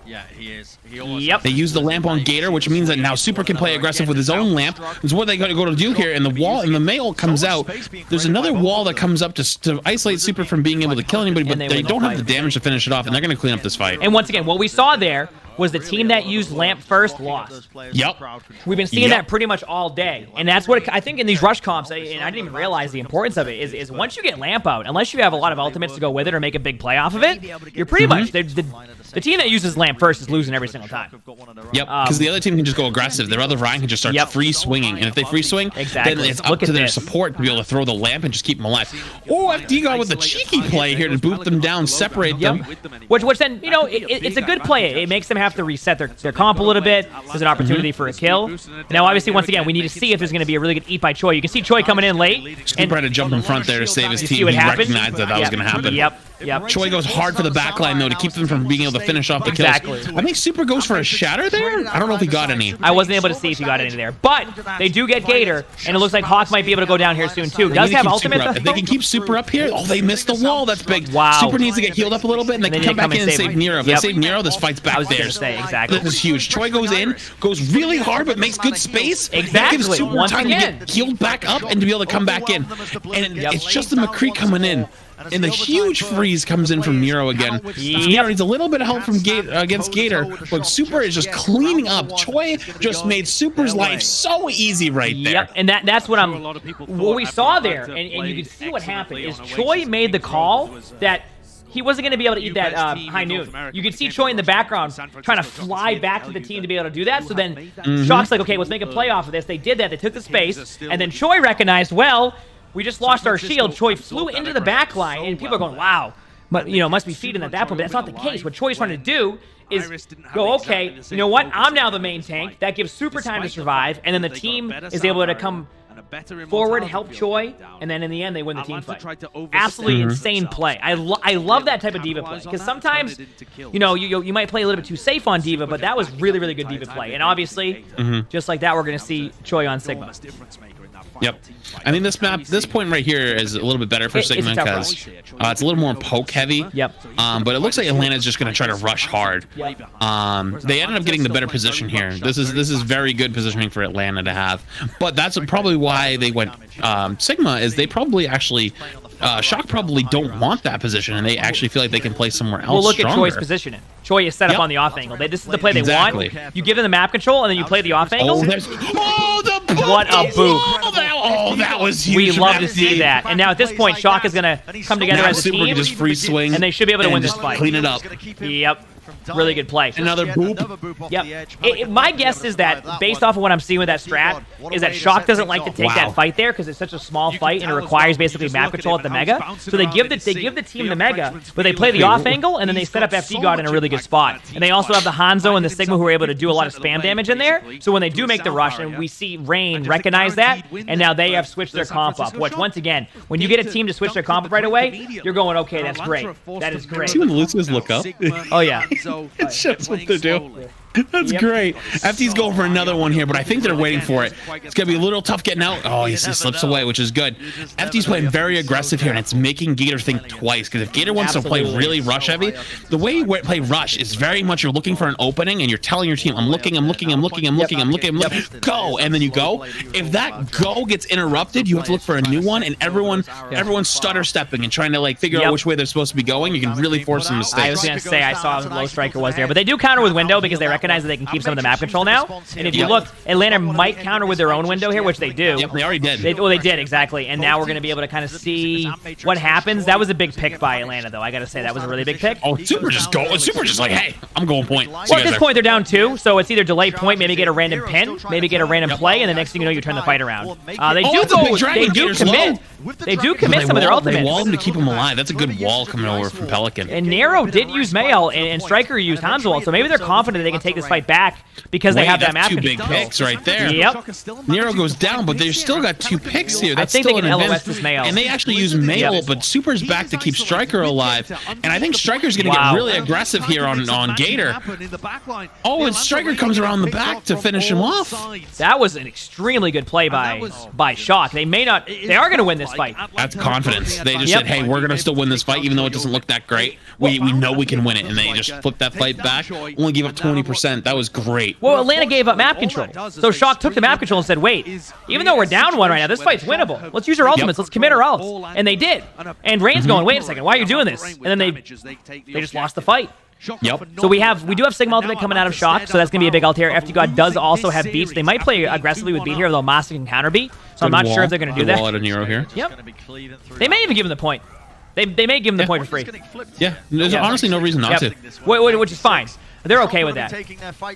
Yeah, he is. Yep. They use the lamp on Gator, which means that now Super can play aggressive with his own lamp. Is what they got to go to do here. And the wall and the mail comes out. There's another wall that comes up to isolate Super from being able to kill anybody, but they don't have the damage to finish it off, and they're going to clean up this fight. And once again, what we saw there was the team that used lamp first lost. Yep. We've been seeing that pretty much all day, and that's what I think in these rush comps. And I didn't even realize the importance of it. Is once you get lamp out, unless you have a lot of ultimates to go with it or make a big play off of it, you're pretty much the team that uses lamp first is losing every single time. Yep, because the other team can just go aggressive. Their other Ryan can just start free swinging, and if they free swing, then it's up to their support to be able to throw the lamp and just keep them alive. Oh, FD got with the cheeky play here to boot them down, separate them. Which then, you know, it's a good play. It makes them have to reset their comp a little bit. There's an opportunity for a kill. Now, obviously, once again, we need to see if there's going to be a really good eat by Choi. You can see Choi coming in late. And tried to jump in front there to save his team. He He recognized that was going to happen. Yep. Choi goes hard for the backline, though, to keep them from being able to finish off the kills. I think Super goes for a shatter there. I don't know if he got any. I wasn't able to see if he got any there. But they do get Gator, and it looks like Hawk might be able to go down here soon, too. Does have ultimate. If they can keep Super up here, they missed the wall. That's big. Wow. Super needs to get healed up a little bit, and they can come back in and save Nero. If they save Nero, this fight's back there. Exactly. This is huge. Choi goes in, goes really hard, but makes good space. Exactly. Gives Super time to get healed back up and to be able to come back in. And it's just the McCree coming in. And the huge freeze comes in from Nero again. Nero needs a little bit of help from against Gator, but Super is just cleaning up. Choi just made Super's life so easy right there. Yep, and that's what what we saw there, and you can see what happened, is Choi made the call that he wasn't going to be able to eat that High Noon. You can see Choi in the background trying to fly back to the team to be able to do that. So then Shock's like, okay, let's make a play off of this. They did that. They took the space. And then Choi recognized, well, we just lost our shield. Choi flew into the back line. And people are going, wow. But, you know, must be feeding at that point. But that's not the case. What Choi's trying to do is go, okay, you know what? I'm now the main tank. That gives Super time to survive. And then the team is able to come forward, help Choi, and then in the end they win the team fight. Absolutely insane play. I love that type of D.Va play because sometimes, you know, you might play a little bit too safe on D.Va, but that was really, really good D.Va play. And obviously, just like that, we're going to see Choi on Sigma. Yep. I mean, this map, this point right here is a little bit better for Sigma because it's a little more poke heavy. Yep. But it looks like Atlanta's just going to try to rush hard. Yep. They ended up getting the better position here. This is very good positioning for Atlanta to have. But that's probably why they went Sigma, is they probably actually Shock probably don't want that position, and they actually feel like they can play somewhere else. Well, look stronger. at Choi's position. Choi is set up on the off angle. This is the play they want. You give them the map control, and then you play the off angle. The boot! What a boot! That was huge. We love to see that. And now at this point, Shock is going to come together as a Super team, can just free swing, and they should be able to win this fight. Clean it up. Yep. Really good play. Another boop. Yep. My guess is that, based off of what I'm seeing with that strat, is that Shock doesn't like to take that fight there because it's such a small fight and it requires basically map control at the Mega. So they give the team the Mega, but they play the off angle and then they set up FD God in a really good spot. And they also have the Hanzo and the Sigma who are able to do a lot of spam damage in there. So when they do make the rush, and we see Rain recognize that, and now they have switched their comp up. Which, once again, when you get a team to switch their comp up right away, you're going, okay, that's great. That is great. See when the Lucius look up? Oh yeah. It shows what they're doing. That's great. FT's going for another one here, but I think they're waiting for it. It's going to be a little tough getting out. Oh, he slips away, which is good. FT's playing very aggressive here, and it's making Gator think twice, because if Gator wants to play really rush heavy, the way you play rush is very much you're looking for an opening, and you're telling your team, I'm looking, go, and then you go. If that go gets interrupted, you have to look for a new one, and everyone's stutter stepping and trying to like figure out which way they're supposed to be going. You can really force some mistakes. I was going to say I saw low striker was there, but they do counter with window because they recognize that they can keep some of the map control now. And if you look, Atlanta might counter with their own window here, which they do. Yep, they already did. They did, exactly. And now we're going to be able to kind of see what happens. That was a big pick by Atlanta, though. I got to say, that was a really big pick. Oh, Super just like, hey, I'm going point. Well, at this point, they're down 2, so it's either delay point, maybe get a random pin, maybe get a random play, and the next thing you know, you turn the fight around. They do commit. They do commit some of their ultimates. They wall him to keep him alive. That's a good wall coming over from Pelican. And Nero did use Mail, and Striker used Hanzo, so maybe they're confident they can take this fight back because they have that map control. 2 big picks right there. Yep. Nero goes down, but they've still got 2 picks here. That's I think still they can an LOS advantage. this Mail. And they actually use Mail, but Super's back to keep Striker alive. And I think Striker's going to get really aggressive here on Gator. Oh, and Striker comes around the back to finish him off. That was an extremely good play by Shock. They are going to win this fight. That's confidence. They just said, hey, we're going to still win this fight, even though it doesn't look that great. We know we can win it. And they just flipped that fight back, only gave up 20%. That was great. Well, Atlanta gave up map control. So Shock took the map control and said, wait, even though we're down 1 right now, this fight's winnable. Let's use our ultimates. Let's commit our ults. And they did. And Rain's going, wait a second, why are you doing this? And then they just lost the fight. Yep. So we do have Sigma ultimate coming out of Shock, so that's going to be a big ult here. FT God does also have beats. They might play aggressively with beat here, although Masta can counter beat. So I'm not sure if they're going to do that. Wall out of Nero here. Yep. They may even give him the point. They may give him the point for free. Yeah, there's honestly no reason not to. Which is fine. They're okay with that.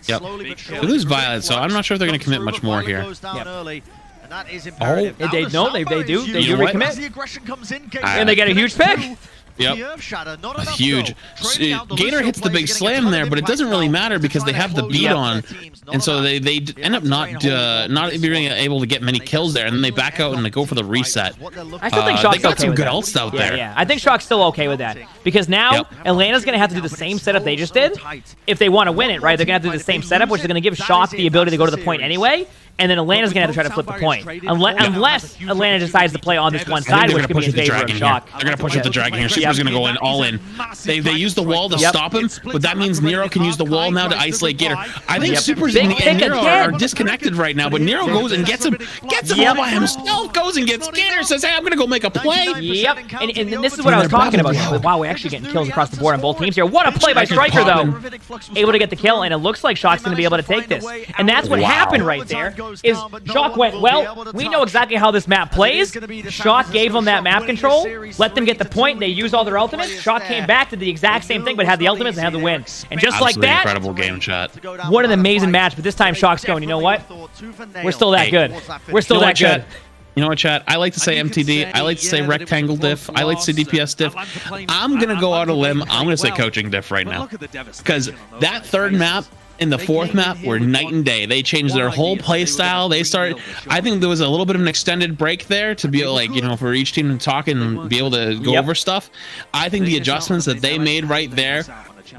Yep. They lose Violet, so I'm not sure if they're going to commit much more here. Yep. Oh, they do. They do recommit. And they get a huge pick. Yep. A huge. Gator hits the big slam there, but it doesn't really matter because they have the beat on, and so they end up not being able to get many kills there, and then they back out and they go for the reset. I still think Shock's they got okay some with good that. ults out there. Yeah, I think Shock's still okay with that because now Atlanta's going to have to do the same setup they just did if they want to win it, right? They're going to have to do the same setup, which is going to give Shock the ability to go to the point anyway. And then Atlanta's going to have to try to flip the point. Unless Atlanta decides to play on this one side, which could be in favor of Shock. They're going to push up the dragon here. Super's going to go in all in. They use the wall to stop him, but that means Nero can use the wall now to isolate Gator. I think Super's and Nero are disconnected right now, but Nero goes and gets him all by himself, goes and gets Gator, says, hey, I'm going to go make a play. Yep, and this is what I was talking about. Wow, we're actually getting kills across the board on both teams here. What a play by Striker, though. Able to get the kill, and it looks like Shock's going to be able to take this. And that's what happened right there. Is Shock went, well, we know exactly how this map plays. Shock gave them that map control, let them get the point, they used all their ultimates. Shock came back, did the exact same thing, but had the ultimates and had the win. And just like that, incredible game, chat. What an amazing match, but this time Shock's going, you know what? We're still that good. We're still that good. You know what, chat? I like to say MTD. I like to say rectangle diff. I like to say DPS diff. I'm going to go out a limb. I'm going to say coaching diff right now. Because that third map and the fourth map were night and day. They changed their whole play style. They started, I think there was a little bit of an extended break there to be like, you know, for each team to talk and be able to go over stuff. I think the adjustments that they made right there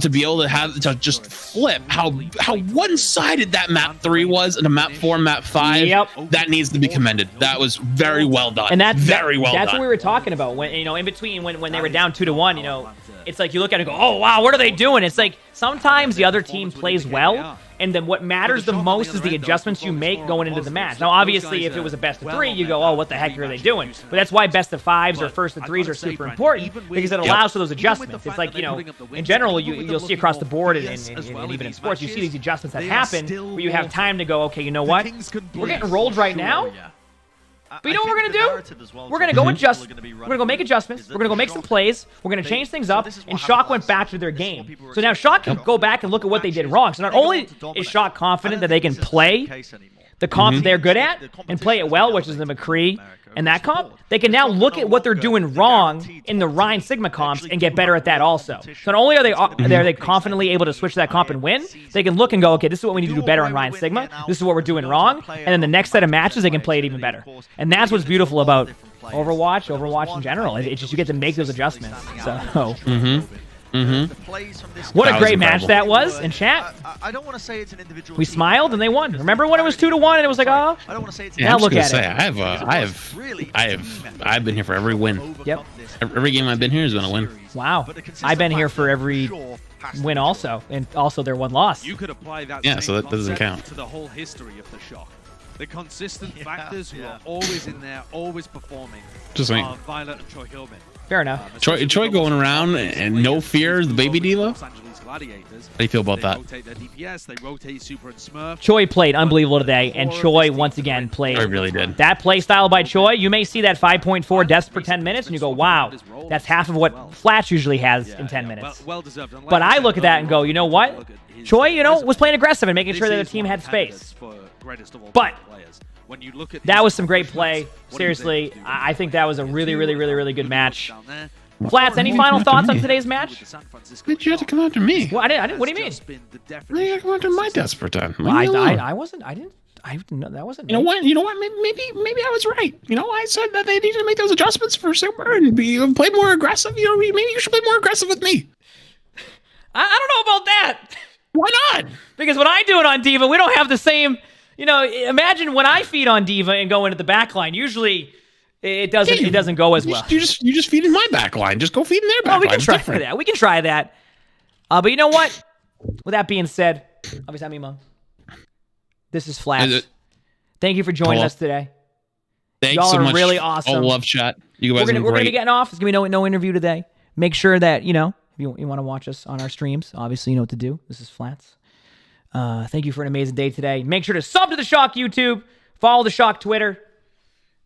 to be able to have to just flip how one-sided that map 3 was and a map 4, map 5. That needs to be commended. That was very well done. And that's very well done. That's what we were talking about when, you know, in between when they were down 2-1, you know, it's like you look at it and go, oh wow, what are they doing? It's like sometimes the other team plays well, and then what matters the most is the adjustments you make going into the match. Now, obviously, if it was a best of 3, you go, oh, what the heck are they doing? But that's why best of 5s or first of 3s are super important because it allows for those adjustments. It's like, you know, in general, you'll see across the board and even in sports, you see these adjustments that happen where you have time to go, okay, you know what? We're getting rolled right now. But you know what we're going to do? We're going to go adjust. We're going to go make adjustments. We're going to go make some plays. We're going to change things up. And Shock went back to their game. So now Shock can go back and look at what they did wrong. So not only is Shock confident that they can play the comp that they're good at and play it well, which is the McCree and that comp, they can now look at what they're doing wrong in the Ryan Sigma comps and get better at that also. So not only are they confidently able to switch that comp and win, they can look and go, okay, this is what we need to do better on Ryan Sigma. This is what we're doing wrong. And then the next set of matches, they can play it even better. And that's what's beautiful about Overwatch in general. It's just you get to make those adjustments. So Mhm. The plays from this What That a was great match incredible. that was in chat. I don't want to say it's an individual. We team smiled and they won. because Remember the when it was 2-1 and it was like, oh? I don't want to say it's Yeah, Now I'm just look gonna at say, it. I've been here for every win. Yep. Every game I've been here has been a win. Wow. But the consistent I've been here factor for every sure has to win be also, and also their one loss. You could apply that Yeah, same so that doesn't concept count. to the whole history of the shock. The consistent Yeah, factors who yeah. are always in there, always performing, Just like are Violet and Troy Hillman. Fair enough. Troy going around and no fear, the baby diva. Los Angeles Gladiators. How do you feel about They that? rotate their DPS, they rotate Super and Smurf. Choi played unbelievable today, and Choi once again played. I really did. That play style by Choi, you may see that 5.4 deaths per 10 minutes, and you go, wow, that's half of what Flats usually has in 10 minutes. Well deserved. And like But you I said look at that and go, you know what? look at his Choi, you know, was resume. playing aggressive and making This sure that the is team one had of the candidates space. for greatest of all But time players. When you look at That his was some great play. accomplishments, what he was able Seriously, to do. I think that was a really, really, really, really good match. Down there. Flats, any final thoughts on today's With match? the San Francisco Why did you have to Shock come after me? Well, I didn't. What do you mean? has just been the Why you definition gotta come after of my consistency. desperate time? I wasn't. I didn't know that wasn't. You know me. what? You know what? Maybe I was right. You know, I said that they needed to make those adjustments for Super and play more aggressive. You know, maybe you should play more aggressive with me. I don't know about that. Why not? Because when I do it on Diva, we don't have the same. You know, imagine when I feed on Diva and go into the back line. Usually, it doesn't go as well. You just feed in my back line. Just go feed in their back Well, we line. can try that. We can try that. But you know what? With that being said, obviously I'm Emon. This is Flats. Thank you for joining Hello. us today. Thanks Y'all so are much. really awesome. All love chat. You guys We're are gonna be great. getting off. It's gonna be no interview today. Make sure that you know if you want to watch us on our streams. Obviously, you know what to do. This is Flats. Thank you for an amazing day today. Make sure to sub to the Shock YouTube. Follow the Shock Twitter.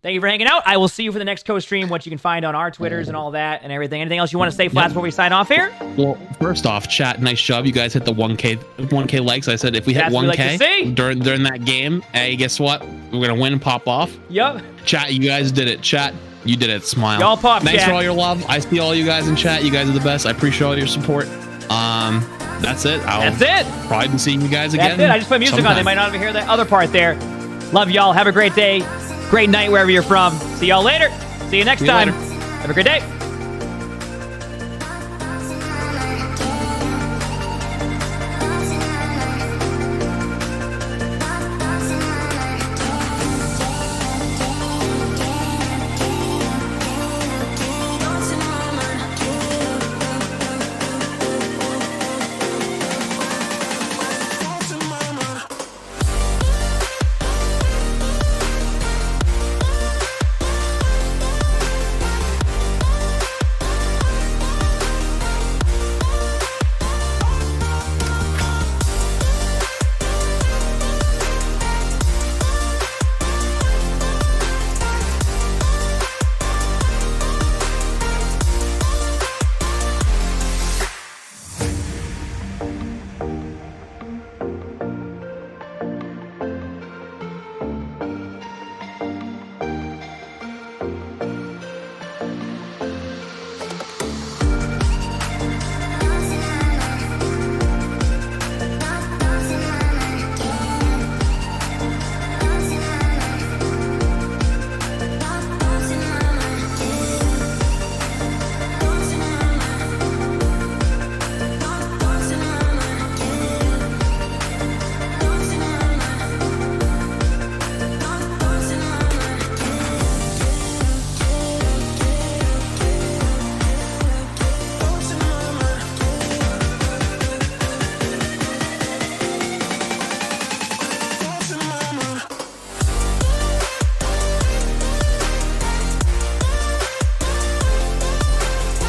Thank you for hanging out. I will see you for the next co-stream, what you can find on our Twitters and all that and everything. Anything else you want to say, Flats, before we sign off here? Well, first off, chat, nice job. You guys hit the 1K likes. I said if we hit That's what we like to 1K see. during that game, hey, guess what? We're gonna win and pop off. Yep. Chat, you guys did it. Chat, you did it. Smile. Y'all pop, Thanks chat. for all your love. I see all you guys in chat. You guys are the best. I appreciate all your support. That's it. That's it. Probably be seeing you guys again. That's it. I just put music on. They sometime. might not even hear the other part there. Love y'all. Have a great day. Great night wherever you're from. See y'all later. See you next See you time. later. Have a great day.